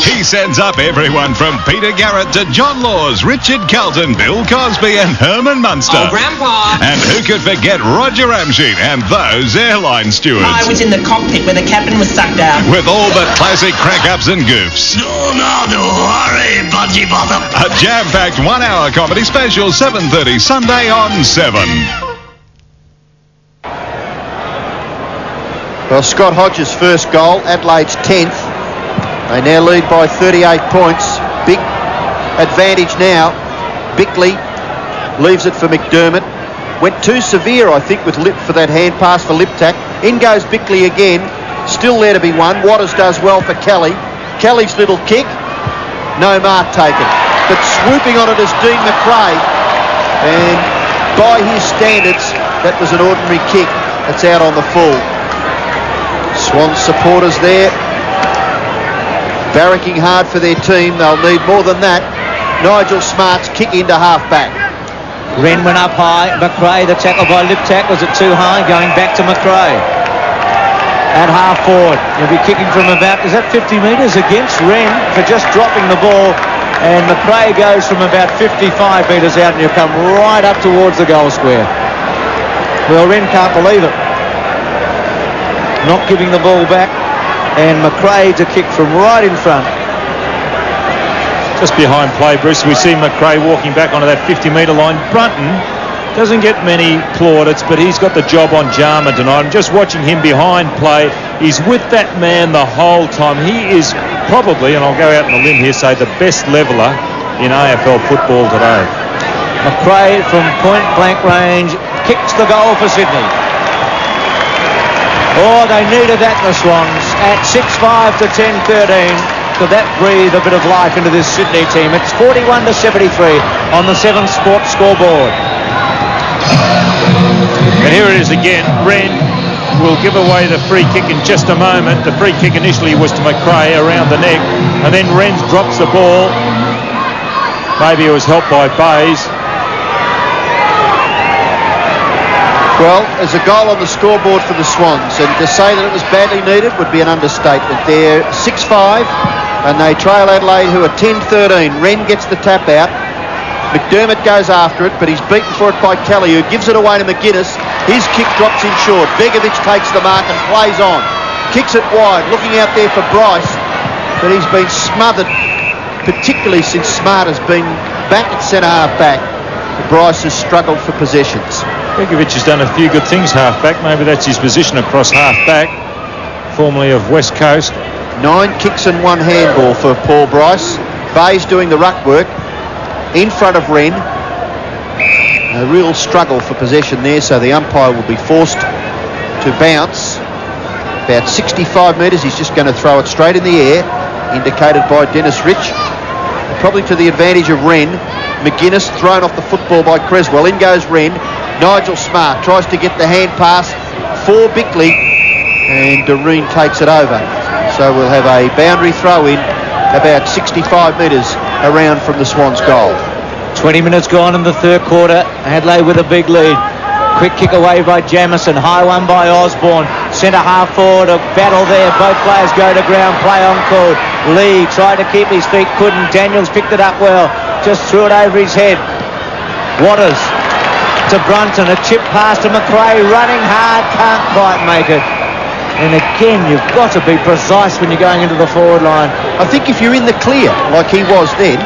Speaker 22: He sends up everyone from Peter Garrett to John Laws, Richard Carlton, Bill Cosby and Herman Munster.
Speaker 15: Oh, Grandpa!
Speaker 22: And who could forget Roger Ramsey and those airline stewards?
Speaker 15: I was in the cockpit where the captain was sucked out.
Speaker 22: With all the classic crack-ups and goofs.
Speaker 10: No hurry, Budgie Bottom.
Speaker 22: A jam-packed 1-hour comedy special, 7:30 Sunday on 7.
Speaker 7: Well, Scott Hodges' first goal, Adelaide's 10th. They now lead by 38 points. Big advantage now. Bickley leaves it for McDermott. Went too severe, I think, with Lip for that hand pass for Liptak. In goes Bickley again. Still there to be won. Waters does well for Kelly. Kelly's little kick. No mark taken. But swooping on it is Dean McRae. And by his standards, that was an ordinary kick. That's out on the full. Swans supporters there, barracking hard for their team. They'll need more than that. Nigel Smart's kick into half-back.
Speaker 5: Wren went up high. McRae, the tackle by Liptak, was it too high? Going back to McRae. At half forward. He'll be kicking from about, is that 50 metres against Wren for just dropping the ball. And McRae goes from about 55 metres out and he'll come right up towards the goal square. Well, Wren can't believe it. Not giving the ball back. And McRae to kick from right in front.
Speaker 6: Just behind play, Bruce, we see McRae walking back onto that 50-metre line. Brunton doesn't get many plaudits, but he's got the job on Jarman tonight. I'm just watching him behind play. He's with that man the whole time. He is probably, and I'll go out on a limb here, say the best leveller in AFL football today.
Speaker 5: McRae from point-blank range kicks the goal for Sydney. Oh, they needed that, the Swans, at 6-5 to 10-13. Could that breathe a bit of life into this Sydney team? It's 41-73 on the 7 Sports scoreboard.
Speaker 6: And here it is again. Wren will give away the free kick in just a moment. The free kick initially was to McRae around the neck, and then Wren drops the ball. Maybe it was helped by Bays.
Speaker 7: Well, there's a goal on the scoreboard for the Swans, and to say that it was badly needed would be an understatement. They're 6-5, and they trail Adelaide, who are 10-13. Wren gets the tap out. McDermott goes after it, but he's beaten for it by Kelly, who gives it away to McGuinness. His kick drops in short. Begovic takes the mark and plays on. Kicks it wide, looking out there for Bryce, but he's been smothered, particularly since Smart has been back at centre half back. Bryce has struggled for possessions.
Speaker 6: Begovic has done a few good things half-back. Maybe that's his position across half-back, formerly of West Coast.
Speaker 7: 9 kicks and 1 handball for Paul Bryce. Bayes doing the ruck work in front of Wren. A real struggle for possession there, so the umpire will be forced to bounce. About 65 metres, he's just going to throw it straight in the air, indicated by Dennis Rich. Probably to the advantage of Wren. McGuinness thrown off the football by Creswell. In goes Wren. Nigel Smart tries to get the hand pass for Bickley, and Doreen takes it over. So we'll have a boundary throw in about 65 metres around from the Swans' goal.
Speaker 5: 20 minutes gone in the third quarter. Adelaide with a big lead. Quick kick away by Jamison. High one by Osborne. Centre half forward. A battle there. Both players go to ground. Play on called. Lee tried to keep his feet. Couldn't. Daniels picked it up well. Just threw it over his head. Waters to Brunton. A chip pass to McRae. Running hard. Can't quite make it. And again, you've got to be precise when you're going into the forward line.
Speaker 7: I think if you're in the clear, like he was then.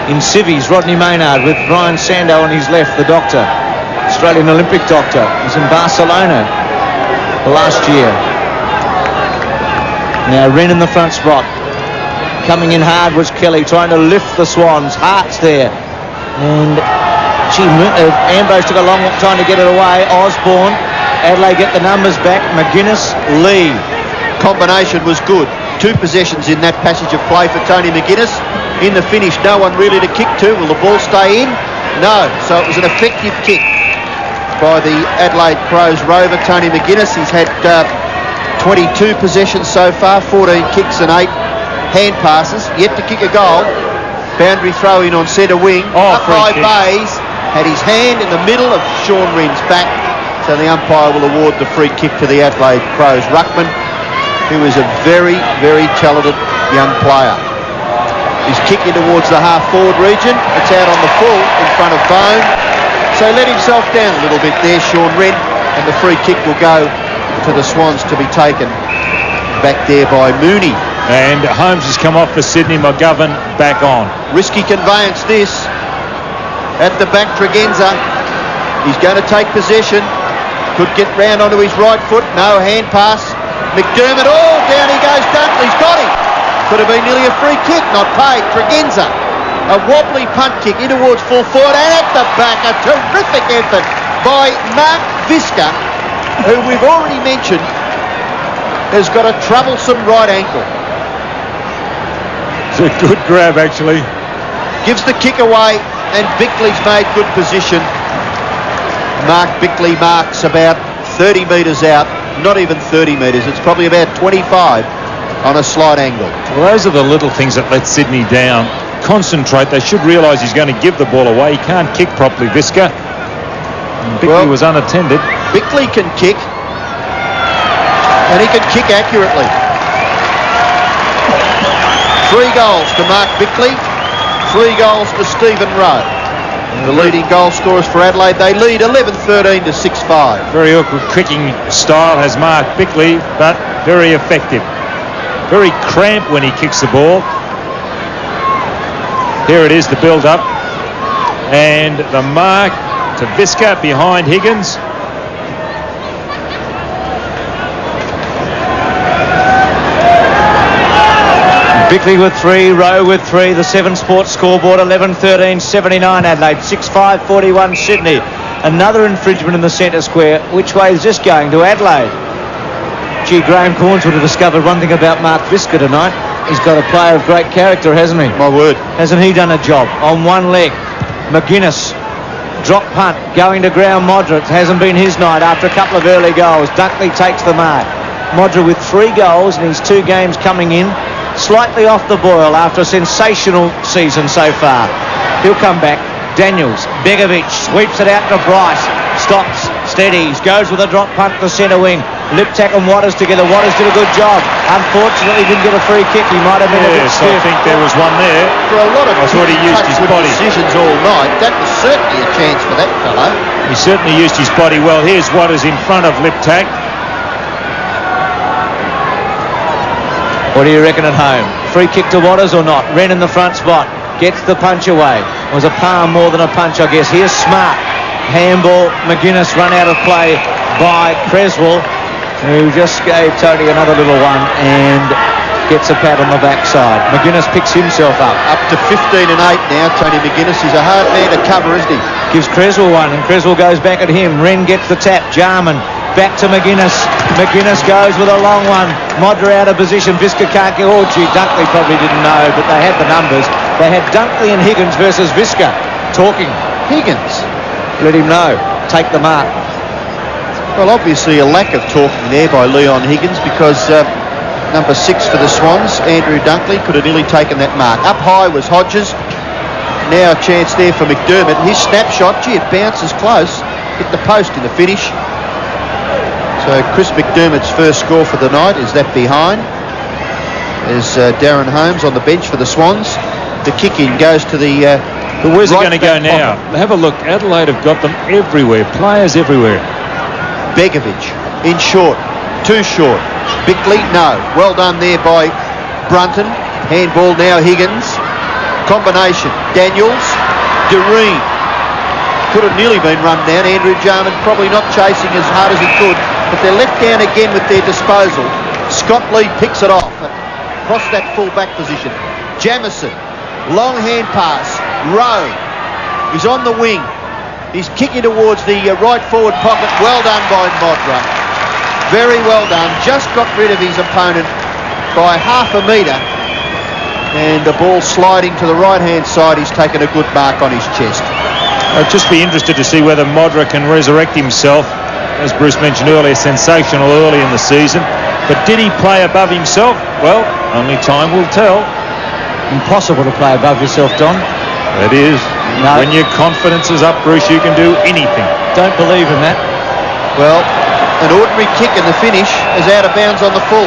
Speaker 5: In civvies, Rodney Maynard with Brian Sando on his left, the doctor. Australian Olympic doctor. He's in Barcelona last year. Now Wren in the front spot. Coming in hard was Kelly, trying to lift the Swans. Hart's there. And Ambrose took a long time to get it away. Osborne. Adelaide get the numbers back. McGuinness, Lee.
Speaker 7: Combination was good. 2 possessions in that passage of play for Tony McGuinness. In the finish, no one really to kick to. Will the ball stay in? No. So it was an effective kick by the Adelaide Crows rover, Tony McGuinness. He's had 22 possessions so far, 14 kicks and 8 hand passes. Yet to kick a goal. Boundary throw in on centre wing. Up by Bays. Had his hand in the middle of Sean Wren's back. So the umpire will award the free kick to the Adelaide Crows ruckman, who is a very, very talented young player. He's kicking towards the half-forward region. It's out on the full in front of Bone. So let himself down a little bit there, Sean Wren, and the free kick will go to the Swans to be taken back there by Mooney.
Speaker 6: And Holmes has come off for Sydney. McGovern back on.
Speaker 7: Risky conveyance this. At the back, Tregenza. He's going to take possession. Could get round onto his right foot. No hand pass. McDermott. Oh, down he goes. Dunkley's got him. Could have been nearly a free kick. Not paid. Tregenza. A wobbly punt kick in towards full forward. And at the back, a terrific effort by Mark Visca, who we've already mentioned has got a troublesome right ankle.
Speaker 6: It's a good grab, actually.
Speaker 7: Gives the kick away, and Bickley's made good position. Mark Bickley marks about 30 metres out, not even 30 metres, it's probably about 25 on a slight angle.
Speaker 6: Well, those are the little things that let Sydney down. Concentrate, they should realise he's going to give the ball away. He can't kick properly, Visca. Bickley was unattended.
Speaker 7: Bickley can kick, and he can kick accurately. 3 goals to Mark Bickley, 3 goals to Stephen Rowe. The leading goal scorers for Adelaide. They lead 11-13 to 6-5.
Speaker 6: Very awkward kicking style has Mark Bickley, but very effective. Very cramped when he kicks the ball. Here it is, the build-up. And the mark to Visca behind Higgins.
Speaker 5: Bickley with 3, Rowe with 3, the 7 Sports scoreboard, 11-13, 79 Adelaide, 6-5, 41 Sydney. Another infringement in the centre square. Which way is this going? To Adelaide. Gee, Graham Corns would have discovered one thing about Mark Visca tonight. He's got a player of great character, hasn't he?
Speaker 7: My word.
Speaker 5: Hasn't he done a job? On one leg, McGuinness, drop punt, going to ground Modra. It hasn't been his night after a couple of early goals. Dunkley takes the mark. Modra with 3 goals in his 2 games coming in. Slightly off the boil after a sensational season so far. He'll come back. Daniels, Begovic sweeps it out to Bryce. Stops, steadies, goes with a drop punt to centre wing. Liptak and Waters together. Waters did a good job. Unfortunately, didn't get a free kick. He might have been a bit stiff.
Speaker 6: I think there was one there.
Speaker 7: For a lot of
Speaker 6: I thought he used his body.
Speaker 7: Decisions all night. That was certainly a chance for that fellow.
Speaker 6: He certainly used his body well. Here's Waters in front of Liptak.
Speaker 5: What do you reckon at home? Free kick to Waters or not? Wren in the front spot. Gets the punch away. It was a palm more than a punch, I guess. Here's Smart. Handball. McGuinness run out of play by Creswell, who just gave Tony another little one and gets a pat on the backside. McGuinness picks himself up.
Speaker 7: Up to 15-8 now, Tony McGuinness. He's a hard man to cover, isn't he?
Speaker 5: Gives Creswell one, and Creswell goes back at him. Wren gets the tap. Jarman back to McGuinness. McGuinness goes with a long one. Modra out of position. Visca can't get... Oh, gee, Dunkley probably didn't know, but they had the numbers. They had Dunkley and Higgins versus Visca talking.
Speaker 7: Higgins.
Speaker 5: Let him know. Take the mark.
Speaker 7: Well, obviously a lack of talking there by Leon Higgins, because number 6 for the Swans, Andrew Dunkley, could have nearly taken that mark. Up high was Hodges. Now a chance there for McDermott. His snapshot, gee, it bounces close. Hit the post in the finish. So Chris McDermott's first score for the night is that behind. There's Darren Holmes on the bench for the Swans. The kick-in goes to the...
Speaker 6: But where's it going to go now? Have a look. Adelaide have got them everywhere. Players everywhere.
Speaker 7: Begovic in short. Too short. Bickley, no. Well done there by Brunton. Handball now, Higgins. Combination. Daniels. Doreen. Could have nearly been run down. Andrew Jarman probably not chasing as hard as he could, but they're left down again with their disposal. Scott Lee picks it off across that full-back position. Jamison. Long hand pass. Rowe. He's on the wing. He's kicking towards the right forward pocket. Well done by Modra. Very well done. Just got rid of his opponent by half a metre. And the ball sliding to the right-hand side. He's taken a good mark on his chest.
Speaker 6: I'd just be interested to see whether Modra can resurrect himself. As Bruce mentioned earlier, sensational early in the season. But did he play above himself? Well, only time will tell.
Speaker 5: Impossible to play above yourself, Don.
Speaker 6: It is.
Speaker 5: No.
Speaker 6: When your confidence is up, Bruce, you can do anything.
Speaker 5: Don't believe in that.
Speaker 7: Well, an ordinary kick in the finish is out of bounds on the full.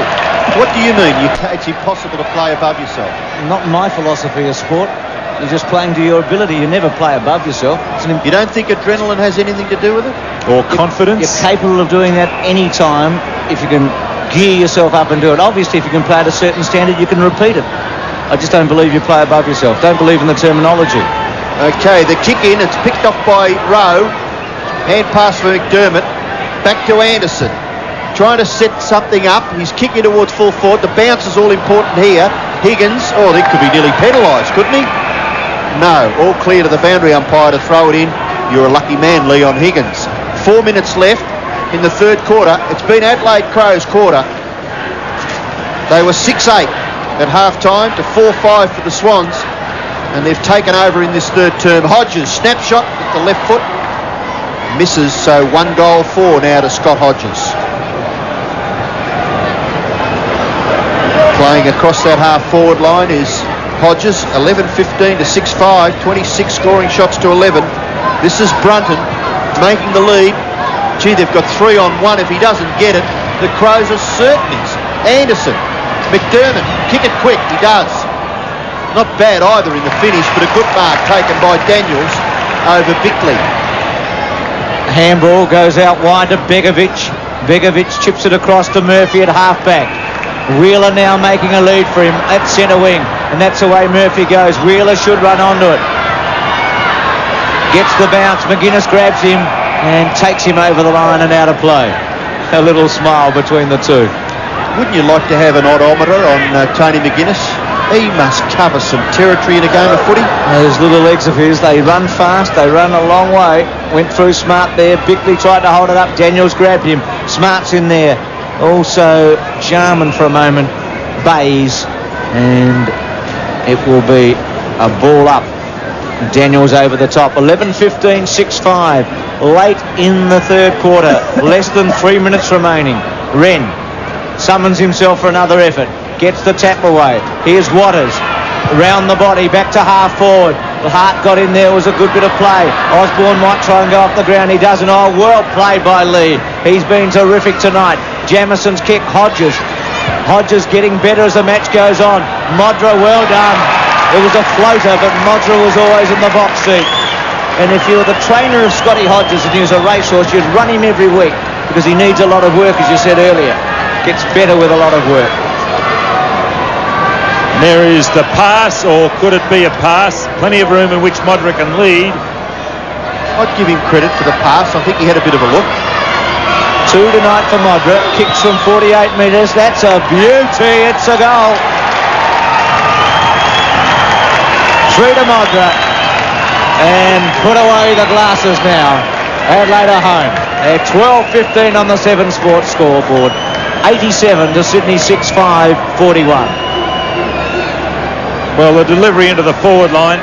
Speaker 7: What do you mean? It's impossible to play above yourself?
Speaker 5: Not my philosophy of sport. You're just playing to your ability. You never play above yourself.
Speaker 7: You don't think adrenaline has anything to do with it?
Speaker 6: Or confidence?
Speaker 5: You're capable of doing that any time if you can gear yourself up and do it. Obviously, if you can play at a certain standard, you can repeat it. I just don't believe you play above yourself. Don't believe in the terminology.
Speaker 7: Okay, the kick in. It's picked off by Rowe. Hand pass for McDermott. Back to Anderson. Trying to set something up. He's kicking towards full forward. The bounce is all important here. Higgins. Oh, he could be nearly penalised, couldn't he? No. All clear to the boundary umpire to throw it in. You're a lucky man, Leon Higgins. 4 minutes left in the third quarter. It's been Adelaide Crows' quarter. They were 6-8 at half-time to 4-5 for the Swans, and they've taken over in this third term. Hodges, snapshot with the left foot, misses, so 1-4 now to Scott Hodges. Playing across that half-forward line is Hodges, 11-15 to 6-5, 26 scoring shots to 11. This is Brunton making the lead. Gee, they've got 3 on 1. If he doesn't get it, the Crows are certainties. Anderson, McDermott, kick it quick. He does. Not bad either in the finish, but a good mark taken by Daniels over Bickley.
Speaker 5: Handball goes out wide to Begovic. Begovic chips it across to Murphy at half-back. Wheeler now making a lead for him at centre wing, and that's the way Murphy goes. Wheeler should run onto it. Gets the bounce. McGuinness grabs him and takes him over the line and out of play. A little smile between the two.
Speaker 7: Wouldn't you like to have an odometer on Tony McGuinness? He must cover some territory in a game of footy.
Speaker 5: Those little legs of his, they run fast, they run a long way. Went through Smart there. Bickley tried to hold it up. Daniels grabbed him. Smart's in there. Also Jarman for a moment. Bays. And it will be a ball up. Daniels over the top. 11-15, 6-5. Late in the third quarter. Less than 3 minutes remaining. Wren summons himself for another effort. Gets the tap away. Here's Waters. Round the body. Back to half forward. Hart got in there. It was a good bit of play. Osborne might try and go off the ground. He doesn't. Oh, well played by Lee. He's been terrific tonight. Jamison's kick. Hodges. Hodges getting better as the match goes on. Modra, well done. It was a floater, but Modra was always in the box seat. And if you were the trainer of Scotty Hodges and he was a racehorse, you'd run him every week because he needs a lot of work, as you said earlier. Gets better with a lot of work.
Speaker 6: There is the pass, or could it be a pass? Plenty of room in which Modra can lead.
Speaker 7: I'd give him credit for the pass. I think he had a bit of a look.
Speaker 5: 2 tonight for Modra. Kicks from 48 metres. That's a beauty. It's a goal. 3 to Modra. And put away the glasses now. Adelaide are home. They're 12-15 on the 7 Sports scoreboard. 87 to Sydney 6-5, 41.
Speaker 6: Well, the delivery into the forward line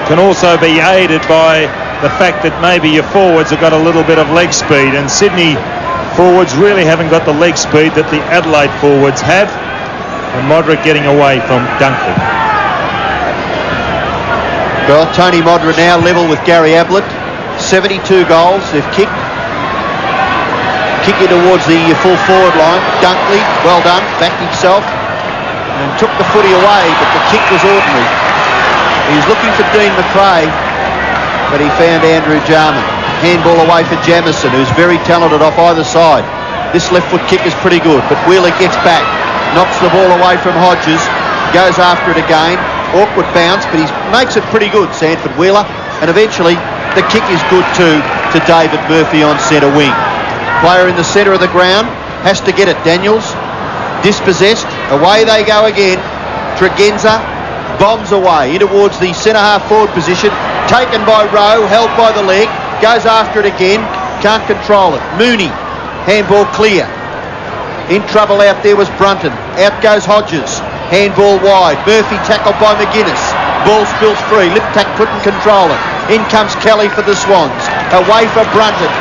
Speaker 6: can also be aided by the fact that maybe your forwards have got a little bit of leg speed, and Sydney forwards really haven't got the leg speed that the Adelaide forwards have. And Modra getting away from Dunkley.
Speaker 7: Well, Tony Modra now level with Gary Ablett. 72 goals they've kicked. Kicking towards the full forward line. Dunkley, well done, backed himself and took the footy away, but the kick was ordinary. He was looking for Dean McRae, but he found Andrew Jarman. Handball away for Jamison, who's very talented off either side. This left foot kick is pretty good, but Wheeler gets back, knocks the ball away from Hodges, goes after it again. Awkward bounce, but he makes it pretty good, Sanford Wheeler, and eventually the kick is good too to David Murphy on centre wing. Player in the centre of the ground has to get it. Daniels dispossessed, away they go again. Tregenza bombs away in towards the centre half forward position, taken by Rowe, held by the leg, goes after it again, can't control it. Mooney, handball clear. In trouble out there was Brunton, out goes Hodges, handball wide, Murphy tackled by McGuinness, ball spills free, Liptak couldn't control it. In comes Kelly for the Swans, away for Brunton,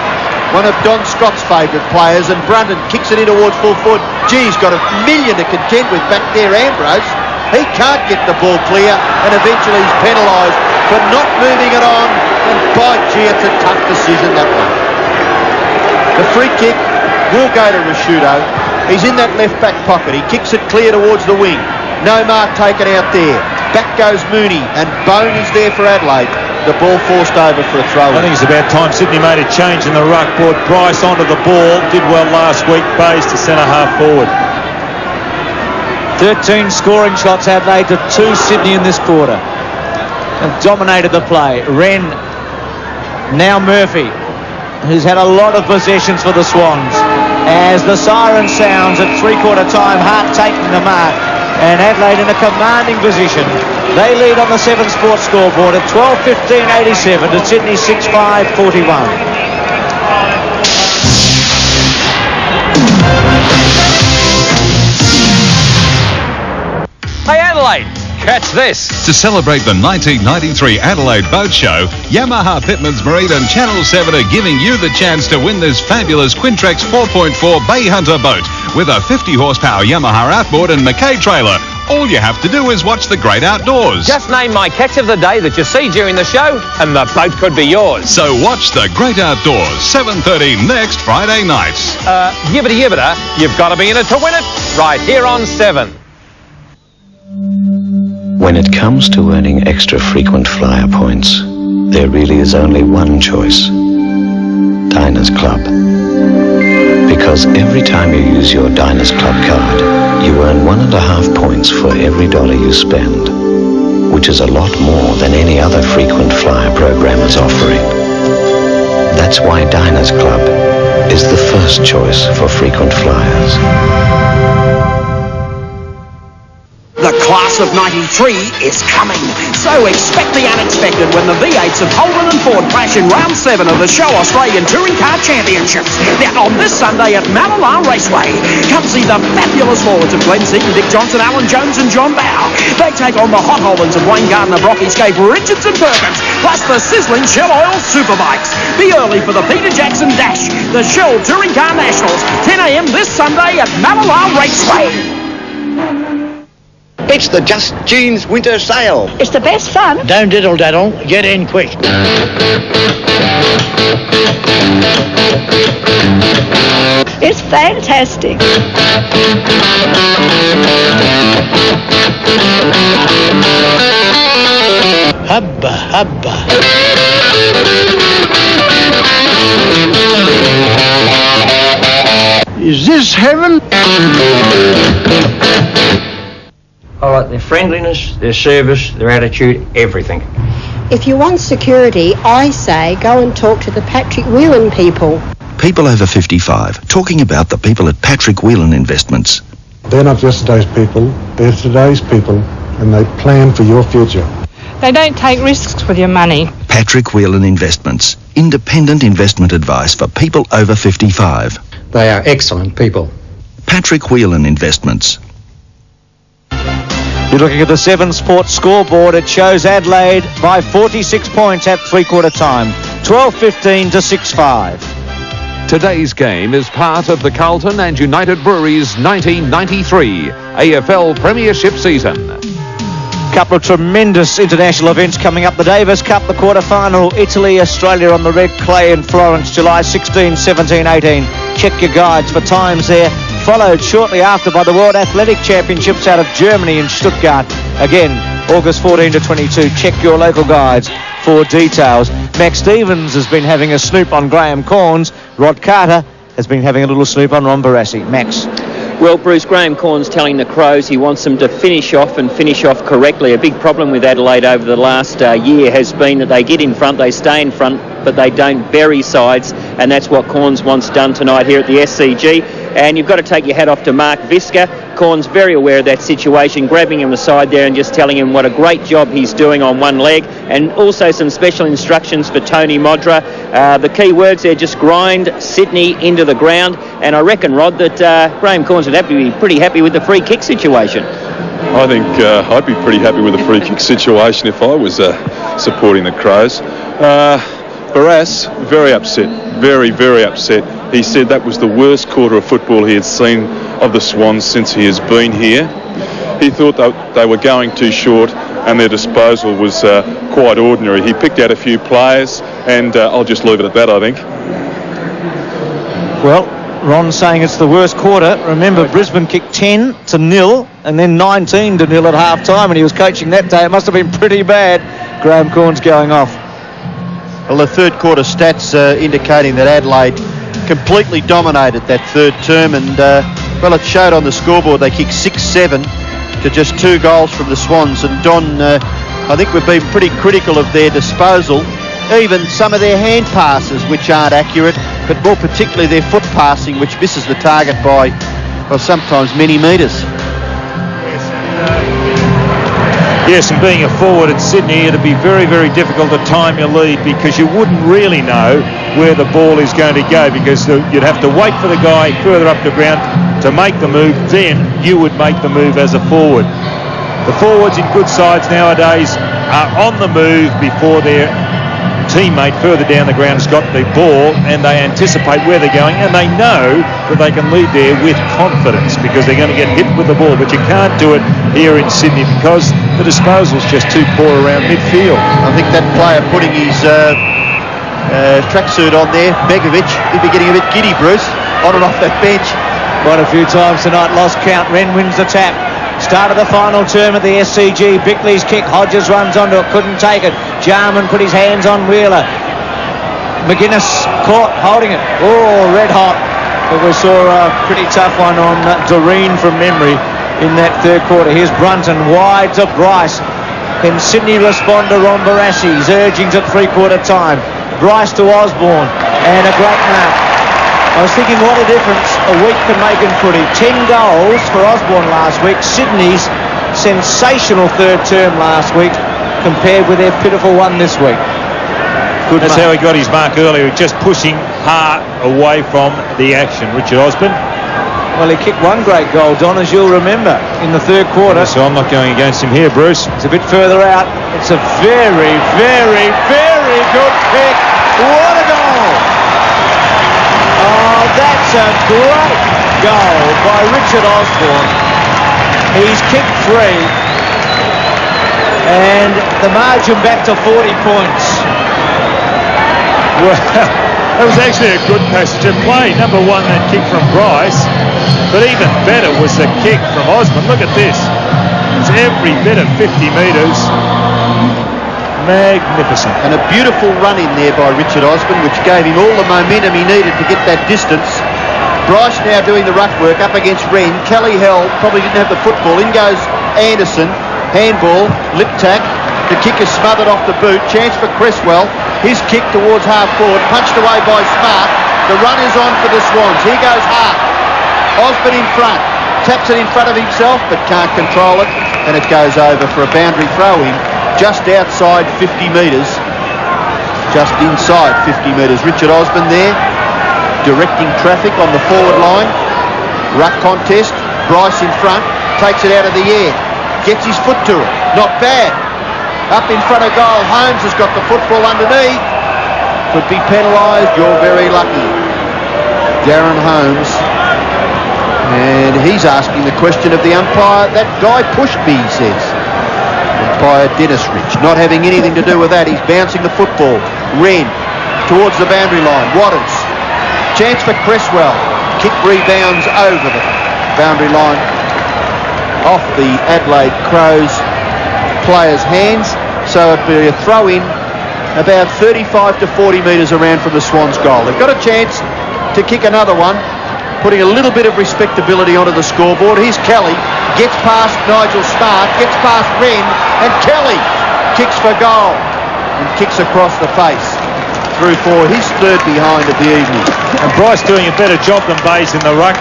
Speaker 7: one of Don Scott's favourite players, and Brunton kicks it in towards full foot. Gee, he's got a million to contend with back there, Ambrose. He can't get the ball clear, and eventually he's penalised for not moving it on, and by gee, it's a tough decision, that one. The free kick will go to Rashudo. He's in that left back pocket. He kicks it clear towards the wing. No mark taken out there. Back goes Mooney, and Bone is there for Adelaide. The ball forced over for a throw.
Speaker 6: I think it's about time Sydney made a change in the ruck. Brought Bryce onto the ball. Did well last week. Bays to centre half forward.
Speaker 5: 13 scoring shots Adelaide to 2 Sydney in this quarter. And dominated the play. Wren, now Murphy, who's had a lot of possessions for the Swans. As the siren sounds at three-quarter time, Hart taking the mark, and Adelaide in a commanding position. They lead on the 7 Sports scoreboard at 12-15-87 to Sydney 6-5-41.
Speaker 12: Adelaide. Catch this.
Speaker 22: To celebrate the 1993 Adelaide Boat Show, Yamaha Pitmans Marine and Channel 7 are giving you the chance to win this fabulous Quintrex 4.4 Bay Hunter boat with a 50 horsepower Yamaha outboard and Mackay trailer. All you have to do is watch the great outdoors.
Speaker 12: Just name my catch of the day that you see during the show and the boat could be yours.
Speaker 22: So watch the great outdoors, 7:30 next Friday night.
Speaker 12: Yibbida yibbida, you've got to be in it to win it. Right here on 7.
Speaker 14: When it comes to earning extra frequent flyer points, there really is only one choice. Diners Club. Because every time you use your Diners Club card, you earn 1.5 points for every dollar you spend, which is a lot more than any other frequent flyer program is offering. That's why Diners Club is the first choice for frequent flyers.
Speaker 2: The class of 93 is coming, so expect the unexpected when the V8s of Holden and Ford crash in round 7 of the Show Australian Touring Car Championships. Now on this Sunday at Mallala Raceway, come see the fabulous Fords of Glenn Seaton, Dick Johnson, Alan Jones and John Bow. They take on the hot Holdens of Wayne Gardner, Brocky Scape, Richards and Perkins, plus the sizzling Shell Oil Superbikes. Be early for the Peter Jackson Dash, the Shell Touring Car Nationals, 10 a.m. this Sunday at Mallala Raceway.
Speaker 17: It's the Just Jeans winter sale.
Speaker 15: It's the best fun.
Speaker 17: Don't diddle-daddle, get in quick.
Speaker 15: It's fantastic.
Speaker 17: Hubba, hubba. Is this heaven?
Speaker 19: I like their friendliness, their service, their attitude, everything.
Speaker 24: If you want security, I say go and talk to the Patrick Whelan people.
Speaker 25: People over 55, talking about the people at Patrick Whelan Investments.
Speaker 26: They're not yesterday's people, they're today's people, and they plan for your future.
Speaker 27: They don't take risks with your money.
Speaker 25: Patrick Whelan Investments, independent investment advice for people over 55.
Speaker 19: They are excellent people.
Speaker 25: Patrick Whelan Investments.
Speaker 5: You're looking at the 7 Sports scoreboard. It shows Adelaide by 46 points at three-quarter time. 12-15 to 6-5.
Speaker 12: Today's game is part of the Carlton and United Breweries 1993 AFL Premiership season.
Speaker 5: Couple of tremendous international events coming up. The Davis Cup, the quarter-final, Italy, Australia on the red clay in Florence, July 16, 17, 18. Check your guides for times there. Followed shortly after by the World Athletic Championships out of Germany in Stuttgart. Again, August 14 to 22. Check your local guides for details. Max Stevens has been having a snoop on Graham Corns. Rod Carter has been having a little snoop on Ron Barassi. Max.
Speaker 11: Well, Bruce, Graham Corns telling the Crows he wants them to finish off and finish off correctly. A big problem with Adelaide over the last year has been that they get in front, they stay in front, but they don't bury sides, and that's what Corns wants done tonight here at the SCG. And you've got to take your hat off to Mark Visca. Corns very aware of that situation, grabbing him aside there and just telling him what a great job he's doing on one leg, and also some special instructions for Tony Modra. The key words there, just grind Sydney into the ground, and I reckon, Rod, that Graham Corns would have to be pretty happy with the free kick situation.
Speaker 1: I think I'd be pretty happy with the free kick situation if I was supporting the Crows. Barras, very upset, very, very upset. He said that was the worst quarter of football he had seen of the Swans since he has been here. He thought that they were going too short and their disposal was quite ordinary. He picked out a few players, and I'll just leave it at that, I think.
Speaker 5: Well, Ron's saying it's the worst quarter. Remember, Brisbane kicked 10-0 and then 19-0 at half-time, and he was coaching that day. It must have been pretty bad. Graham Corns going off.
Speaker 7: Well, the third quarter stats indicating that Adelaide completely dominated that third term, and well, it showed on the scoreboard. They kicked 6-7 to just 2 goals from the Swans, and Don, I think we've been pretty critical of their disposal, even some of their hand passes which aren't accurate, but more particularly their foot passing, which misses the target by, well, sometimes many metres.
Speaker 6: Yes, and being a forward at Sydney, it'd be very, very difficult to time your lead, because you wouldn't really know where the ball is going to go, because you'd have to wait for the guy further up the ground to make the move, then you would make the move as a forward. The forwards in good sides nowadays are on the move before their teammate further down the ground has got the ball, and they anticipate where they're going, and they know that they can lead there with confidence because they're going to get hit with the ball. But you can't do it here in Sydney because the disposal's just too poor around midfield.
Speaker 7: I think that player putting his tracksuit on there, Begovic, he'd be getting a bit giddy, Bruce, on and off that bench.
Speaker 5: Quite a few times tonight, lost count. Wren wins the tap. Start of the final term at the SCG. Bickley's kick. Hodges runs onto it. Couldn't take it. Jarman put his hands on Wheeler. McGuinness caught holding it. Oh, red hot. But we saw a pretty tough one on Doreen from memory in that third quarter. Here's Brunton wide to Bryce. Can Sydney respond to Ron Barassi's urgings at three-quarter time? Bryce to Osborne. And a great mark. I was thinking what a difference a week can make in footy. 10 goals for Osborne last week. Sydney's sensational third term last week compared with their pitiful one this week. Good
Speaker 6: That's
Speaker 5: mark.
Speaker 6: how he got his mark earlier, just pushing hard away from the action. Richard Osborne.
Speaker 5: Well, he kicked one great goal, Don, as you'll remember, in the third quarter.
Speaker 6: So I'm not going against him here, Bruce.
Speaker 5: It's a bit further out. It's a very, very, very good kick. What a goal! Oh, that's a great goal by Richard Osborne. He's kicked three, and the margin back to 40 points.
Speaker 6: Well, that was actually a good passage of play. Number one, that kick from Bryce, but even better was the kick from Osborne. Look at this. It's every bit of 50 metres. Magnificent.
Speaker 7: And a beautiful run in there by Richard Osborne, which gave him all the momentum he needed to get that distance. Bryce now doing the ruck work up against Wren. Kelly held, probably didn't have the football. In goes Anderson. Handball, lip tack. The kick is smothered off the boot. Chance for Cresswell. His kick towards half forward. Punched away by Smart. The run is on for the Swans. Here goes Hart. Osborne in front. Taps it in front of himself, but can't control it. And it goes over for a boundary throw-in. Just outside 50 metres, just inside 50 metres. Richard Osborne there, directing traffic on the forward line. Ruck contest, Bryce in front, takes it out of the air, gets his foot to it, not bad. Up in front of goal, Holmes has got the football underneath. Could be penalised, you're very lucky. Darren Holmes, and he's asking the question of the umpire. That guy pushed me, he says. Umpire Dennis Rich, not having anything to do with that. He's bouncing the football. Wren towards the boundary line. Watters. Chance for Cresswell. Kick rebounds over the boundary line off the Adelaide Crows players' hands. So it'll be a throw in about 35 to 40 metres around from the Swans' goal. They've got a chance to kick another one, putting a little bit of respectability onto the scoreboard. Here's Kelly. Gets past Nigel Smart, gets past Wren, and Kelly kicks for goal and kicks across the face through for his third behind of the evening.
Speaker 6: And Bryce doing a better job than Bays in the ruck.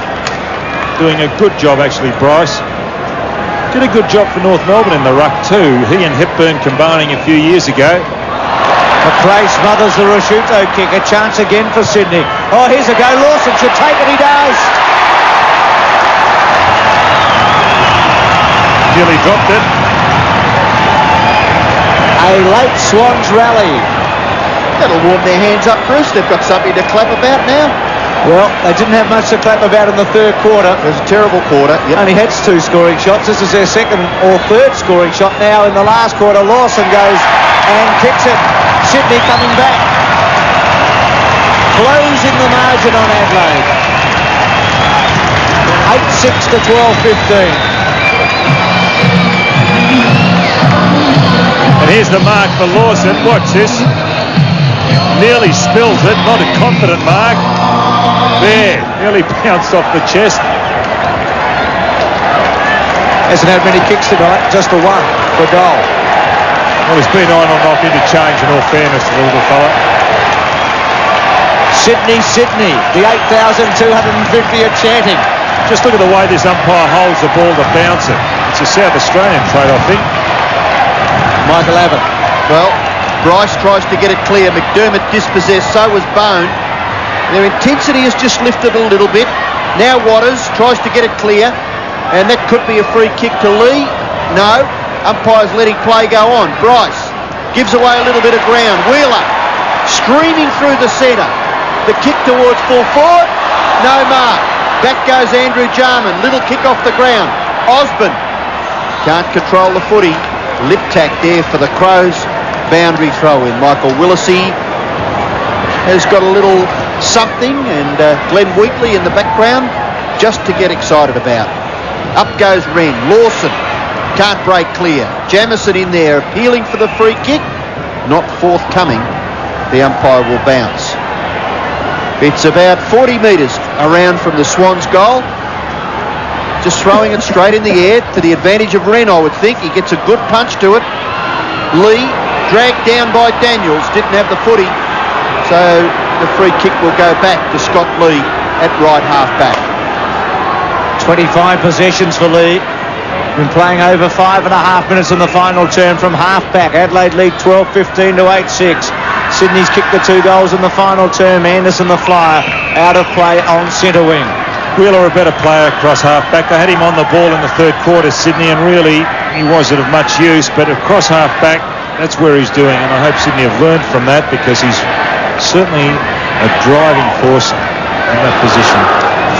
Speaker 6: Doing a good job, actually, Bryce. Did a good job for North Melbourne in the ruck too. He and Hepburn combining a few years ago.
Speaker 5: McRae smothers the Rashuto kick. A chance again for Sydney. Oh, here's a go. Lawson should take it. He does.
Speaker 6: Nearly dropped it.
Speaker 5: A late Swans rally.
Speaker 7: That'll warm their hands up, Bruce. They've got something to clap about now.
Speaker 5: Well, they didn't have much to clap about in the third quarter.
Speaker 7: It was a terrible quarter. Yep.
Speaker 5: Only had 2 scoring shots. This is their second or third scoring shot now in the last quarter. Lawson goes and kicks it. Sydney coming back. Closing the margin on Adelaide. 8-6 to 12-15.
Speaker 6: And here's the mark for Lawson. Watch this. Nearly spills it. Not a confident mark. There. Nearly bounced off the chest.
Speaker 5: Hasn't had many kicks tonight. Just the one for goal.
Speaker 6: Well, he's been on and off interchange in all fairness to the little fella.
Speaker 5: Sydney. The 8,250 are chanting.
Speaker 6: Just look at the way this umpire holds the ball to bounce it. It's a South Australian trait, I think.
Speaker 5: Michael Abbott.
Speaker 7: Well, Bryce tries to get it clear. McDermott dispossessed. So was Bone. Their intensity has just lifted a little bit. Now Watters tries to get it clear. And that could be a free kick to Lee. No. Umpire's letting play go on. Bryce gives away a little bit of ground. Wheeler screaming through the centre. The kick towards full forward. No mark. Back goes Andrew Jarman. Little kick off the ground. Osborne can't control the footy. Lip tack there for the Crows. Boundary throw in. Michael Willisey has got a little something, and Glenn Wheatley in the background just to get excited about. Up goes Wren. Lawson can't break clear. Jamieson in there appealing for the free kick. Not forthcoming. The umpire will bounce. It's about 40 metres around from the Swans' goal. Just throwing it straight in the air to the advantage of Wren, I would think. He gets a good punch to it. Lee dragged down by Daniels. Didn't have the footy. So the free kick will go back to Scott Lee at right half back.
Speaker 5: 25 possessions for Lee. Been playing over 5.5 minutes in the final term from half back. Adelaide lead 12-15 to 8-6. Sydney's kicked the 2 goals in the final term. Anderson, the flyer, out of play on centre wing.
Speaker 6: Wheeler a better player across half-back. They had him on the ball in the third quarter, Sydney, and really he wasn't of much use, but across half-back, that's where he's doing, and I hope Sydney have learned from that because he's certainly a driving force in that position.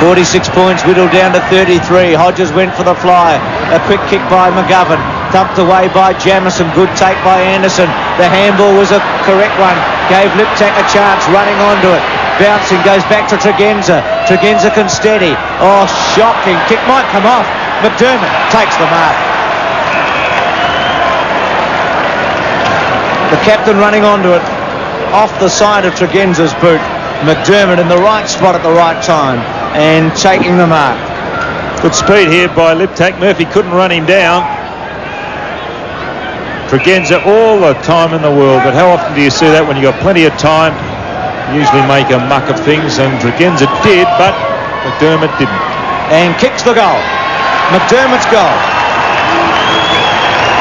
Speaker 5: 46 points, whittled down to 33. Hodges went for the fly. A quick kick by McGovern. Thumped away by Jamieson. Good take by Anderson. The handball was a correct one. Gave Liptak a chance running onto it. Bouncing, goes back to Tregenza. Tregenza can steady. Oh, shocking. Kick might come off. McDermott takes the mark. The captain running onto it. Off the side of Tregenza's boot. McDermott in the right spot at the right time and taking the mark.
Speaker 6: Good speed here by Liptak. Murphy couldn't run him down. Tregenza all the time in the world, but how often do you see that when you've got plenty of time? Usually make a muck of things, and Tregenza did, but McDermott didn't.
Speaker 5: And kicks the goal. McDermott's goal.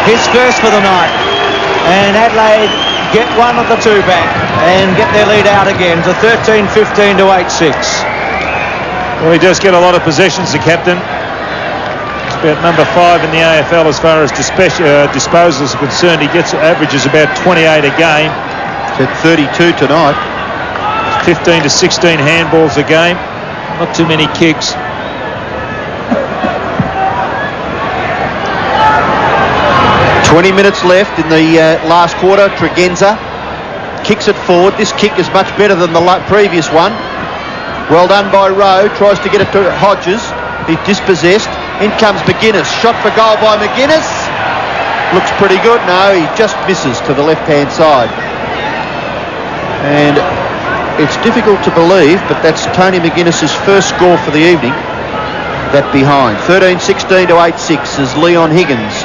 Speaker 5: His first for the night. And Adelaide get one of the 2 back and get their lead out again to 13-15 to 8-6.
Speaker 6: Well, he does get a lot of possessions, the captain. He's about number 5 in the AFL as far as disposals are concerned. He averages about 28 a game.
Speaker 7: He's at 32 tonight.
Speaker 6: 15 to 16 handballs a game. Not too many kicks.
Speaker 7: $20 minutes left in the last quarter. Tregenza kicks it forward. This kick is much better than the previous one. Well done by Rowe. Tries to get it to Hodges. He's dispossessed. In comes McGuinness. Shot for goal by McGuinness. Looks pretty good. No, he just misses to the left-hand side. And it's difficult to believe, but that's Tony McGuinness's first score for the evening. That behind. 13-16 to 8-6 as Leon Higgins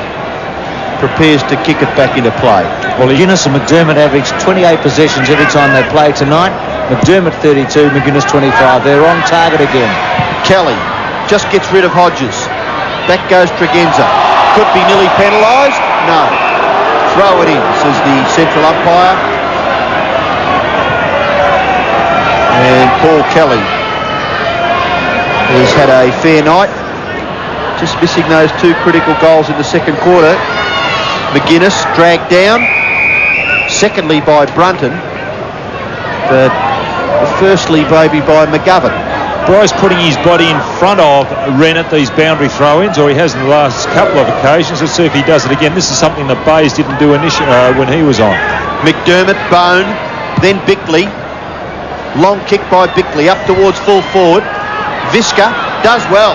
Speaker 7: prepares to kick it back into play.
Speaker 5: Well, McGuinness and McDermott averaged 28 possessions every time they play tonight. McDermott 32, McGuinness 25. They're on target again.
Speaker 7: Kelly just gets rid of Hodges. Back goes Tregenza. Could be nearly penalised. No. Throw it in, says the central umpire. And Paul Kelly has had a fair night. Just missing those 2 critical goals in the second quarter. McGuinness dragged down. Secondly by Brunton. But firstly maybe by McGovern.
Speaker 6: Bryce putting his body in front of Wren at these boundary throw-ins, or he has in the last couple of occasions. Let's see if he does it again. This is something that Bayes didn't do initially when he was on.
Speaker 7: McDermott, Bone, then Bickley. Long kick by Bickley up towards full forward. Visca does well.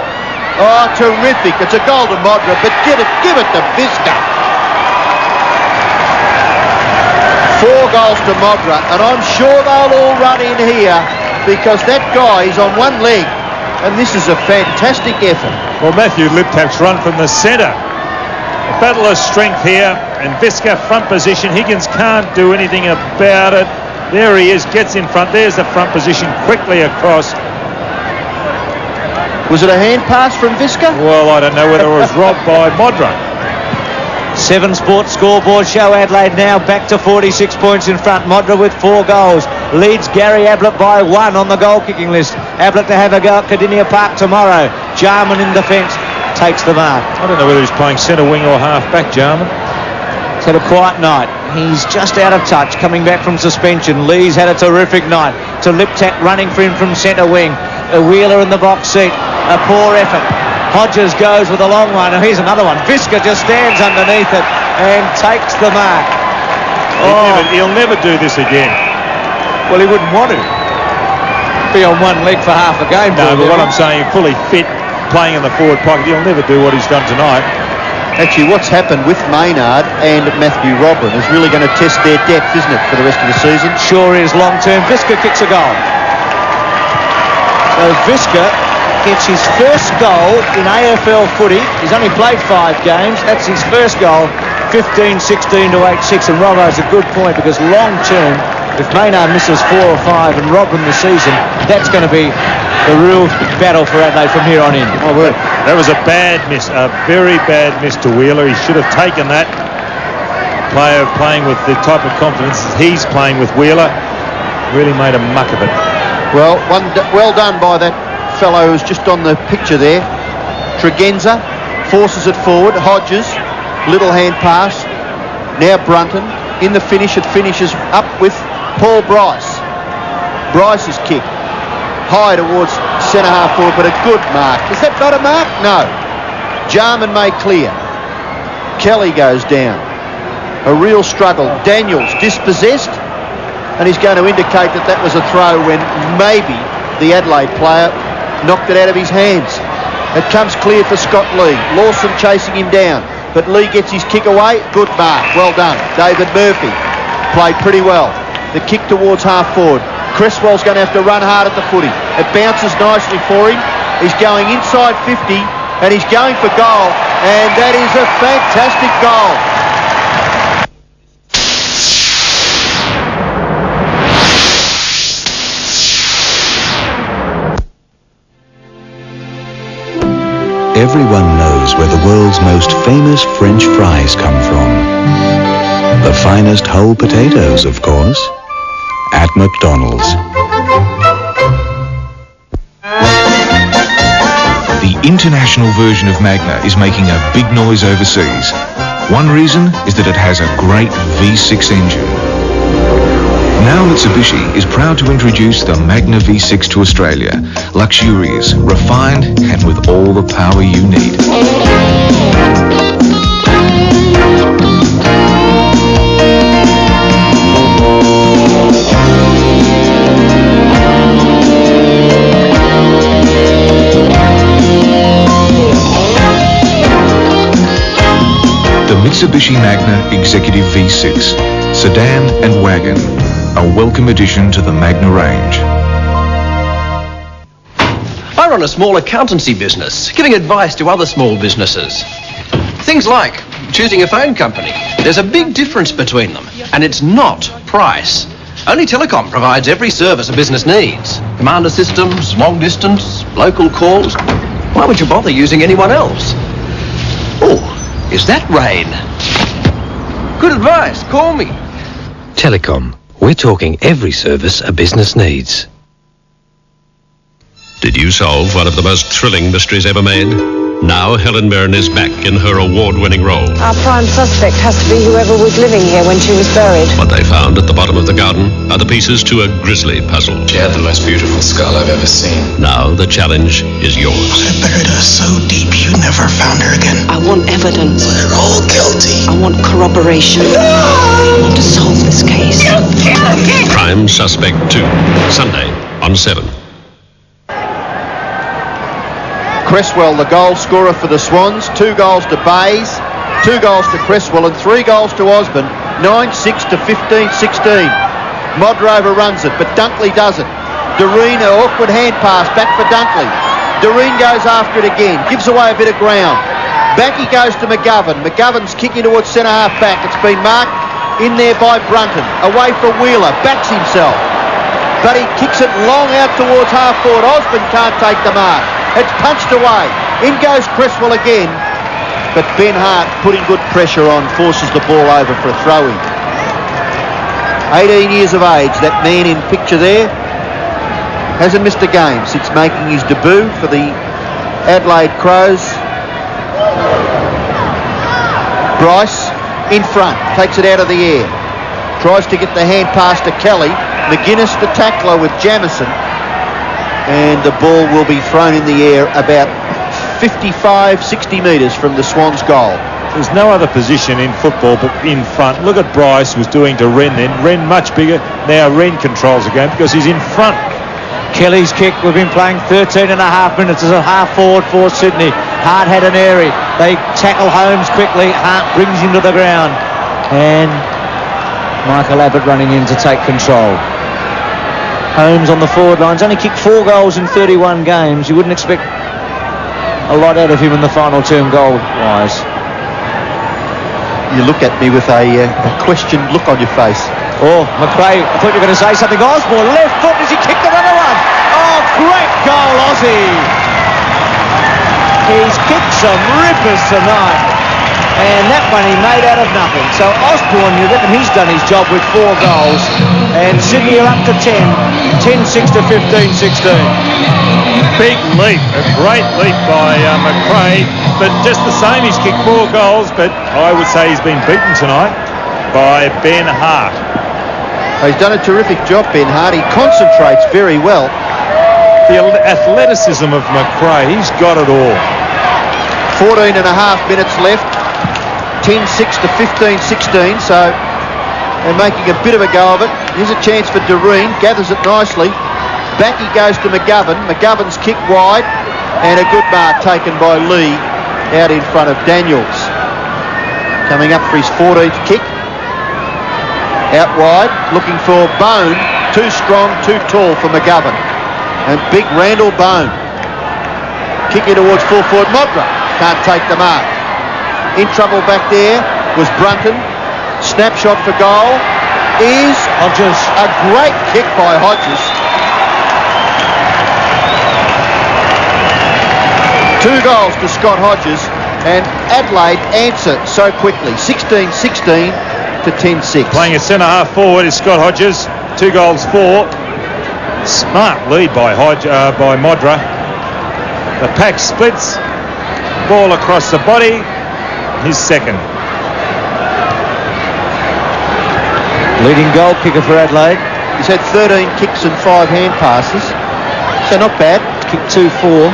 Speaker 7: Oh, terrific. It's a goal to Modra, but give it to Visca. 4 goals to Modra, and I'm sure they'll all run in here because that guy is on one leg, and this is a fantastic effort.
Speaker 6: Well, Matthew Liptak's run from the centre. A battle of strength here, and Visca front position. Higgins can't do anything about it. There he is, gets in front. There's the front position, quickly across.
Speaker 7: Was it a hand pass from Visca?
Speaker 6: Well, I don't know whether it was robbed by Modra.
Speaker 5: 7 Sports scoreboard show Adelaide now back to 46 points in front. Modra with 4 goals. Leads Gary Ablett by 1 on the goal kicking list. Ablett to have a go at Cardinia Park tomorrow. Jarman in defence. takes the mark.
Speaker 6: I don't know whether he's playing centre wing or half back, Jarman.
Speaker 5: He's had a quiet night. He's just out of touch, coming back from suspension. Lee's had a terrific night. To Liptak running for him from centre wing. A Wheeler in the box seat. A poor effort. Hodges goes with a long one. And here's another one. Visca just stands underneath it and takes the mark.
Speaker 6: He'll never do this again.
Speaker 5: Well, he wouldn't want to. Be on one leg for half a game.
Speaker 6: No, but what I'm saying, fully fit, playing in the forward pocket, he'll never do what he's done tonight.
Speaker 7: Actually, what's happened with Maynard and Matthew Robin is really going to test their depth, isn't it, for the rest of the season?
Speaker 5: Sure is, long term. Visca kicks a goal. So Visca gets his first goal in AFL footy. He's only played 5 games. That's his first goal, 15-16 to 8-6. And Robbo's a good point, because long term, if Maynard misses 4 or 5 and Robin the season, that's going to be the real battle for Adelaide from here on in.
Speaker 6: Oh, well, that was a bad miss, a very bad miss to Wheeler. He should have taken that. Player playing with the type of confidence he's playing with Wheeler really made a muck of it.
Speaker 7: Well, well done by that fellow who's just on the picture there. Tregenza forces it forward. Hodges, little hand pass. Now Brunton. In the finish, it finishes up with Paul Bryce. Bryce's kick. High towards centre half forward, but a good mark. Is that not a mark? No. Jarman made clear. Kelly goes down. A real struggle. Daniels dispossessed, and he's going to indicate that that was a throw when maybe the Adelaide player knocked it out of his hands. It comes clear for Scott Lee. Lawson chasing him down, but Lee gets his kick away. Good mark. Well done. David Murphy played pretty well. The kick towards half forward. Cresswell's going to have to run hard at the footy. It bounces nicely for him. He's going inside 50 and he's going for goal, and that is a fantastic goal.
Speaker 25: Everyone knows where the world's most famous French fries come from. The finest whole potatoes, of course, at McDonald's.
Speaker 3: The international version of Magna is making a big noise overseas. One reason is that it has a great V6 engine. Now Mitsubishi is proud to introduce the Magna V6 to Australia. Luxurious, refined, and with all the power you need. The Mitsubishi Magna Executive V6, sedan and wagon. A welcome addition to the Magna range.
Speaker 9: I run a small accountancy business, giving advice to other small businesses. Things like choosing a phone company. There's a big difference between them, and it's not price. Only Telecom provides every service a business needs. Commander systems, long distance, local calls. Why would you bother using anyone else? Oh, is that rain? Good advice, call me.
Speaker 13: Telecom. We're talking every service a business needs.
Speaker 16: Did you solve one of the most thrilling mysteries ever made? Now Helen Mirren is back in her award-winning role.
Speaker 24: Our prime suspect has to be whoever was living here when she was buried.
Speaker 16: What they found at the bottom of the garden are the pieces to a grisly puzzle.
Speaker 18: She had the most beautiful skull I've ever seen.
Speaker 16: Now the challenge is yours.
Speaker 18: I buried her so deep you never found her again.
Speaker 21: I want evidence.
Speaker 18: We're all guilty.
Speaker 21: I want corroboration. I want to solve this case.
Speaker 16: Prime Suspect 2, Sunday on 7.
Speaker 7: Cresswell, the goal scorer for the Swans. 2 goals to Bays, 2 goals to Cresswell, and 3 goals to Osborne. 9-6 to 15-16. Modrover runs it, but Dunkley does it. Doreen, an awkward hand pass back for Dunkley. Doreen goes after it again, gives away a bit of ground. Back he goes to McGovern. McGovern's kicking towards centre half back. It's been marked in there by Brunton. Away for Wheeler, backs himself. But he kicks it long out towards half forward. Osborne can't take the mark. It's punched away. In goes Cresswell again. But Ben Hart, putting good pressure on, forces the ball over for a throw-in. 18 years of age, that man in picture there. Hasn't missed a game since making his debut for the Adelaide Crows Bryce in front, takes it out of the air. Tries to get the hand pass to Kelly. McGuinness the tackler with Jamison. And the ball will be thrown in the air about 55, 60 metres from the Swans' goal.
Speaker 6: There's no other position in football but in front. Look at Bryce was doing to Wren then. Wren much bigger. Now Wren controls the game because he's in front.
Speaker 5: Kelly's kick, we've been playing 13 and a half minutes as a half forward for Sydney. Hart had an airy. They tackle Holmes quickly. Hart brings him to the ground. And Michael Abbott running in to take control. Holmes on the forward lines. Only kicked 4 goals in 31 games. You wouldn't expect a lot out of him in the final term goal-wise.
Speaker 7: You look at me with a questioned look on your face.
Speaker 5: Oh, McRae, I thought you were going to say something. Osborne, left foot as he kicked another one. Oh, great goal, Aussie. He's kicked some rippers tonight. And that one he made out of nothing. So Osborne, you reckon he's done his job with 4 goals. And Sydney are up to 10. 10-6 to 15-16.
Speaker 6: Big leap, a great leap by McRae. But just the same, he's kicked 4 goals. But I would say he's been beaten tonight by Ben Hart.
Speaker 7: He's done a terrific job, Ben Hart. He concentrates very well.
Speaker 6: The athleticism of McRae, he's got it all.
Speaker 7: 14 and a half minutes left. 10-6 to 15-16, so they're making a bit of a go of it. Here's a chance for Doreen, gathers it nicely. Back he goes to McGovern. McGovern's kick wide, and a good mark taken by Lee out in front of Daniels. Coming up for his 14th kick. Out wide, looking for Bone. Too strong, too tall for McGovern. And big Randall Bone. Kicking towards full forward. Modra can't take the mark. In trouble back there was Brunton. Snapshot for goal is
Speaker 5: Hodges.
Speaker 7: A great kick by Hodges. 2 goals to Scott Hodges, and Adelaide answer so quickly. 16-16 to 10-6.
Speaker 6: Playing a centre-half forward is Scott Hodges. 2 goals for. Smart lead by Modra. The pack splits. Ball across the body. His second.
Speaker 5: Leading goal kicker for Adelaide.
Speaker 7: He's had 13 kicks and 5 hand passes. So not bad.
Speaker 5: Kicked 2-4.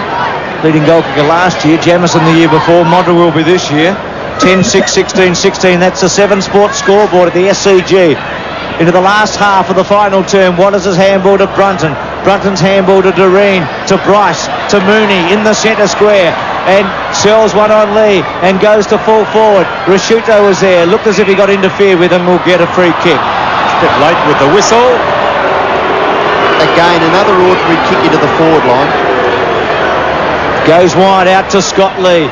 Speaker 5: Leading goal kicker last year. Jamison the year before. Modra will be this year. 10-6, 16-16. That's the 7 Sports scoreboard at the SCG. Into the last half of the final term. Waters' handball to Brunton. Brunton's handball to Doreen. To Bryce. To Mooney in the centre square. And sells one on Lee and goes to full forward. Rashuto was there. Looked as if he got interfered with and will get a free kick.
Speaker 6: Bit late with the whistle.
Speaker 7: Again, another ordinary kick into the forward line.
Speaker 5: Goes wide out to Scott Lee.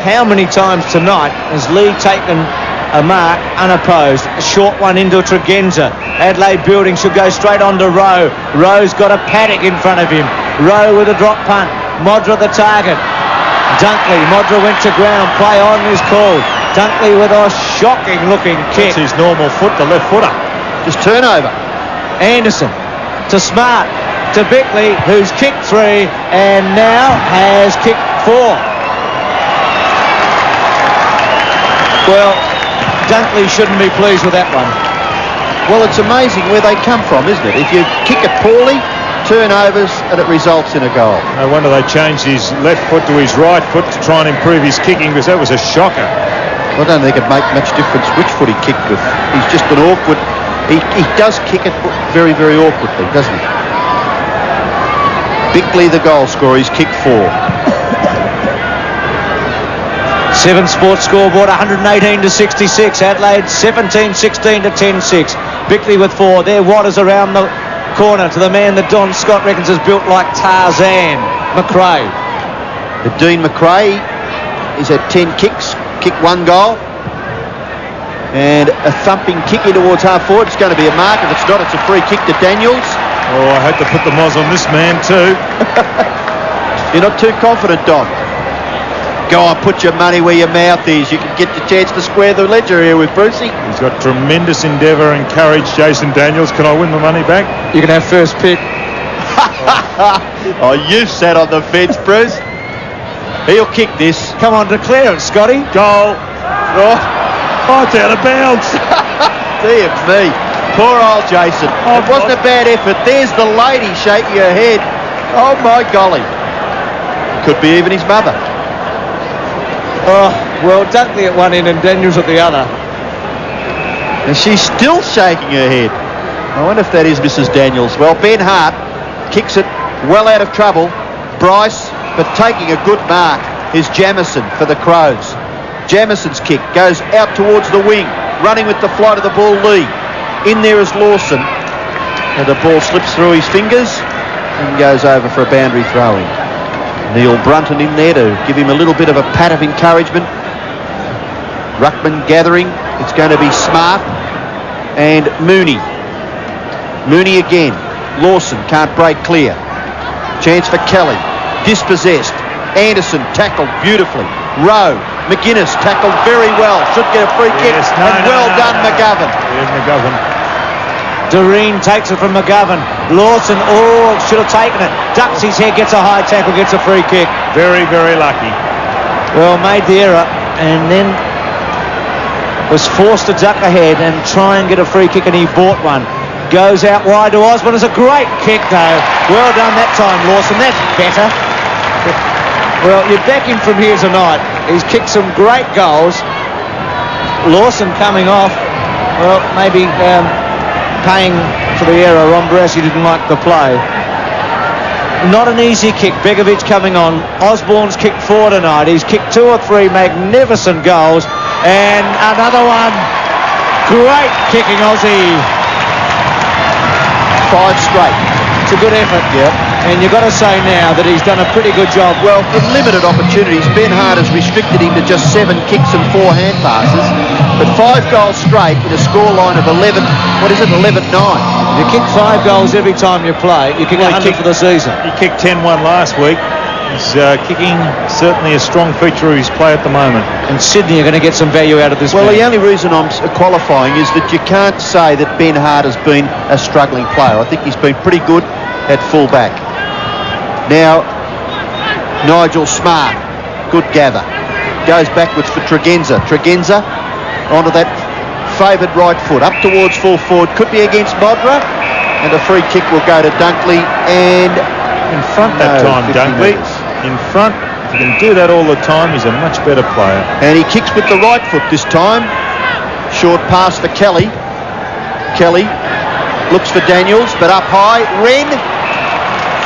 Speaker 5: How many times tonight has Lee taken a mark unopposed? A short one into Tregenza. Adelaide building should go straight on to Rowe. Rowe's got a paddock in front of him. Rowe with a drop punt. Modra the target. Dunkley, Modra went to ground, play on is called. Dunkley with a shocking looking kick.
Speaker 6: That's his normal foot, the left footer.
Speaker 7: Just turnover.
Speaker 5: Anderson to Smart, to Bickley, who's kicked 3 and now has kicked 4. Well, Dunkley shouldn't be pleased with that one.
Speaker 7: Well, it's amazing where they come from, isn't it? If you kick it poorly, turnovers, and it results in a goal.
Speaker 6: No wonder they changed his left foot to his right foot to try and improve his kicking, because that was a shocker.
Speaker 7: I don't think it make much difference which foot he kicked with. He's just an awkward. He does kick it very, very awkwardly, doesn't he? Bickley, the goal scorer, he's kicked 4.
Speaker 5: 7 Sports scoreboard, 118 to 66. Adelaide 17-16 to 10-6. Bickley with 4. There, Waters around the corner to the man that Don Scott reckons is built like Tarzan, McRae.
Speaker 7: But Dean McRae is at 10 kicks, kicked 1 goal, and a thumping kick in towards half forward. It's going to be a mark. If it's not, it's a free kick to Daniels.
Speaker 6: Oh, I hope to put the moz on this man too.
Speaker 7: You're not too confident, Don. Go on, put your money where your mouth is. You can get the chance to square the ledger here with Brucey.
Speaker 6: He's got tremendous endeavour and courage, Jason Daniels. Can I win the money back?
Speaker 5: You can have first pick.
Speaker 7: Oh, you've sat on the fence, Bruce. He'll kick this.
Speaker 5: Come on, declare it, Scotty.
Speaker 6: Goal.
Speaker 7: Oh,
Speaker 6: Oh, it's out of bounds.
Speaker 7: Dear me. Poor old Jason. It wasn't a bad effort. There's the lady shaking her head. Oh, my golly. Could be even his mother.
Speaker 5: Oh, well, Dunkley at one end and Daniels at the other.
Speaker 7: And she's still shaking her head. I wonder if that is Mrs. Daniels. Well, Ben Hart kicks it well out of trouble. Bryce, but taking a good mark, is Jamison for the Crows. Jamison's kick goes out towards the wing. Running with the flight of the ball, Lee. In there is Lawson. And the ball slips through his fingers and goes over for a boundary throw-in. Neil Brunton in there to give him a little bit of a pat of encouragement. Ruckman gathering. It's going to be Smart and Mooney. Mooney again. Lawson can't break clear. Chance for Kelly. Dispossessed. Anderson tackled beautifully. Rowe. McGuinness tackled very well. Should get a free kick. Well done, McGovern.
Speaker 6: There's McGovern.
Speaker 5: Doreen takes it from McGovern. Lawson, should have taken it. Ducks his head, gets a high tackle, gets a free kick.
Speaker 6: Very, very lucky.
Speaker 5: Well, made the error and then was forced to duck ahead and try and get a free kick, and he bought one. Goes out wide to Osborne. It's a great kick, though. Well done that time, Lawson. That's better. Well, you back him from here tonight. He's kicked some great goals. Lawson coming off. Well, maybe paying for the error. Ron Barassi didn't like the play. Not an easy kick. Begovic coming on. Osborne's kicked 4 tonight. He's kicked 2 or 3 magnificent goals. And another one. Great kicking Aussie.
Speaker 7: 5 straight.
Speaker 5: It's a good effort.
Speaker 7: Yep.
Speaker 5: And you've got to say now that he's done a pretty good job.
Speaker 7: Well, from limited opportunities, Ben Hart has restricted him to just 7 kicks and 4 hand passes. But 5 goals straight with a scoreline of 11, 11-9.
Speaker 5: If you kick 5 goals every time you play, you kick 100 for the season.
Speaker 6: He kicked 10-1 last week. He's kicking certainly a strong feature of his play at the moment.
Speaker 5: And Sydney are going to get some value out of this.
Speaker 7: Well,
Speaker 5: man.
Speaker 7: the only reason I'm qualifying is that you can't say that Ben Hart has been a struggling player. I think he's been pretty good at full-back. Now, Nigel Smart, good gather. Goes backwards for Tregenza. Tregenza onto that favoured right foot, up towards full forward. Could be against Modra. And a free kick will go to Dunkley. And
Speaker 6: in front that time, Dunkley. In front. If he can do that all the time, he's a much better player.
Speaker 7: And he kicks with the right foot this time. Short pass for Kelly. Kelly looks for Daniels, but up high. Wren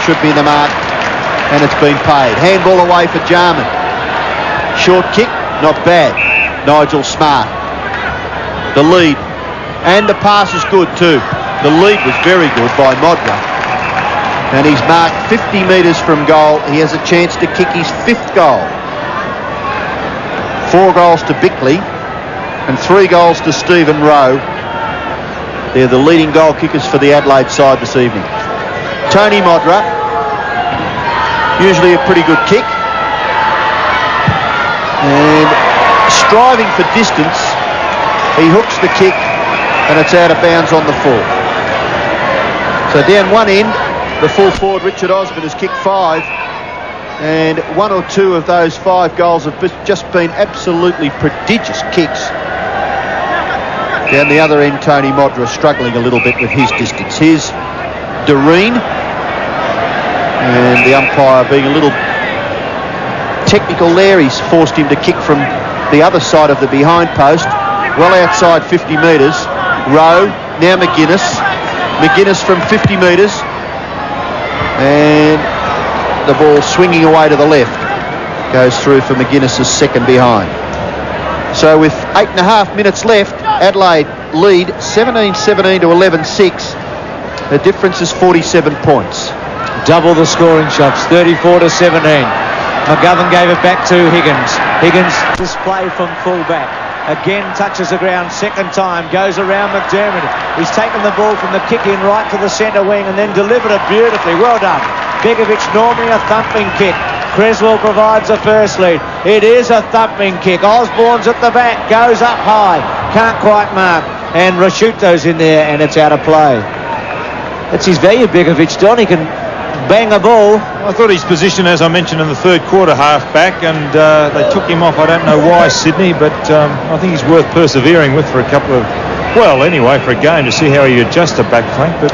Speaker 7: should be the mark. And it's been paid. Handball away for Jarman. Short kick, not bad. Nigel Smart. The lead. And the pass is good too. The lead was very good by Modra. And he's marked 50 metres from goal. He has a chance to kick his 5th goal. 4 goals to Bickley and 3 goals to Stephen Rowe. They're the leading goal kickers for the Adelaide side this evening. Tony Modra, usually a pretty good kick. And striving for distance, he hooks the kick and it's out of bounds on the full. So down one end, the full forward Richard Osborne has kicked 5, and 1 or 2 of those 5 goals have just been absolutely prodigious kicks. Down the other end, Tony Modra struggling a little bit with his distance. Here's Doreen, and the umpire being a little technical there. He's forced him to kick from the other side of the behind post, well outside 50 metres. Rowe, now McGuinness. McGuinness from 50 metres. And the ball swinging away to the left. Goes through for McGuinness's second behind. So with 8.5 minutes left, Adelaide lead 17-17 to 11-6. The difference is 47 points.
Speaker 5: Double the scoring shots, 34-17. McGovern gave it back to Higgins. Higgins display from full back. Again touches the ground, second time, goes around McDermott. He's taken the ball from the kick in right to the centre wing and then delivered it beautifully. Well done. Begovic, normally a thumping kick. Creswell provides the first lead. It is a thumping kick. Osborne's at the back, goes up high, can't quite mark. And Rashuto's in there and it's out of play. That's his value, Begovic. Don, he can bang a ball.
Speaker 6: I thought his position, as I mentioned, in the third quarter, half-back, and they took him off. I don't know why, Sydney, but I think he's worth persevering with for a couple of, well, anyway, for a game to see how he adjusts the back flank. But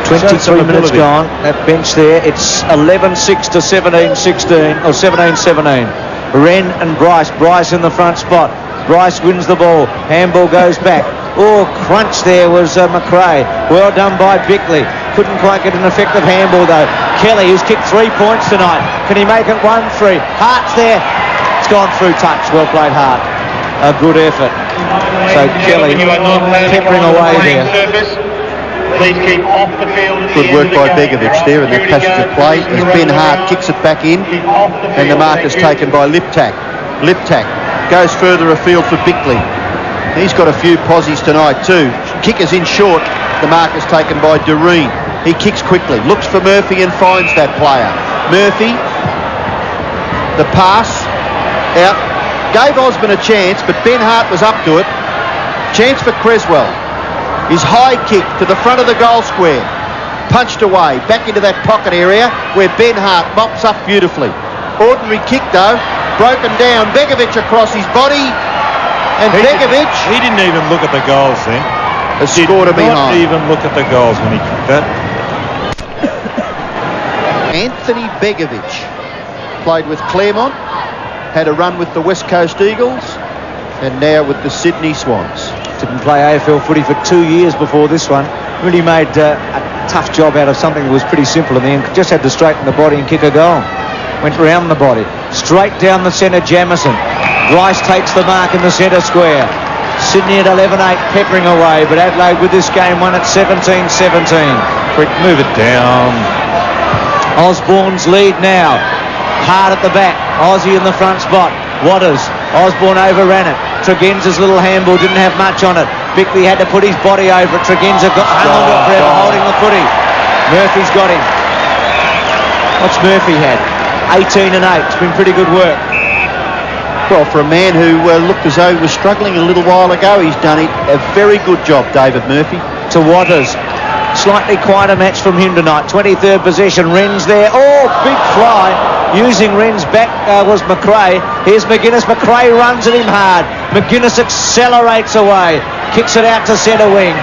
Speaker 5: 23 minutes gone. That bench there. It's 11-6 to 17-16 or 17-17. Wren and Bryce. Bryce in the front spot. Bryce wins the ball. Handball goes back. Oh, crunch there was McRae. Well done by Bickley. Couldn't quite get an effective handball though. Kelly, who's kicked 3 points tonight. Can he make it 1-3? Hart's there. It's gone through touch. Well played, Hart. A good effort. So Kelly peppering away there.
Speaker 4: Please keep off the field.
Speaker 7: Good work by Begovic there in that passage of play as Ben Hart kicks it back in, and the mark is taken by Liptak. Liptak goes further afield for Bickley. He's got a few posies tonight too. Kickers in short. The mark is taken by Doreen. He kicks quickly, looks for Murphy and finds that player. Murphy, the pass out, gave Osborne a chance, but Ben Hart was up to it. Chance for Creswell. His high kick to the front of the goal square. Punched away, back into that pocket area where Ben Hart mops up beautifully. Ordinary kick though, broken down. Begovic across his body. And Begovic...
Speaker 6: He didn't even look at the goals then.
Speaker 7: Has scored a behind.
Speaker 6: Did not even look at the goals when he kicked that.
Speaker 7: Anthony Begovic played with Claremont, had a run with the West Coast Eagles, and now with the Sydney Swans.
Speaker 5: Didn't play AFL footy for 2 years before this one. Really made a tough job out of something that was pretty simple in the end. Just had to straighten the body and kick a goal. Went round the body. Straight down the centre, Jamison. Bryce takes the mark in the centre square. Sydney at 11-8, peppering away, but Adelaide with this game won at 17-17.
Speaker 6: Quick, move it down.
Speaker 5: Osborne's lead now. Hard at the back. Aussie in the front spot. Waters. Osborne overran it. Tregenza's little handball didn't have much on it. Bickley had to put his body over it. Tregenza hung on to it forever, holding the footy. Murphy's got him. What's Murphy had? 18-8. It's been pretty good work.
Speaker 7: Well, for a man who looked as though he was struggling a little while ago, he's done a very good job, David Murphy.
Speaker 5: To Waters. Slightly quieter match from him tonight. 23rd possession. Wren's there. Oh, big fly. Using Wren's back was McRae. Here's McGuinness. McRae runs at him hard. McGuinness accelerates away. Kicks it out to centre wing.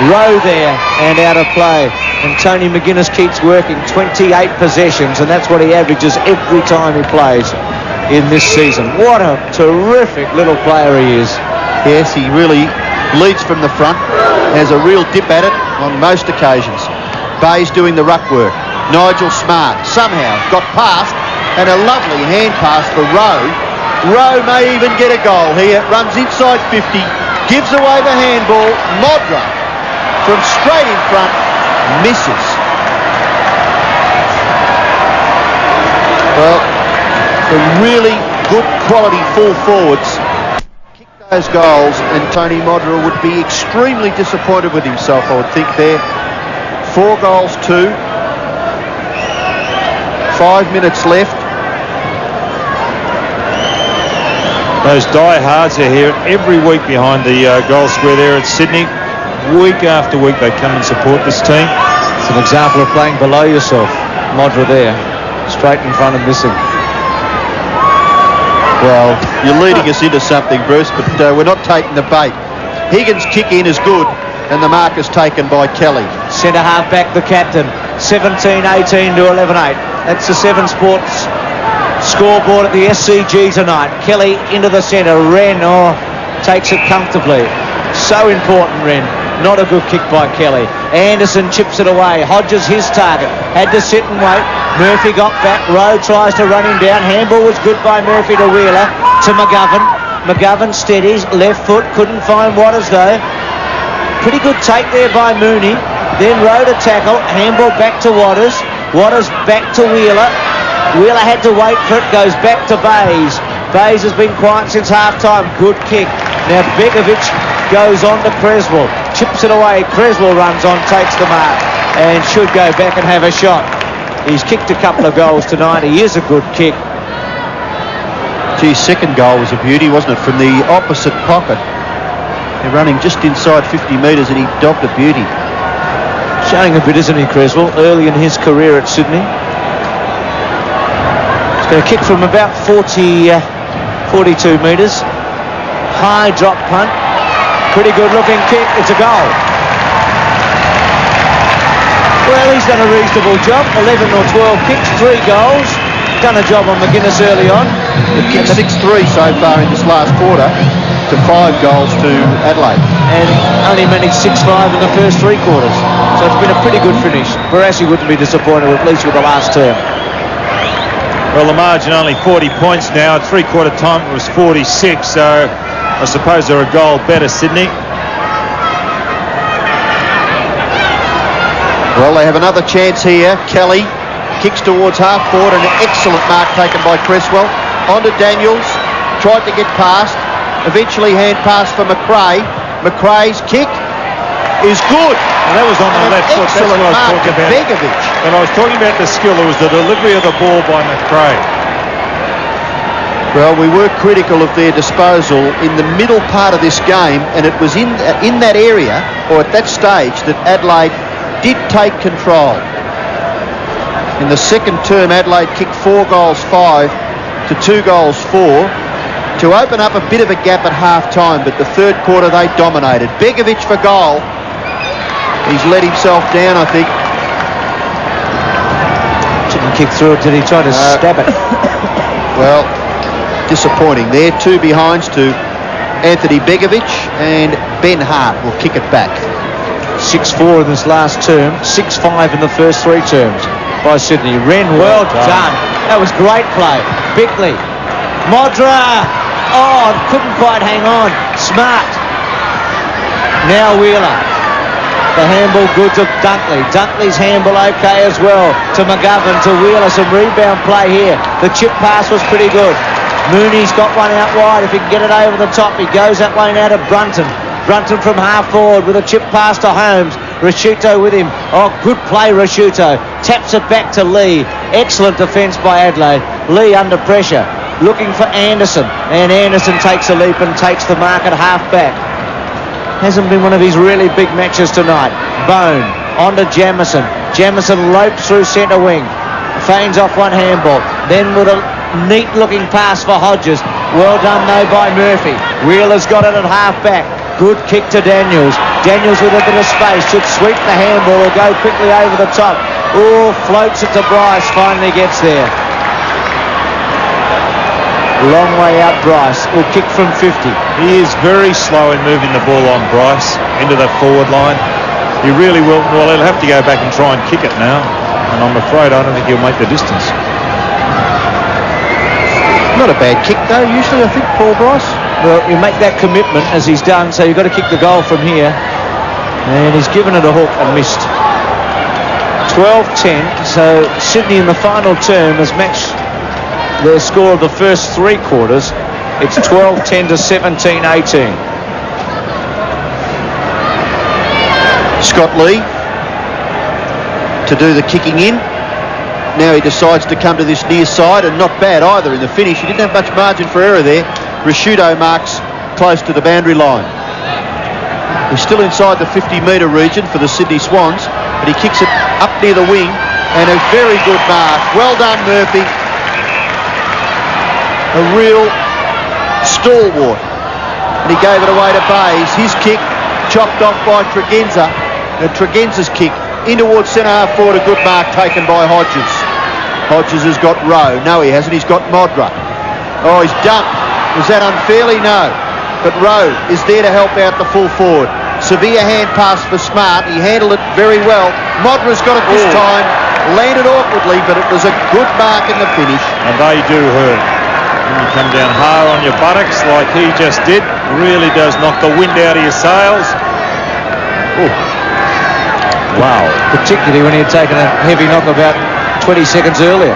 Speaker 5: Rowe there and out of play. And Tony McGuinness keeps working. 28 possessions, and that's what he averages every time he plays in this season. What a terrific little player he is.
Speaker 7: Yes, he really leads from the front. Has a real dip at it on most occasions. Bay's doing the ruck work. Nigel Smart somehow got past, and a lovely hand pass for Rowe. Rowe may even get a goal here. Runs inside 50, gives away the handball. Modra from straight in front misses. Well, the really good quality full forwards kick those goals, and Tony Modra would be extremely disappointed with himself, I would think there. 4 goals, 2. 5 minutes left.
Speaker 6: Those diehards are here every week behind the goal square there at Sydney. Week after week they come and support this team.
Speaker 5: It's an example of playing below yourself. Modra there, straight in front of missing.
Speaker 7: Well, you're leading us into something, Bruce, but we're not taking the bait. Higgins' kick in is good, and the mark is taken by Kelly.
Speaker 5: Centre half back, the captain. 17-18 to 11-8. That's the 7 Sports scoreboard at the SCG tonight. Kelly into the centre. Wren takes it comfortably. So important, Wren. Not a good kick by Kelly. Anderson chips it away. Hodges his target. Had to sit and wait. Murphy got back. Rowe tries to run him down. Handball was good by Murphy to Wheeler. To McGovern. McGovern steadies. Left foot. Couldn't find Waters though. Pretty good take there by Mooney. Then Rowe to tackle. Handball back to Waters. Waters back to Wheeler. Wheeler had to wait for it. Goes back to Bayes. Bayes has been quiet since half-time. Good kick. Now Begovic goes on to Creswell. Chips it away. Creswell runs on, takes the mark, and should go back and have a shot. He's kicked a couple of goals tonight. He is a good kick.
Speaker 7: Geez, second goal was a beauty, wasn't it? From the opposite pocket. They're running just inside 50 metres and he dogged a beauty.
Speaker 5: Showing a bit, isn't he, Creswell, early in his career at Sydney. He's going to kick from about 42 metres. High drop punt. Pretty good looking kick. It's a goal. Well, he's done a reasonable job. 11 or 12 kicks, 3 goals. Done a job on McGuinness early on.
Speaker 7: They've kicked 6-3 so far in this last quarter to 5 goals to Adelaide.
Speaker 5: And only managed 6-5 in the first 3 quarters. So it's been a pretty good finish. Barassi wouldn't be disappointed, at least with the last term.
Speaker 6: Well, the margin only 40 points now. At 3/4 time it was 46, so I suppose they're a goal better, Sydney.
Speaker 7: Well, they have another chance here. Kelly kicks towards half forward, and an excellent mark taken by Cresswell. On to Daniels, tried to get past, eventually hand pass for McRae. McRae's kick is good.
Speaker 6: And that was on the left foot. That's what I was talking about.
Speaker 7: Begovic.
Speaker 6: When I was talking about the skill, it was the delivery of the ball by McRae.
Speaker 7: Well, we were critical of their disposal in the middle part of this game, and it was in that area, or at that stage, that Adelaide did take control. In the second term, Adelaide kicked 4 goals 5 to 2 goals 4 to open up a bit of a gap at half-time, but the third quarter they dominated. Begovic for goal. He's let himself down, I think.
Speaker 5: Didn't kick through it, did he? Try to stab it.
Speaker 7: Well, disappointing there. 2 behinds to Anthony Begovic, and Ben Hart will kick it back.
Speaker 5: 6-4 in this last term, 6-5 in the first 3 terms by Sydney. Wren, well done. That was great play. Bickley. Modra. Oh, couldn't quite hang on. Smart. Now Wheeler. The handball good to Dunkley. Dunkley's handball okay as well. To McGovern, to Wheeler. Some rebound play here. The chip pass was pretty good. Mooney's got one out wide. If he can get it over the top, he goes that way now to Brunton. Brunton from half forward with a chip pass to Holmes. Rashuto with him. Oh, good play, Rashuto. Taps it back to Lee. Excellent defence by Adelaide. Lee under pressure. Looking for Anderson. And Anderson takes a leap and takes the mark at half back. Hasn't been one of his really big matches tonight. Bone. On to Jamison. Jamison lopes through centre wing. Feigns off one handball. Then with a neat looking pass for Hodges. Well done though by Murphy. Wheeler's got it at half back. Good kick to Daniels. Daniels with a bit of space. Should sweep the handball or go quickly over the top. Oh, floats it to Bryce. Finally gets there. Long way out, Bryce. Will kick from 50.
Speaker 6: He is very slow in moving the ball on, Bryce, into that forward line. He really will. Well, he'll have to go back and try and kick it now. And I'm afraid I don't think he'll make the distance.
Speaker 7: Not a bad kick though, usually, I think, Paul Bryce.
Speaker 5: Well, you make that commitment as he's done, so you've got to kick the goal from here. And he's given it a hook and missed. 12-10, so Sydney in the final term has matched their score of the first 3 quarters. It's 12-10 to 17-18.
Speaker 7: Scott Lee to do the kicking in. Now he decides to come to this near side, and not bad either in the finish. He didn't have much margin for error there. Rashuto marks close to the boundary line. He's still inside the 50-metre region for the Sydney Swans, but he kicks it up near the wing, and a very good mark. Well done, Murphy. A real stalwart. And he gave it away to Bayes. His kick chopped off by Tregenza. And Tregenza's kick in towards centre half forward, a good mark taken by Hodges. Hodges has got Rowe. No, he hasn't. He's got Modra. Oh, he's dumped. Was that unfairly? No. But Rowe is there to help out the full forward. Severe hand pass for Smart. He handled it very well. Modra's got it this time. Landed awkwardly, but it was a good mark in the finish.
Speaker 6: And they do hurt. When you come down hard on your buttocks like he just did, really does knock the wind out of your sails. Ooh.
Speaker 5: Wow. Particularly when he had taken a heavy knock about 20 seconds earlier.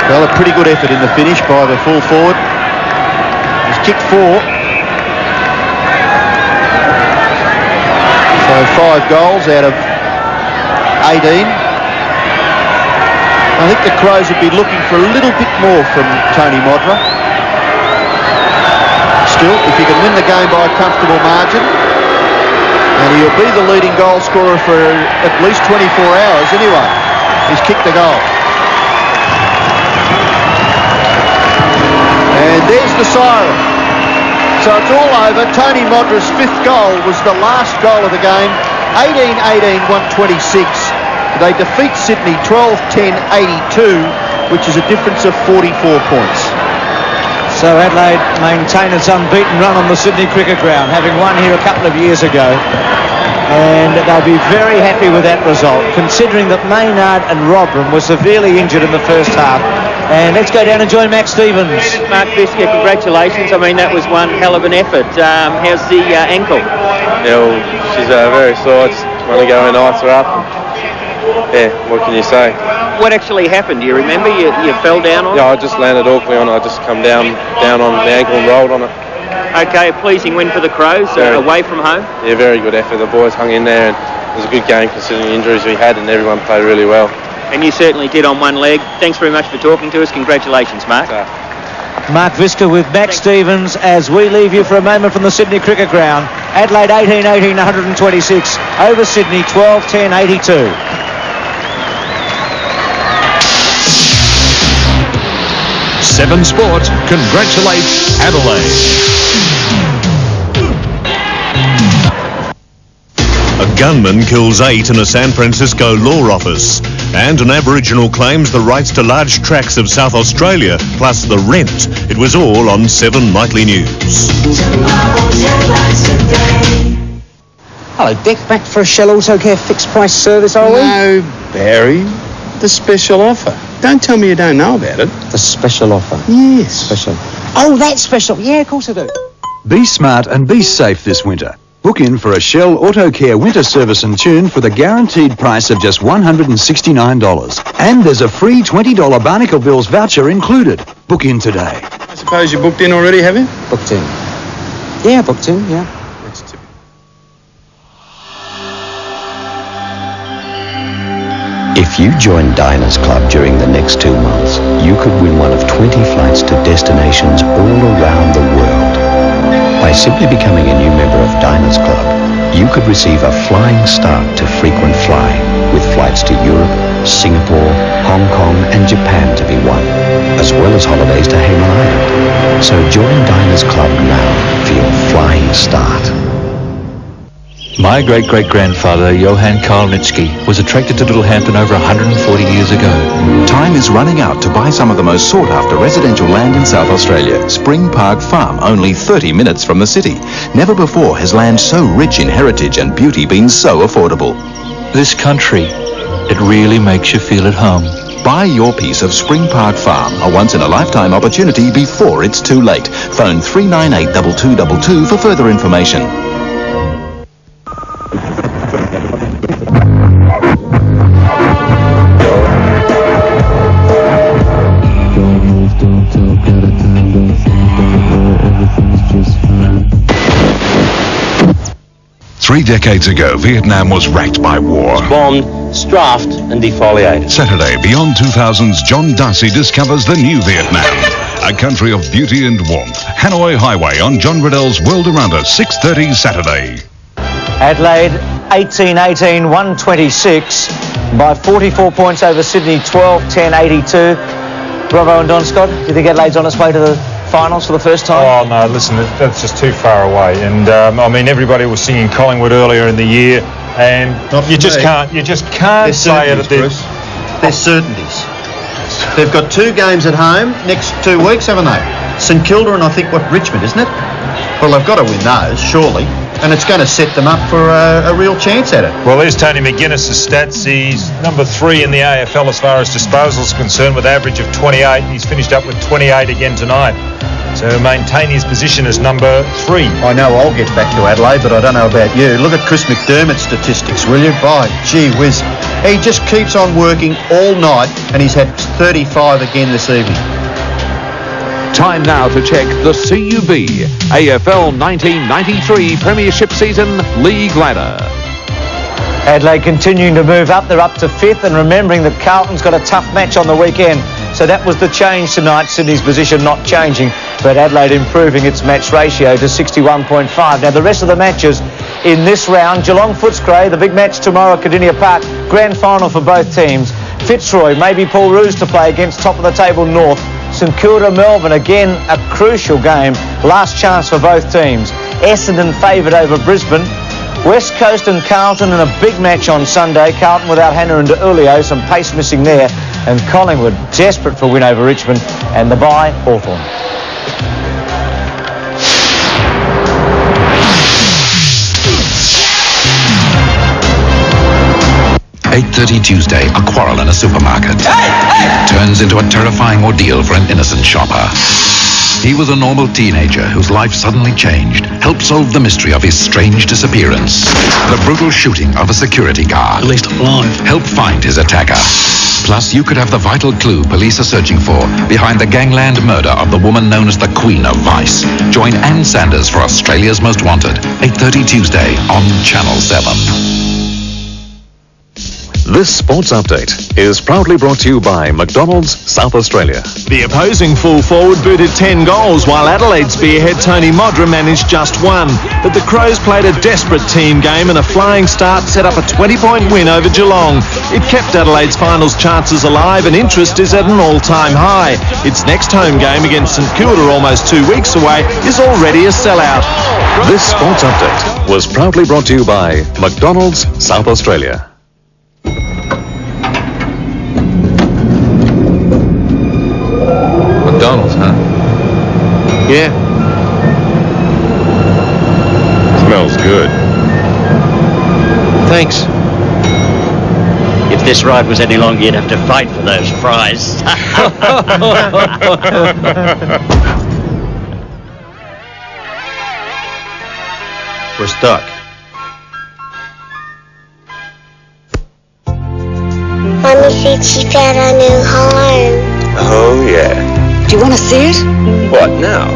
Speaker 7: Well, a pretty good effort in the finish by the full forward. He's kicked 4. So 5 goals out of 18. I think the Crows would be looking for a little bit more from Tony Modra. Still, if you can win the game by a comfortable margin, And he'll be the leading goal scorer for at least 24 hours anyway. He's kicked the goal. And there's the siren. So it's all over. Tony Modra's 5th goal was the last goal of the game. 18-18, 126. They defeat Sydney 12-10, 82, which is a difference of 44 points.
Speaker 5: So Adelaide maintain its unbeaten run on the Sydney Cricket Ground, having won here a couple of years ago. And they'll be very happy with that result, considering that Maynard and Rodram were severely injured in the first half. And let's go down and join Max Stevens.
Speaker 11: Mark Biscuit, congratulations. I mean, that was one hell of an effort. How's the ankle?
Speaker 2: Yeah, well, she's very sore. Just want to go and ice her up. Yeah, what can you say?
Speaker 11: What actually happened? Do you remember? You fell down on it?
Speaker 2: Yeah, I just landed awkwardly on it. I just come down on the ankle and rolled on it.
Speaker 11: Okay, a pleasing win for the Crows, away from home.
Speaker 2: Yeah, very good effort. The boys hung in there, and it was a good game considering the injuries we had, and everyone played really well.
Speaker 11: And you certainly did on one leg. Thanks very much for talking to us. Congratulations, Mark.
Speaker 5: Mark Visca with Max Stevens as we leave you for a moment from the Sydney Cricket Ground. Adelaide 18-18, 126. Over Sydney 12-10, 82.
Speaker 3: Seven Sport congratulates Adelaide.
Speaker 8: A gunman kills 8 in a San Francisco law office, and an Aboriginal claims the rights to large tracts of South Australia, plus the rent. It was all on 7 Nightly News.
Speaker 10: Hello, Dick. Back for a Shell Auto Care fixed price service, are we?
Speaker 17: No, Barry. The special offer. Don't tell me you don't know about it.
Speaker 10: The special offer?
Speaker 17: Yes.
Speaker 10: Special. Oh, that's special. Yeah, of course I do.
Speaker 14: Be smart and be safe this winter. Book in for a Shell Auto Care winter service and tune for the guaranteed price of just $169. And there's a free $20 Barnacle Bills voucher included. Book in today.
Speaker 17: I suppose you booked in already, have you?
Speaker 10: Booked in. Yeah, booked in, yeah.
Speaker 17: That's typical.
Speaker 25: If you join Diners Club during the next 2 months, you could win one of 20 flights to destinations all around the world. By simply becoming a new member of Diners Club, you could receive a flying start to frequent flying, with flights to Europe, Singapore, Hong Kong and Japan to be won, as well as holidays to Hayman Island. So join Diners Club now for your flying start.
Speaker 20: My great-great-grandfather, Johann Karlnitsky, was attracted to Littlehampton over 140 years ago.
Speaker 3: Time is running out to buy some of the most sought-after residential land in South Australia. Spring Park Farm, only 30 minutes from the city. Never before has land so rich in heritage and beauty been so affordable.
Speaker 20: This country, it really makes you feel at home.
Speaker 3: Buy your piece of Spring Park Farm, a once-in-a-lifetime opportunity before it's too late. Phone 398-2222 for further information. Three decades ago, Vietnam was racked by war.
Speaker 19: Bombed, strafed and defoliated.
Speaker 3: Saturday, Beyond 2000's John Darcy discovers the new Vietnam, a country of beauty and warmth. Hanoi Highway on John Riddell's World Around Us, 6:30 Saturday.
Speaker 5: Adelaide 18-18, 126 by 44 points over Sydney 12-10, 82. Bravo and Don Scott, do you think Adelaide's on its way to the finals for the first time?
Speaker 6: Oh no, listen, that's just too far away. And I mean, everybody was singing Collingwood earlier in the year, and you just can't say it.
Speaker 7: They're certainties. They've got 2 games at home next 2 weeks, haven't they? St Kilda and I think Richmond, isn't it? Well, they've got to win those, surely. And it's going to set them up for a real chance at it.
Speaker 6: Well, there's Tony McGuinness' stats. He's number 3 in the AFL as far as disposal is concerned, with an average of 28. He's finished up with 28 again tonight. So maintain his position as number 3.
Speaker 7: I know I'll get back to Adelaide, but I don't know about you. Look at Chris McDermott's statistics, will you? By gee whiz. He just keeps on working all night, and he's had 35 again this evening.
Speaker 3: Time now to check the CUB AFL 1993 Premiership Season League Ladder.
Speaker 5: Adelaide continuing to move up. They're up to 5th, and remembering that Carlton's got a tough match on the weekend. So that was the change tonight. Sydney's position not changing, but Adelaide improving its match ratio to 61.5. Now the rest of the matches, in this round. Geelong Footscray, the big match tomorrow at Cardinia Park. Grand final for both teams. Fitzroy, maybe Paul Roos to play against top of the table North. St Kilda Melbourne, again a crucial game. Last chance for both teams. Essendon favoured over Brisbane. West Coast and Carlton in a big match on Sunday. Carlton without Hannah and Ulio, some pace missing there. And Collingwood desperate for a win over Richmond. And the bye, Hawthorn.
Speaker 1: 8:30 Tuesday, a quarrel in a supermarket. Turns into a terrifying ordeal for an innocent shopper. He was a normal teenager whose life suddenly changed. Helped solve the mystery of his strange disappearance. The brutal shooting of a security guard. At least alive. Helped find his attacker. Plus, you could have the vital clue police are searching for behind the gangland murder of the woman known as the Queen of Vice. Join Ann Sanders for Australia's Most Wanted. 8:30 Tuesday on Channel 7.
Speaker 8: This sports update is proudly brought to you by McDonald's South Australia.
Speaker 12: The opposing full forward booted 10 goals while Adelaide spearhead Tony Modra managed just one. But the Crows played a desperate team game and a flying start set up a 20-point win over Geelong. It kept Adelaide's finals chances alive and interest is at an all-time high. Its next home game against St Kilda, almost 2 weeks away, is already a sellout.
Speaker 8: This sports update was proudly brought to you by McDonald's South Australia.
Speaker 3: McDonald's, huh?
Speaker 2: Yeah.
Speaker 8: Smells good.
Speaker 2: Thanks.
Speaker 15: If this ride was any longer, you'd have to fight for those fries.
Speaker 7: We're stuck.
Speaker 22: Mommy said she found a new home.
Speaker 23: Oh, yeah.
Speaker 22: Do you want to see it?
Speaker 23: What now?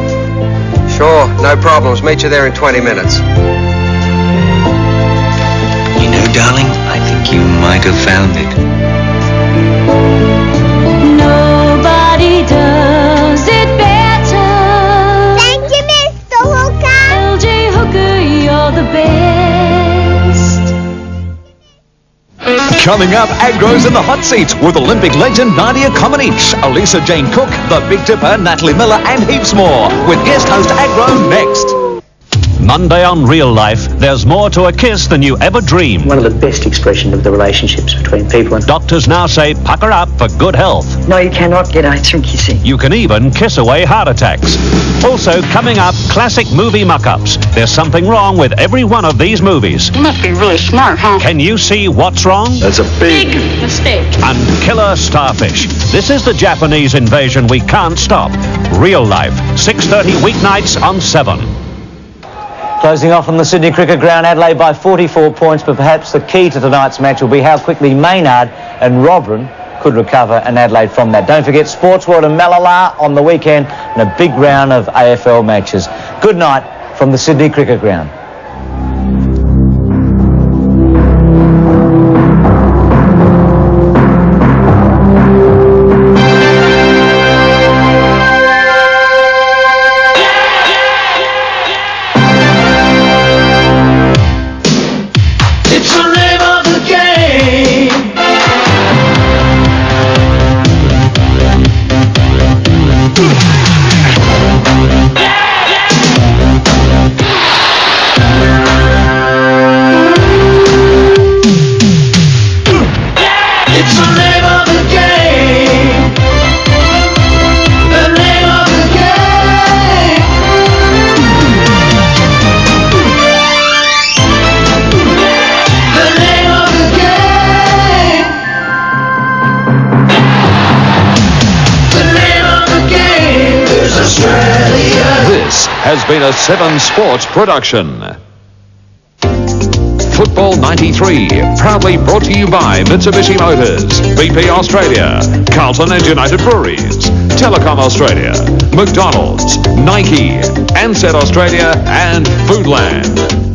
Speaker 26: Sure, no problems. Meet you there in 20 minutes.
Speaker 27: You know, darling, I think you might have found it.
Speaker 28: Nobody does it better.
Speaker 22: Thank you, Mr. Hooker.
Speaker 28: LJ Hooker, you're the best.
Speaker 29: Coming up, Agro's in the hot seat with Olympic legend Nadia Comaneci, Elisa Jane Cook, The Big Dipper, Natalie Miller and heaps more with guest host Agro next.
Speaker 30: Monday on Real Life, there's more to a kiss than you ever dreamed.
Speaker 31: One of the best expressions of the relationships between people. And
Speaker 30: doctors now say pucker up for good health.
Speaker 31: No, you cannot get eye drink, you see.
Speaker 30: You can even kiss away heart attacks. Also coming up, classic movie muck-ups. There's something wrong with every one of these movies.
Speaker 22: You must be really smart, huh?
Speaker 30: Can you see what's wrong?
Speaker 8: That's a big
Speaker 22: mistake.
Speaker 30: And killer starfish. This is the Japanese invasion we can't stop. Real Life, 6:30 weeknights on 7.
Speaker 5: Closing off on the Sydney Cricket Ground, Adelaide by 44 points, but perhaps the key to tonight's match will be how quickly Maynard and Robran could recover and Adelaide from that. Don't forget Sports World and Malala on the weekend and a big round of AFL matches. Good night from the Sydney Cricket Ground.
Speaker 3: Has been a 7 Sports production. Football 93, proudly brought to you by Mitsubishi Motors, BP Australia, Carlton and United Breweries, Telecom Australia, McDonald's, Nike, Ansett Australia and Foodland.